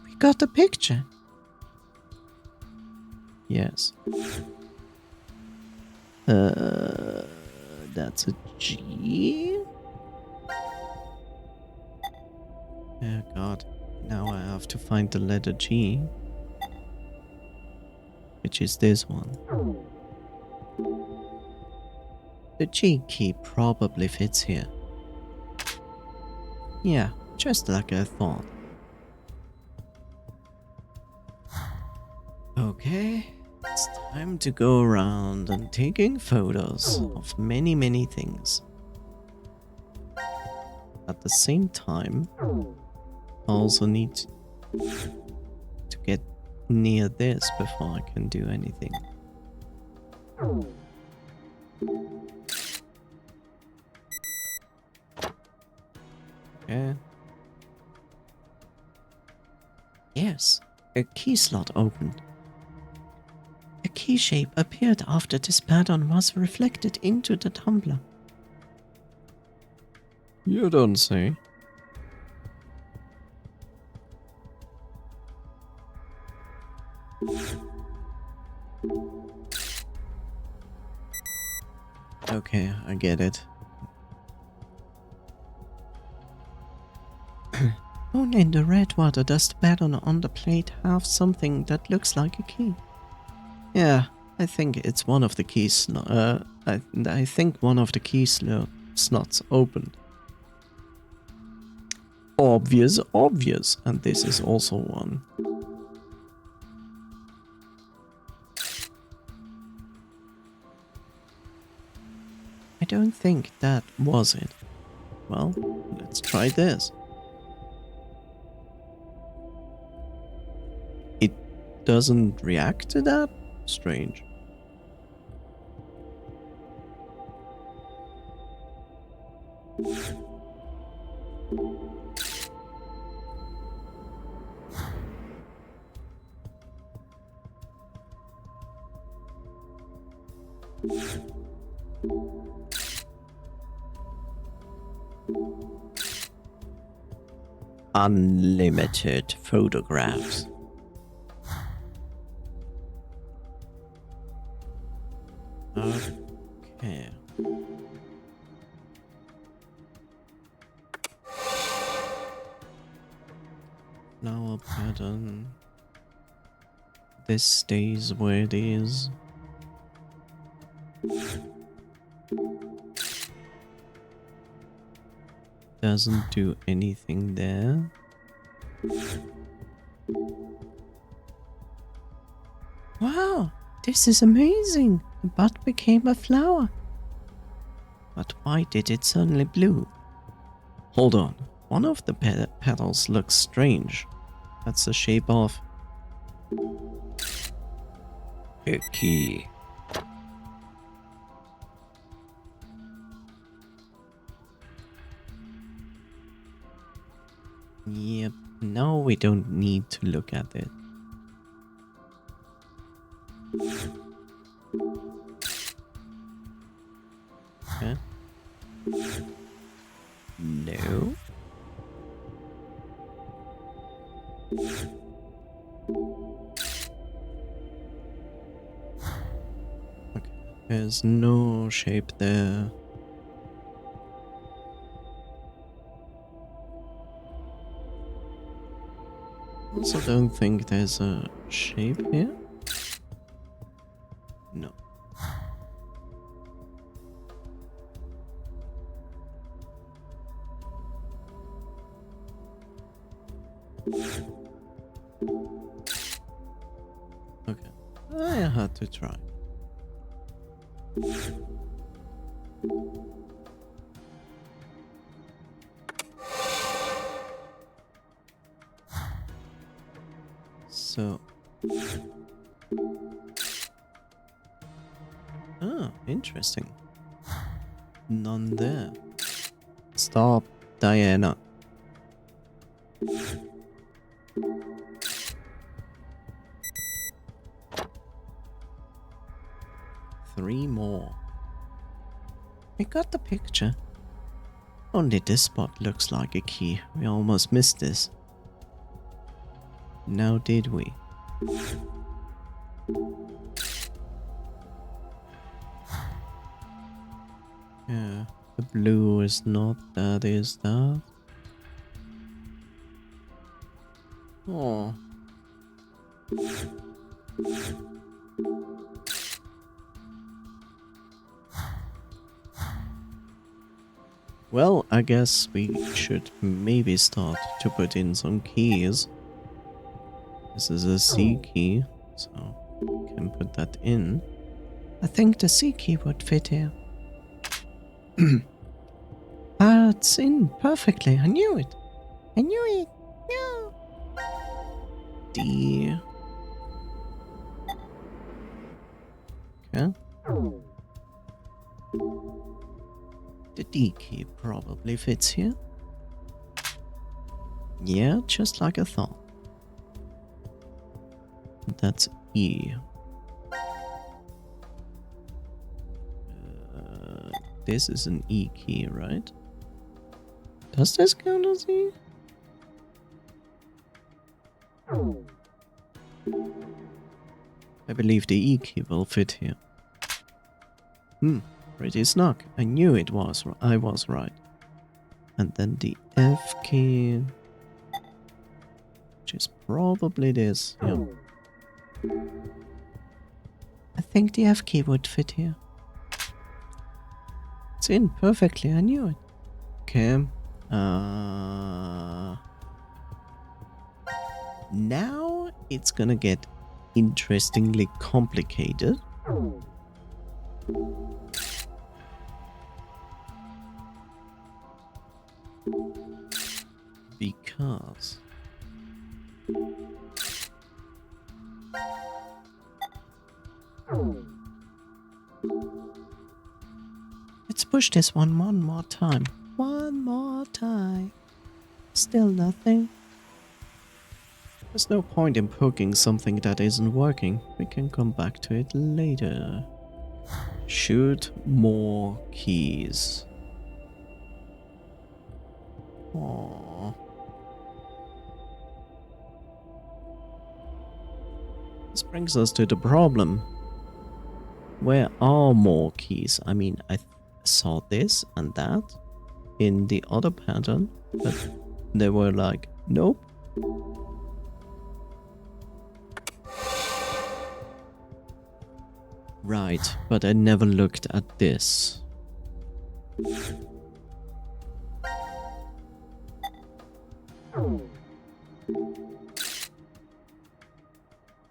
We got the picture. Yes. That's a G? Oh god. Now I have to find the letter G. Which is this one. The G key probably fits here. Yeah, just like I thought. Okay, it's time to go around and taking photos of many things. At the same time, I also need to get near this before I can do anything. Okay. Yes, a key slot opened. A key shape appeared after this pattern was reflected into the tumbler. You don't say. Okay, I get it. Only in the red water does the pattern on the plate have something that looks like a key. Yeah, I think it's one of the keys. I think one of the key slots opened. Obvious, and this is also one. I don't think that was it. Well, let's try this. It doesn't react to that? Strange. Unlimited photographs. Okay. Flower pattern. This stays where it is. Doesn't do anything there. Wow, this is amazing. The bud became a flower. But why did it suddenly bloom? Hold on, one of the petals looks strange. That's the shape of a key. Yep, now we don't need to look at it. Okay. No. Okay, there's no shape there. Also don't think there's a shape here. No. Okay, I had to try. So, interesting. None there. Stop, Diana. Three more. We got the picture. Only this spot looks like a key. We almost missed this. Now did we? Yeah, the blue is not that, is that? Oh. Well, I guess we should maybe start to put in some keys. This is a C key, so we can put that in. I think the C key would fit here. It's in perfectly. I knew it. I knew it. No. D. Okay. The D key probably fits here. Yeah, just like I thought. That's E. This is an E key, right? Does this count as E? I believe the E key will fit here. Pretty snug. I knew it was. I was right. And then the F key, which is probably this. Yeah. I think the F key would fit here. It's in perfectly. I knew it. Okay. Now it's gonna get interestingly complicated. Because let's push this one more time. One more time. Still nothing. There's no point in poking something that isn't working. We can come back to it later. Shoot more keys. Aww. This brings us to the problem. Where are more keys? I mean, I saw this and that in the other pattern, but they were like, nope. Right, but I never looked at this.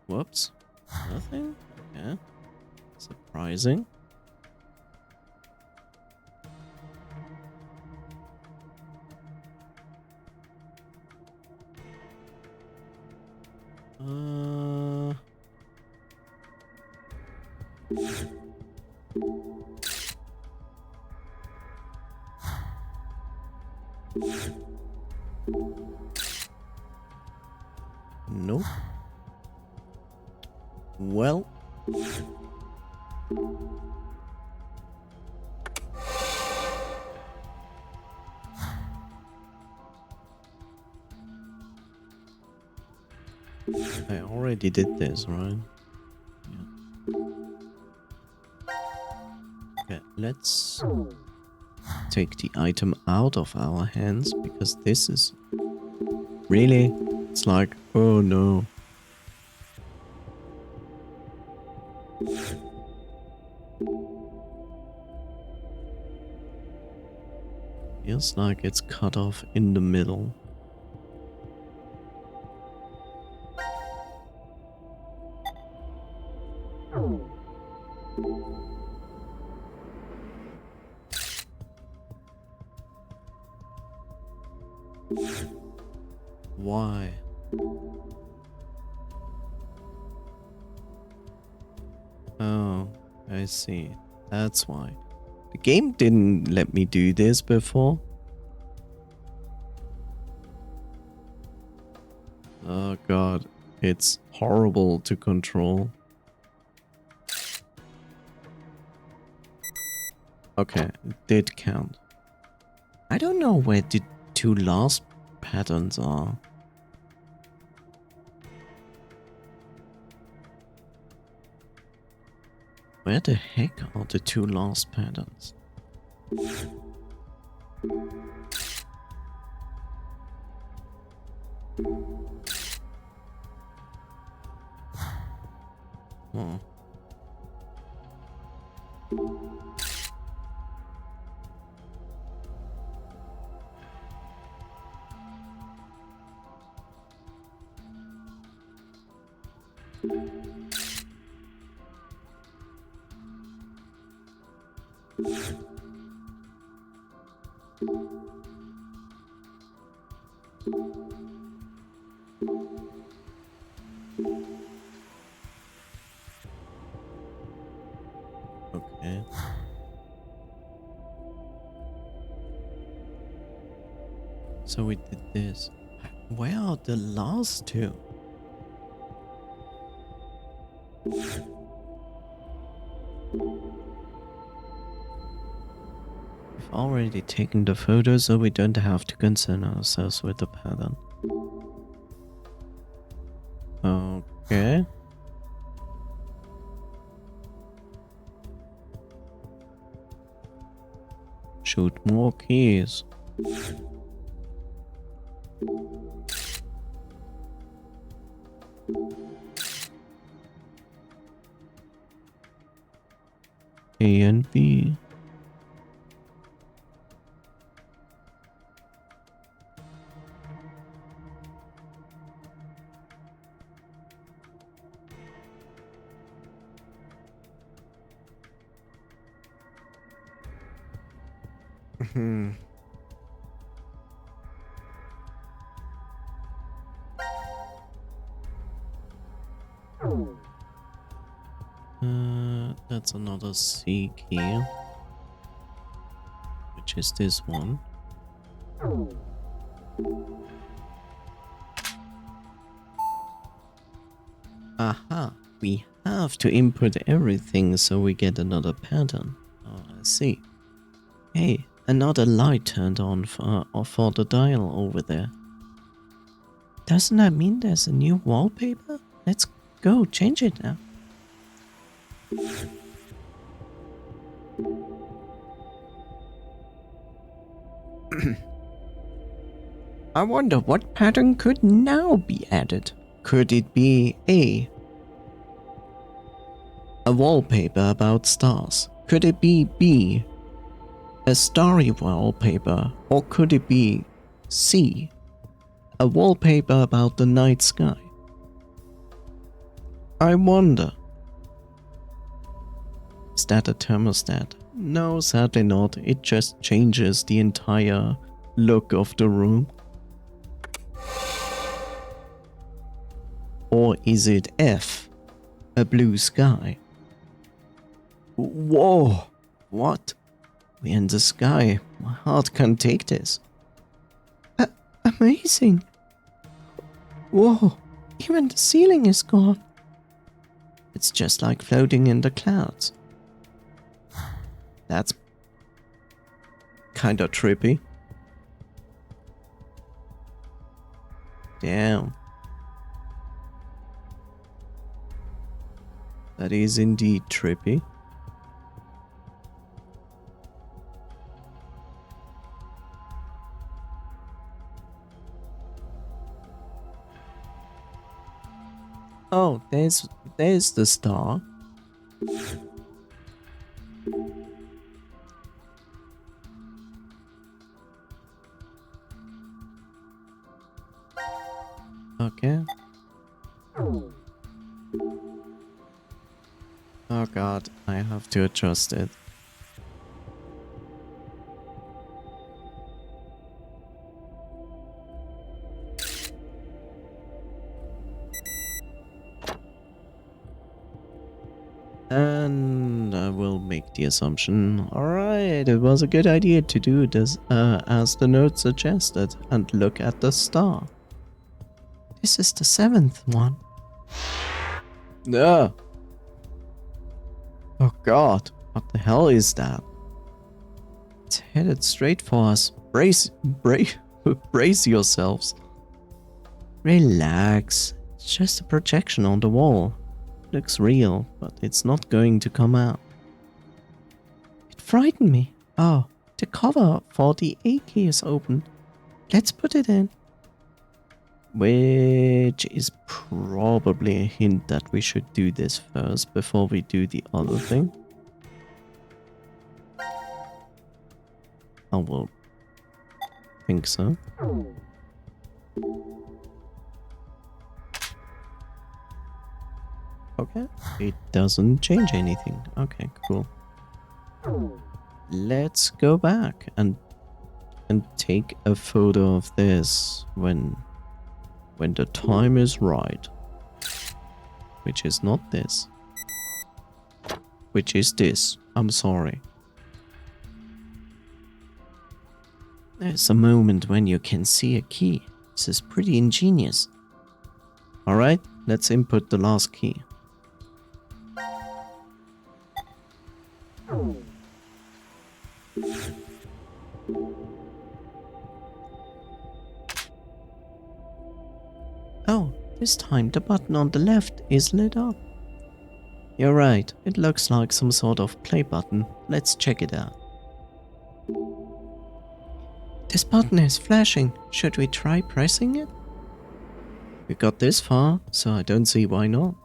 Whoops. Nothing? Okay. Surprising. Nope. Well. I already did this, right? Yeah. Okay, let's take the item out of our hands, because this is really, it's like, oh no. Feels like it's cut off in the middle. Why? Oh, I see. That's why. The game didn't let me do this before. Oh god, it's horrible to control. Okay, it did count. I don't know where the two last patterns are. Where the heck are the two last patterns? Oh. Okay. So we did this. Where are the last two? We've already taken the photo, so we don't have to concern ourselves with the pattern. Okay. Shoot more keys. A and B. That's another C key, which is this one. Aha, we have to input everything so we get another pattern. Oh, I see. Hey, another light turned on for the dial over there. Doesn't that mean there's a new wallpaper? Let's go change it now. I wonder what pattern could now be added. Could it be A? A wallpaper about stars. Could it be B, a starry wallpaper, or could it be C, a wallpaper about the night sky? I wonder. Is that a thermostat? No, sadly not. It just changes the entire look of the room. Or is it F, a blue sky? Whoa! What? We're in the sky. My heart can't take this. Amazing! Whoa! Even the ceiling is gone. It's just like floating in the clouds. That's kinda trippy. Damn. That is indeed trippy. Oh, there's the star. Okay. Oh god, I have to adjust it. And I will make the assumption, alright, it was a good idea to do this as the note suggested and look at the star. This is the 7th one. No. Oh god, what the hell is that? It's headed straight for us. Brace yourselves. Relax. It's just a projection on the wall. Looks real, but it's not going to come out. It frightened me. Oh, the cover for the A key is open. Let's put it in. Which is probably a hint that we should do this first before we do the other thing. I will think so. Okay, it doesn't change anything. Okay, cool. Let's go back and take a photo of this when the time is right. Which is not this. Which is this. I'm sorry. There's a moment when you can see a key. This is pretty ingenious. Alright, let's input the last key. Oh, this time the button on the left is lit up. You're right, it looks like some sort of play button. Let's check it out. This button is flashing. Should we try pressing it? We got this far, so I don't see why not.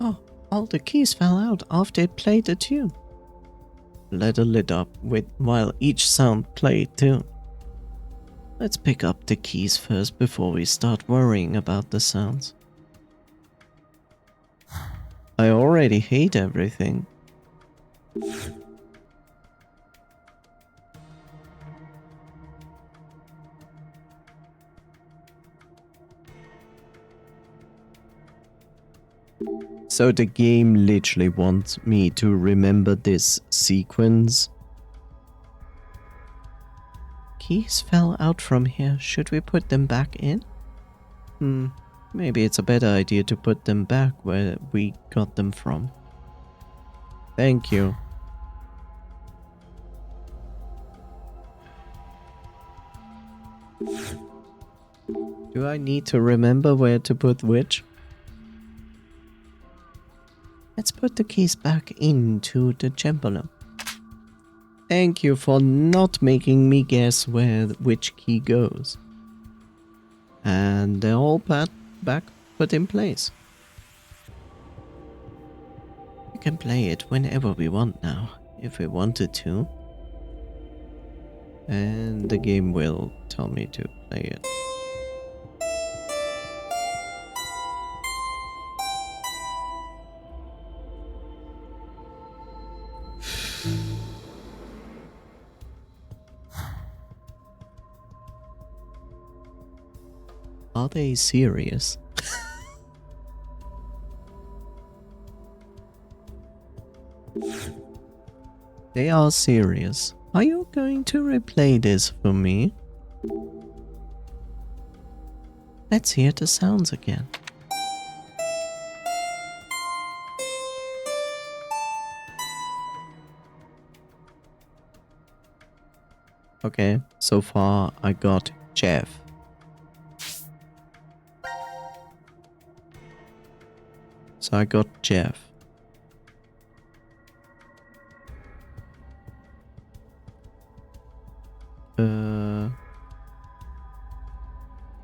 Oh, all the keys fell out after it played the tune. Letter lit up while each sound played too. Let's pick up the keys first before we start worrying about the sounds. I already hate everything. So the game literally wants me to remember this sequence. Keys fell out from here. Should we put them back in? Maybe it's a better idea to put them back where we got them from. Thank you. Do I need to remember where to put which? Let's put the keys back into the cembalo. Thank you for not making me guess which key goes. And they're all back put in place. We can play it whenever we want now, if we wanted to. And the game will tell me to play it. Are they serious? They are serious. Are you going to replay this for me? Let's hear the sounds again. Okay, so far I got Jeff. So I got Jeff.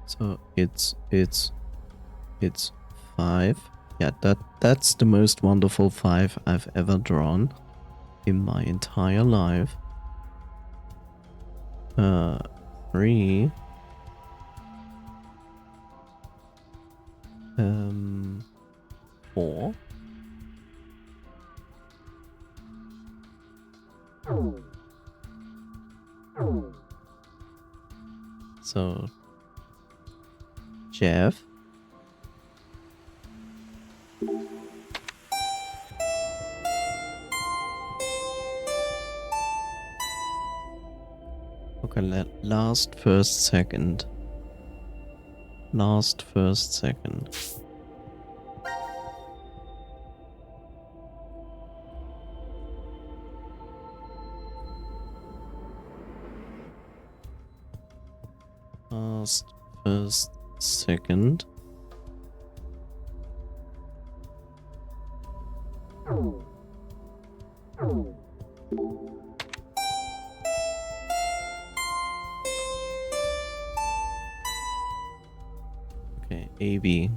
So it's 5. Yeah, that's the most wonderful 5 I've ever drawn in my entire life. 3. 4. So Jeff. Okay, last first second. Last first second. Last first second. Okay, AB.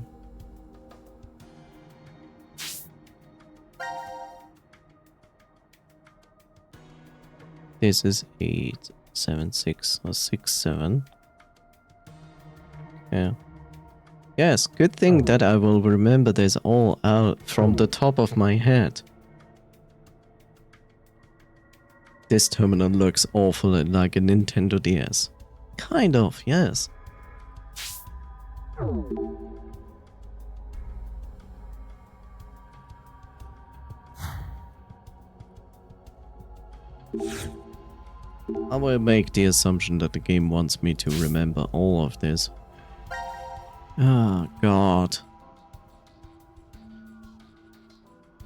This is 8, 7, 6 or 6, 7. Yeah. Yes, good thing that I will remember this all out from the top of my head. This terminal looks awful like a Nintendo DS. Kind of, yes. I will make the assumption that the game wants me to remember all of this. Oh, God.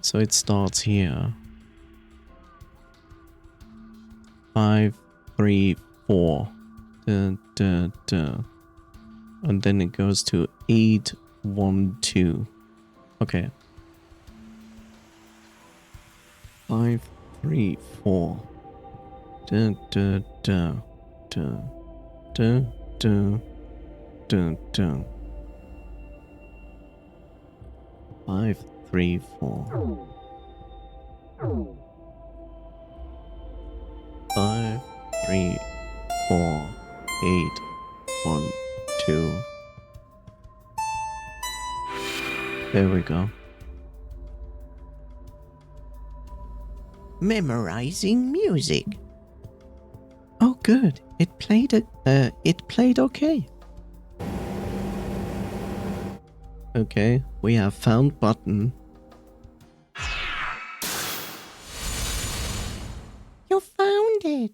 So it starts here. 5, 3, 4. And then it goes to 8, 1, 2. Okay. 5, 3, 4. 5, 3, 4. 5, 3, 4, 8, 1, 2. There we go. Memorizing music. Oh, good. It played okay. Okay, we have found button. You found it.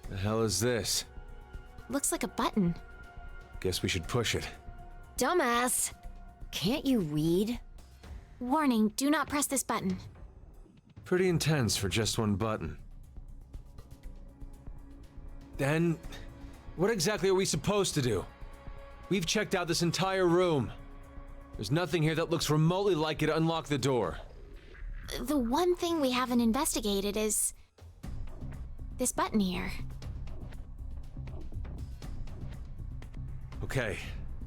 The hell is this? Looks like a button. Guess we should push it. Dumbass. Can't you read? Warning, do not press this button. Pretty intense for just one button. Then, what exactly are we supposed to do? We've checked out this entire room. There's nothing here that looks remotely like it to unlock the door. the one thing we haven't investigated is this button here. Okay,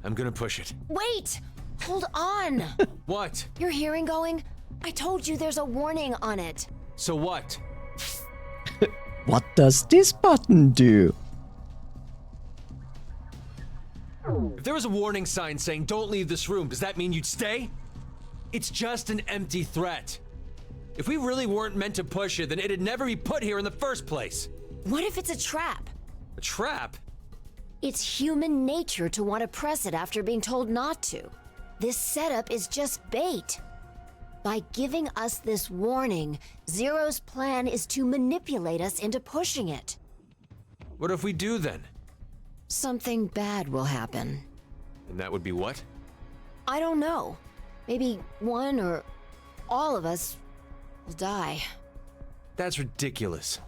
I'm gonna push it. Wait! Hold on! What? Your hearing going? I told you there's a warning on it. So what? What does this button do? If there was a warning sign saying don't leave this room, does that mean you'd stay? It's just an empty threat. If we really weren't meant to push it, then it'd never be put here in the first place. What if it's a trap? A trap? It's human nature to want to press it after being told not to. This setup is just bait. By giving us this warning, Zero's plan is to manipulate us into pushing it. What if we do then? Something bad will happen. And that would be what? I don't know. Maybe one or all of us will die. That's ridiculous.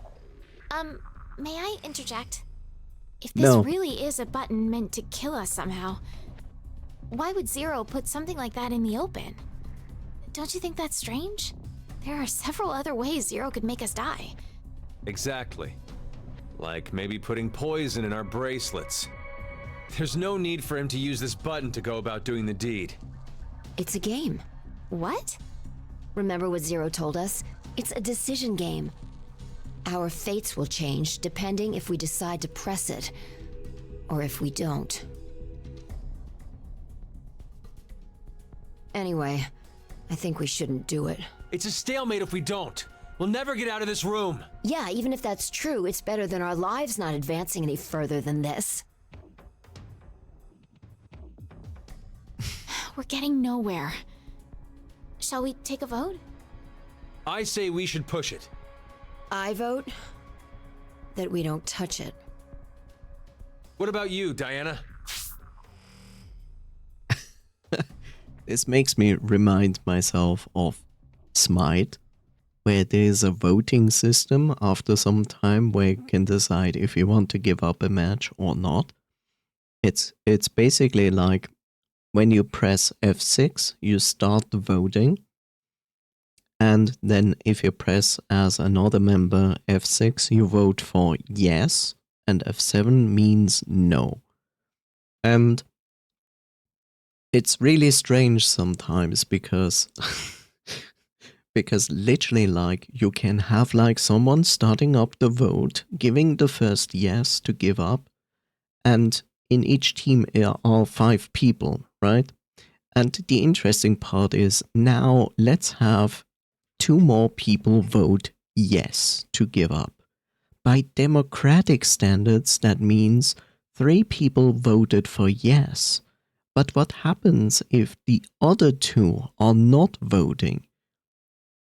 May I interject? If this No. really is a button meant to kill us somehow, why would Zero put something like that in the open? Don't you think that's strange? There are several other ways Zero could make us die. Exactly. Like maybe putting poison in our bracelets. There's no need for him to use this button to go about doing the deed. It's a game. What? Remember what Zero told us? It's a decision game. Our fates will change depending if we decide to press it, or if we don't. Anyway, I think we shouldn't do it. It's a stalemate if we don't. We'll never get out of this room. Yeah, even if that's true, it's better than our lives not advancing any further than this. We're getting nowhere. Shall we take a vote? I say we should push it. I vote that we don't touch it. What about you, Diana? This makes me remind myself of Smite, where there's a voting system after some time where you can decide if you want to give up a match or not. It's basically like when you press F6, you start the voting. And then if you press as another member F6, you vote for yes, and F7 means no. And it's really strange sometimes because because literally like you can have like someone starting up the vote, giving the first yes to give up, and in each team there are 5 people, right? And the interesting part is now let's have 2 more people vote yes to give up. By democratic standards, that means 3 people voted for yes. But what happens if the other 2 are not voting?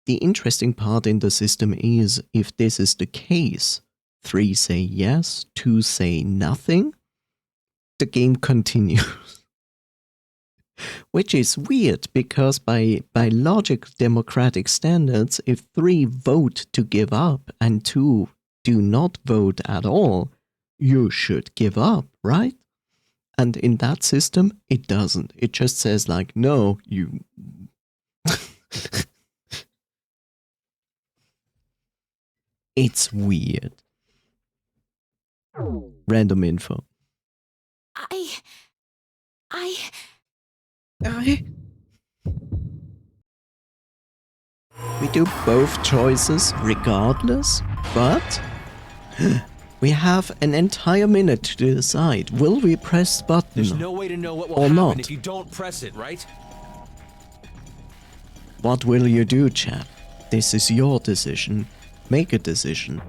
The interesting part in the system is if this is the case, 3 say yes, 2 say nothing, the game continues. Which is weird because by logic democratic standards, if 3 vote to give up and 2 do not vote at all, you should give up, right? And in that system, it doesn't. It just says like, no, you... It's weird. Random info. We do both choices regardless, but we have an entire minute to decide. Will we press the button There's no way to know what will or happen not? if you don't press it, right? What will you do, chap? This is your decision. Make a decision.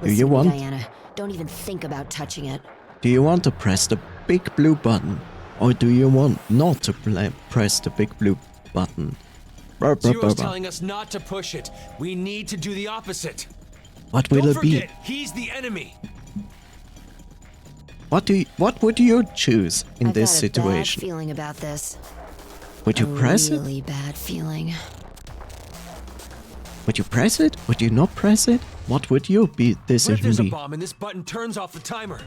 Do you want? Diana, don't even think about touching it. Do you want to press the big blue button, or do you want not to press the big blue button? Zero's telling us not to push it. We need to do the opposite. What will Don't it be? forget, he's the enemy. What would you choose in I've this got a situation? bad feeling about this. Would you press it? Really bad feeling. Would you press it? Would you not press it? What would your What if decision there's a be? bomb and this button turns off the timer?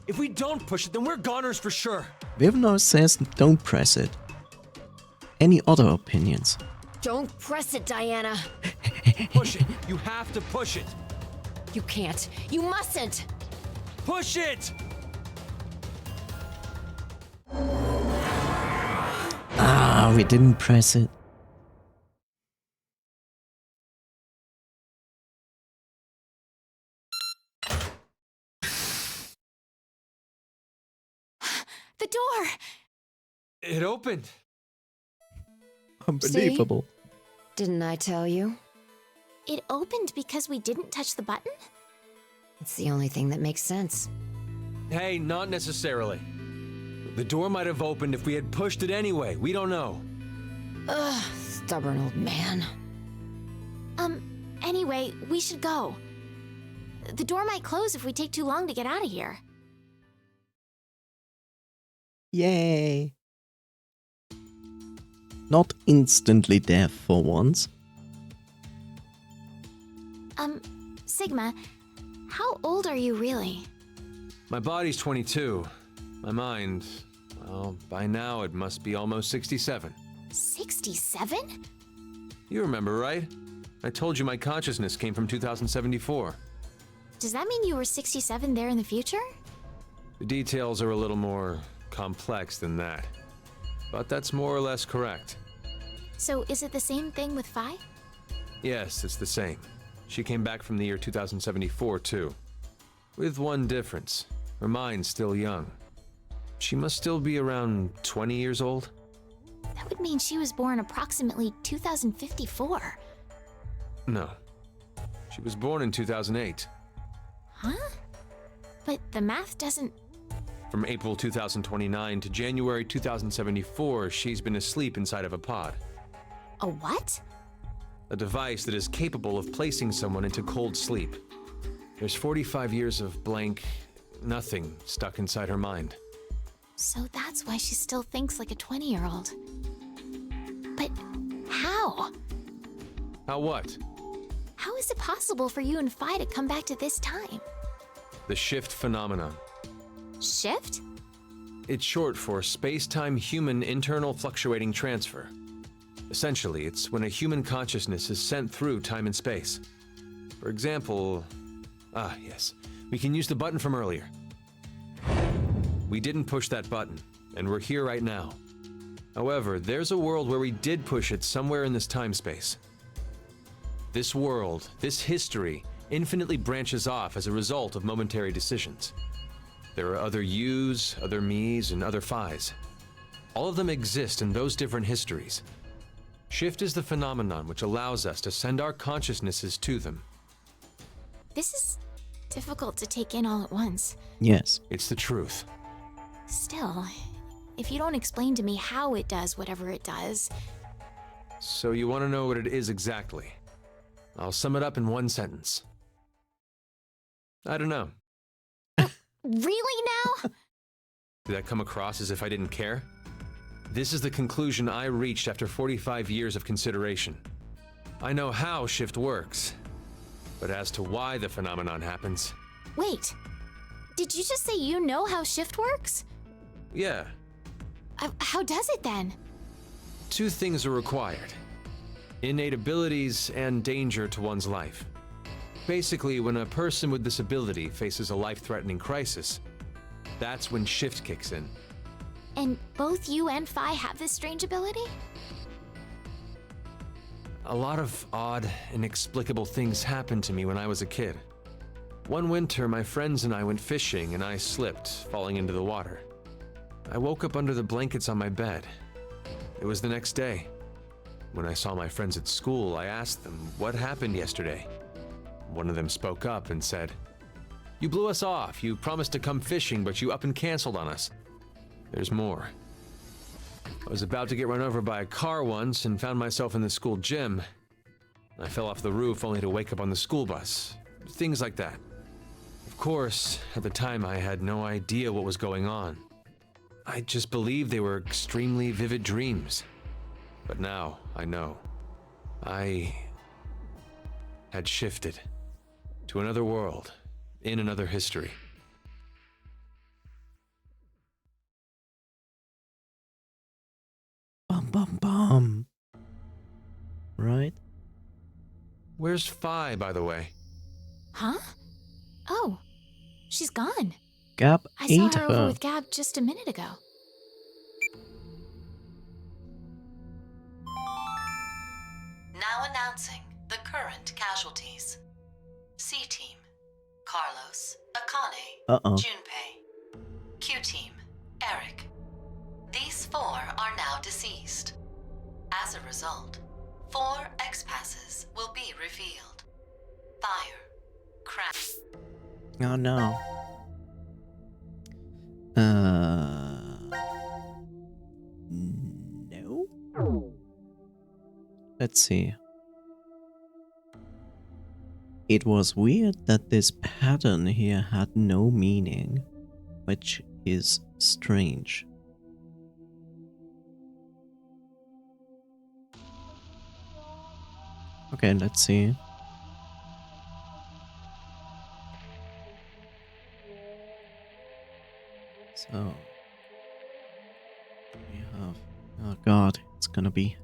If we don't push it, then we're goners for sure. Vivno says don't press it. Any other opinions? Don't press it, Diana. Push it. You have to push it. You can't. You mustn't! Push it! Ah, we didn't press it. The door! It opened. Unbelievable. Didn't I tell you? It opened because we didn't touch the button? It's the only thing that makes sense. Hey, not necessarily. The door might have opened if we had pushed it anyway. We don't know. Ugh, stubborn old man. Anyway, we should go. The door might close if we take too long to get out of here. Yay. Not instantly deaf for once. Sigma, how old are you really? My body's 22. My mind, well, by now it must be almost 67. 67? You remember, right? I told you my consciousness came from 2074. Does that mean you were 67 there in the future? The details are a little more complex than that. But that's more or less correct. So is it the same thing with Phi? Yes, it's the same. She came back from the year 2074, too. With one difference. Her mind's still young. She must still be around 20 years old? That would mean she was born approximately 2054. No. She was born in 2008. Huh? But the math doesn't... From April 2029 to January 2074, she's been asleep inside of a pod. A what? A device that is capable of placing someone into cold sleep. There's 45 years of blank nothing stuck inside her mind. So that's why she still thinks like a 20-year-old. But how? How what? How is it possible for you and Phi to come back to this time? The shift phenomenon. Shift? It's short for space-time human internal fluctuating transfer. Essentially, it's when a human consciousness is sent through time and space. For example... yes. We can use the button from earlier. We didn't push that button, and we're here right now. However, there's a world where we did push it somewhere in this time-space. This world, this history, infinitely branches off as a result of momentary decisions. There are other yous, other me's, and other phi's. All of them exist in those different histories. Shift is the phenomenon which allows us to send our consciousnesses to them. This is difficult to take in all at once. Yes. It's the truth. Still, if you don't explain to me how it does whatever it does... So you want to know what it is exactly? I'll sum it up in one sentence. I don't know. Really now? Did that come across as if I didn't care? This is the conclusion I reached after 45 years of consideration. I know how shift works, but as to why the phenomenon happens... Wait, did you just say you know how shift works? Yeah. How does it then? Two things are required. Innate abilities and danger to one's life. Basically, when a person with this ability faces a life-threatening crisis, that's when shift kicks in. And both you and Phi have this strange ability? A lot of odd, inexplicable things happened to me when I was a kid. One winter, my friends and I went fishing and I slipped, falling into the water. I woke up under the blankets on my bed. It was the next day. When I saw my friends at school, I asked them what happened yesterday. One of them spoke up and said, "You blew us off. You promised to come fishing, but you up and canceled on us." There's more. I was about to get run over by a car once and found myself in the school gym. I fell off the roof only to wake up on the school bus. Things like that. Of course, at the time I had no idea what was going on. I just believed they were extremely vivid dreams. But now I know. I had shifted to another world, in another history. Bum bum bum. Right? Where's Phi, by the way? Huh? Oh, she's gone. Gab I saw ate her over her. with Gab just a minute ago. Now announcing the current casualties. C-Team, Carlos, Akane, Junpei. Q-Team, Eric. These 4 are now deceased. As a result, 4 X-Passes will be revealed. Fire, crash. Oh no. No? Let's see. It was weird that this pattern here had no meaning, which is strange. Okay, let's see. So we have, oh god, it's gonna be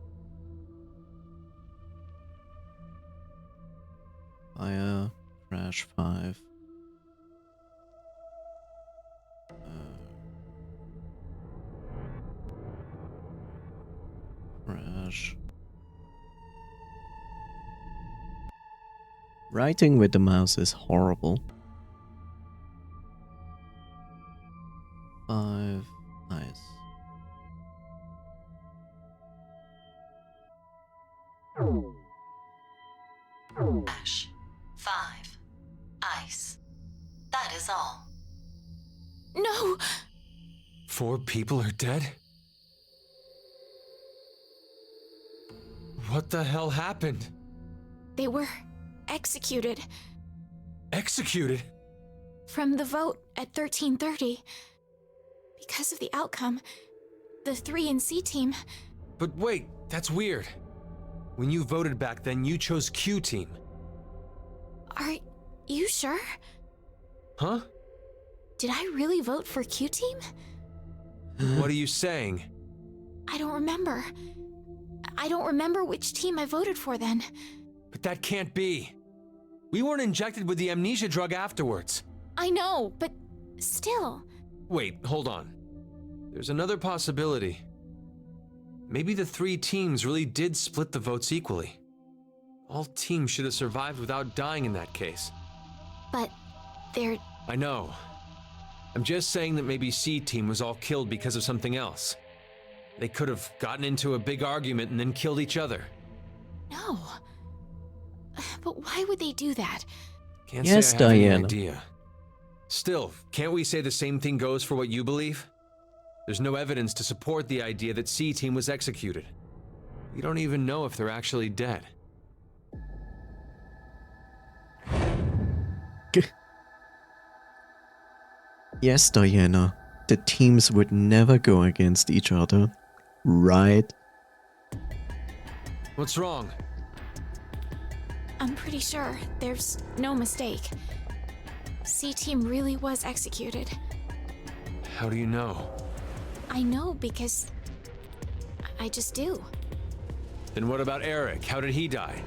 Fire, Crash 5. Crash. Writing with the mouse is horrible. 5, nice. Ash. 5. Ice. That is all. No! 4 people are dead? What the hell happened? They were executed. Executed? From the vote at 1330. Because of the outcome, the 3 in C-Team. But wait, that's weird. When you voted back then, you chose Q-Team. Are you sure? Huh? Did I really vote for Q-Team? What are you saying? I don't remember. I don't remember which team I voted for then. But that can't be. We weren't injected with the amnesia drug afterwards. I know, but still. Wait, hold on. There's another possibility. Maybe the 3 teams really did split the votes equally. All teams should have survived without dying in that case. But they're... I know. I'm just saying that maybe C-Team was all killed because of something else. They could have gotten into a big argument and then killed each other. No. But why would they do that? Can't Yes, say I have any Diana. idea. Still, can't we say the same thing goes for what you believe? There's no evidence to support the idea that C-Team was executed. We don't even know if they're actually dead. Yes, Diana. The teams would never go against each other, right? What's wrong? I'm pretty sure there's no mistake. C-Team really was executed. How do you know? I know because I just do. Then what about Eric? How did he die?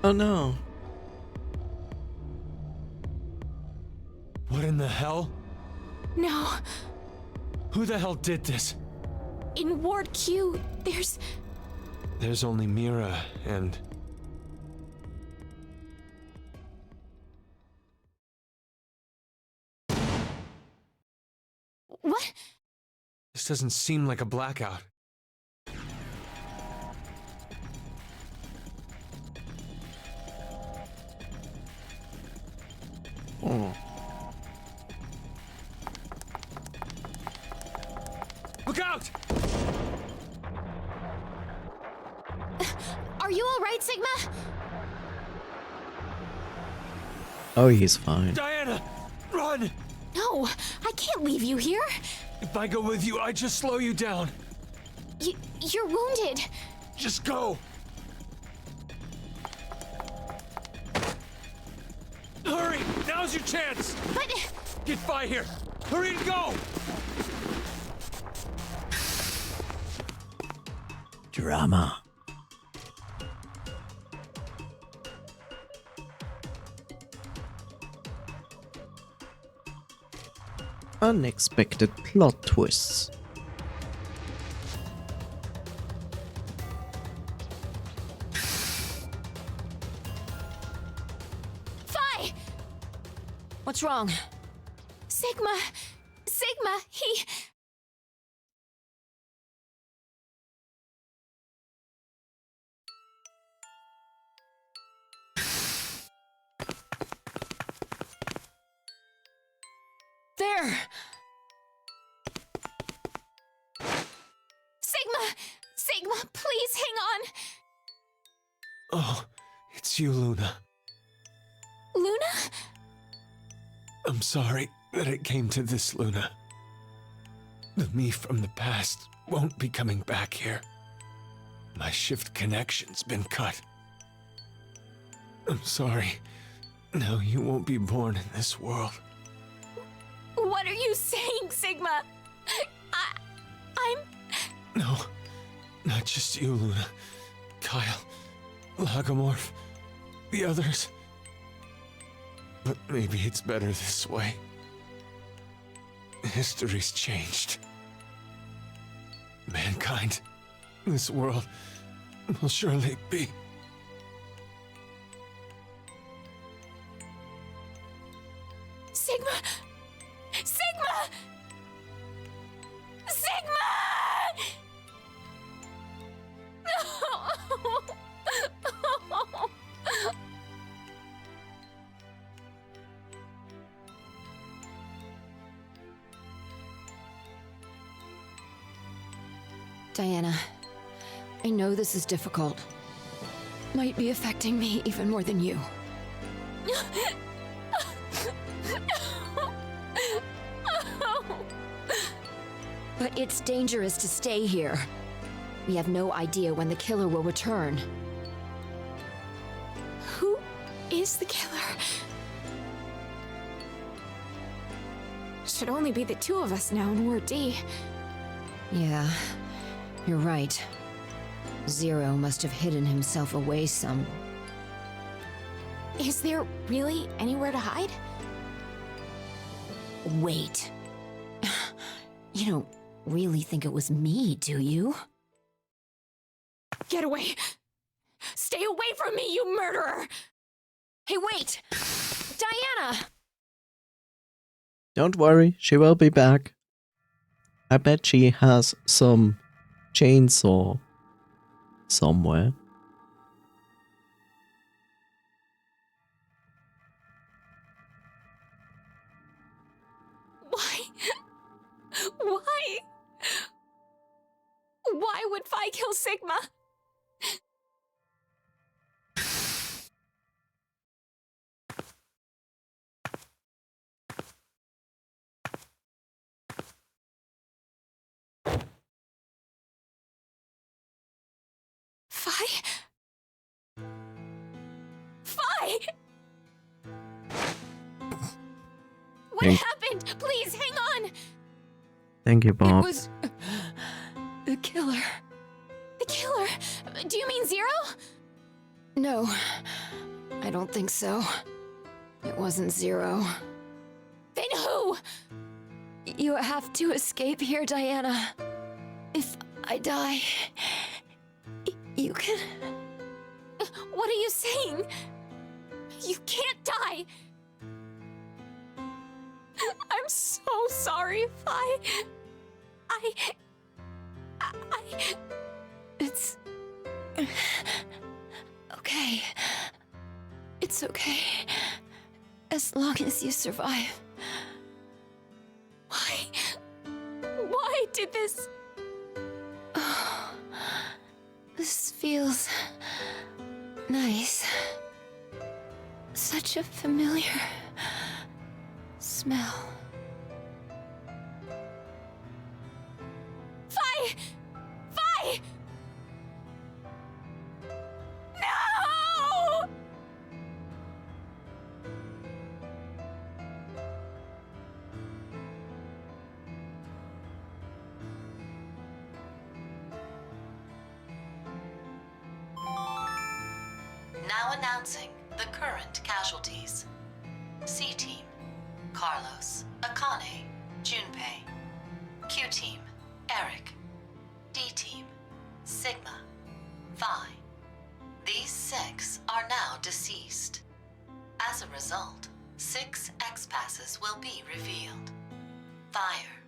Oh no. What in the hell? No. Who the hell did this? In Ward Q, There's only Mira and... What? This doesn't seem like a blackout. Oh. Look out! Are you all right, Sigma? Oh, he's fine. Diana! Run! No, I can't leave you here. If I go with you, I just slow you down. You're wounded. Just go! Hurry! Now's your chance! But... Get by here! Hurry and go! drama. Unexpected plot twists. Fi! What's wrong? Sigma! Sigma! He. There! Sigma! Sigma, please hang on! Oh, it's you, Luna. Luna? I'm sorry that it came to this, Luna. The me from the past won't be coming back here. My shift connection's been cut. I'm sorry. Now you won't be born in this world. What are you saying, Sigma? I'm. No, not just you, Luna. Kyle, Lagomorph, the others. But maybe it's better this way. History's changed. Mankind, this world, will surely be. Sigma! Sigma! Sigma! No! Diana, I know this is difficult. Might be affecting me even more than you. But it's dangerous to stay here. We have no idea when the killer will return. Who is the killer? Should only be the two of us now in Ward D. Yeah, you're right. Zero must have hidden himself away some. Is there really anywhere to hide? Wait. You don't really think it was me, do you? Get away! Stay away from me, you murderer! Hey, wait! Diana! Don't worry, she will be back. I bet she has some chainsaw somewhere. Why? Why? Why would Fi kill Sigma? Fi? Fi! What happened? Please, hang on! Thank you, Bob. It was... the killer. The killer? Do you mean Zero? No, I don't think so. It wasn't Zero. Then who? You have to escape here, Diana. If I die, you can... What are you saying? You can't die! I'm so sorry, Fi. It's... okay. It's okay. As long as you survive. Why did this? Oh, this feels... nice. Such a familiar... smell. Fi! Fi! No! Now announcing the current casualties. C-Team, Carlos, Akane, Junpei. Q-Team, Eric. D-Team, Sigma, Vi. These 6 are now deceased. As a result, 6 X-Passes will be revealed. Fire.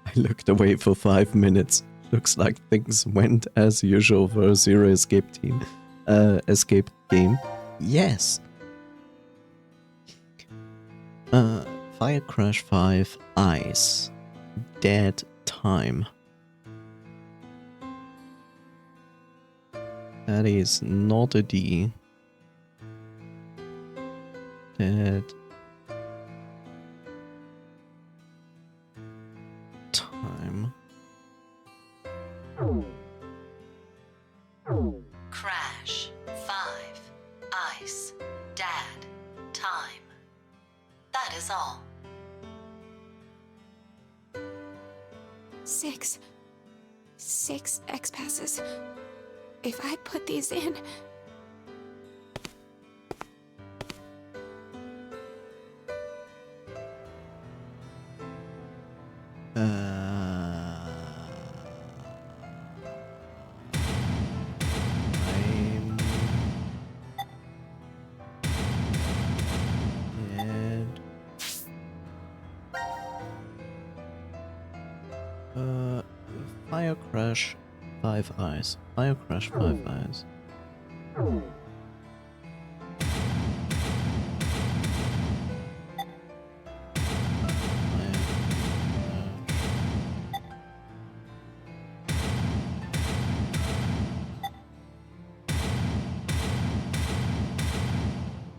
I looked away for 5 minutes. Looks like things went as usual for a Zero escape team. Escape game. Yes. Fire Crash 5, Ice. Dead Time. That is not a D. Dead Time. Crash. 5. Ice. Dad. Time. That is all. 6 X-Passes. If I put these in... Fire Crash 5 Eyes. Fire Crash 5 Eyes.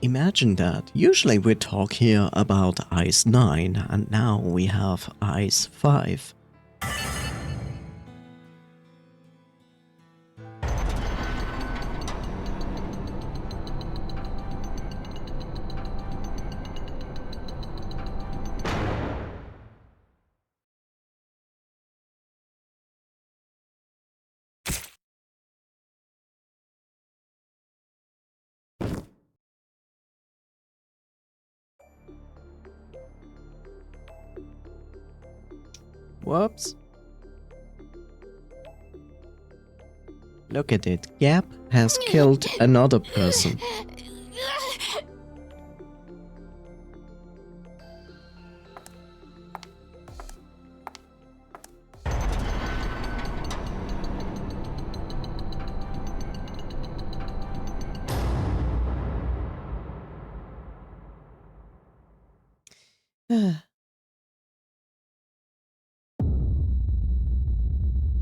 Imagine that. Usually we talk here about Ice 9 and now we have Ice 5. Whoops. Look at it. Gap has killed another person.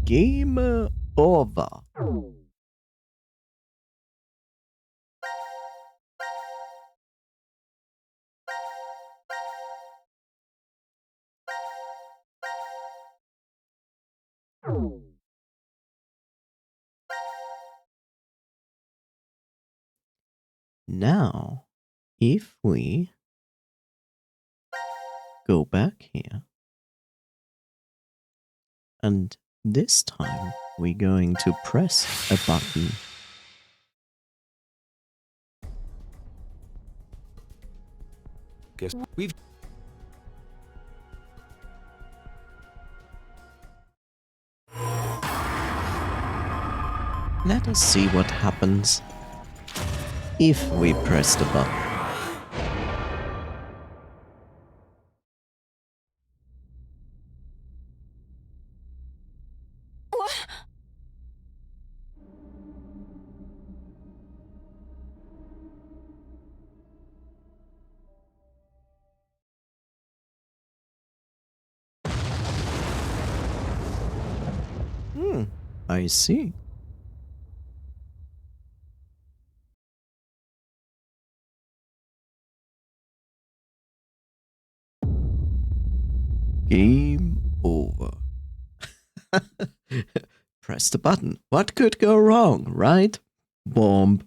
Game over. Now, if we go back here, and this time we're going to press a button. Guess we've... Let us see what happens if we press the button. I see. Game over. Press the button. What could go wrong, right? Bomb.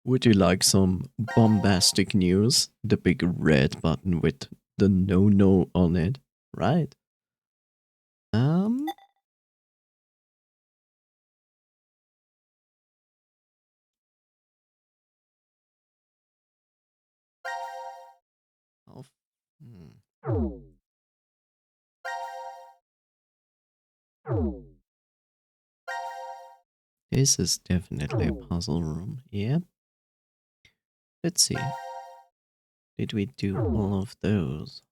Would you like some bombastic news? The big red button with the no on it, right? Oh, This is definitely a puzzle room. Yep. Let's see. Did we do all of those?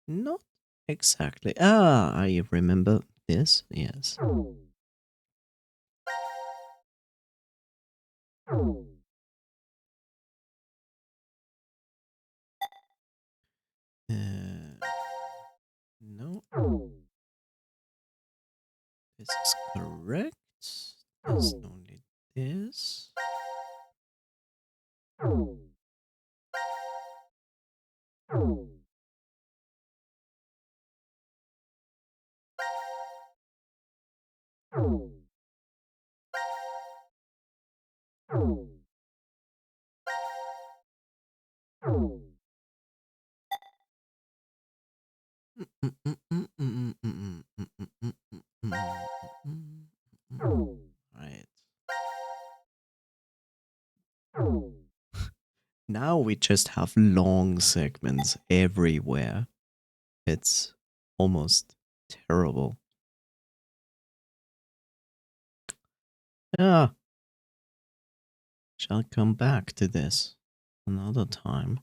Not exactly. Ah, I remember this. Yes. No. This is correct. There's only this. Right. Now we just have long segments everywhere. It's almost terrible. Yeah. Shall come back to this another time.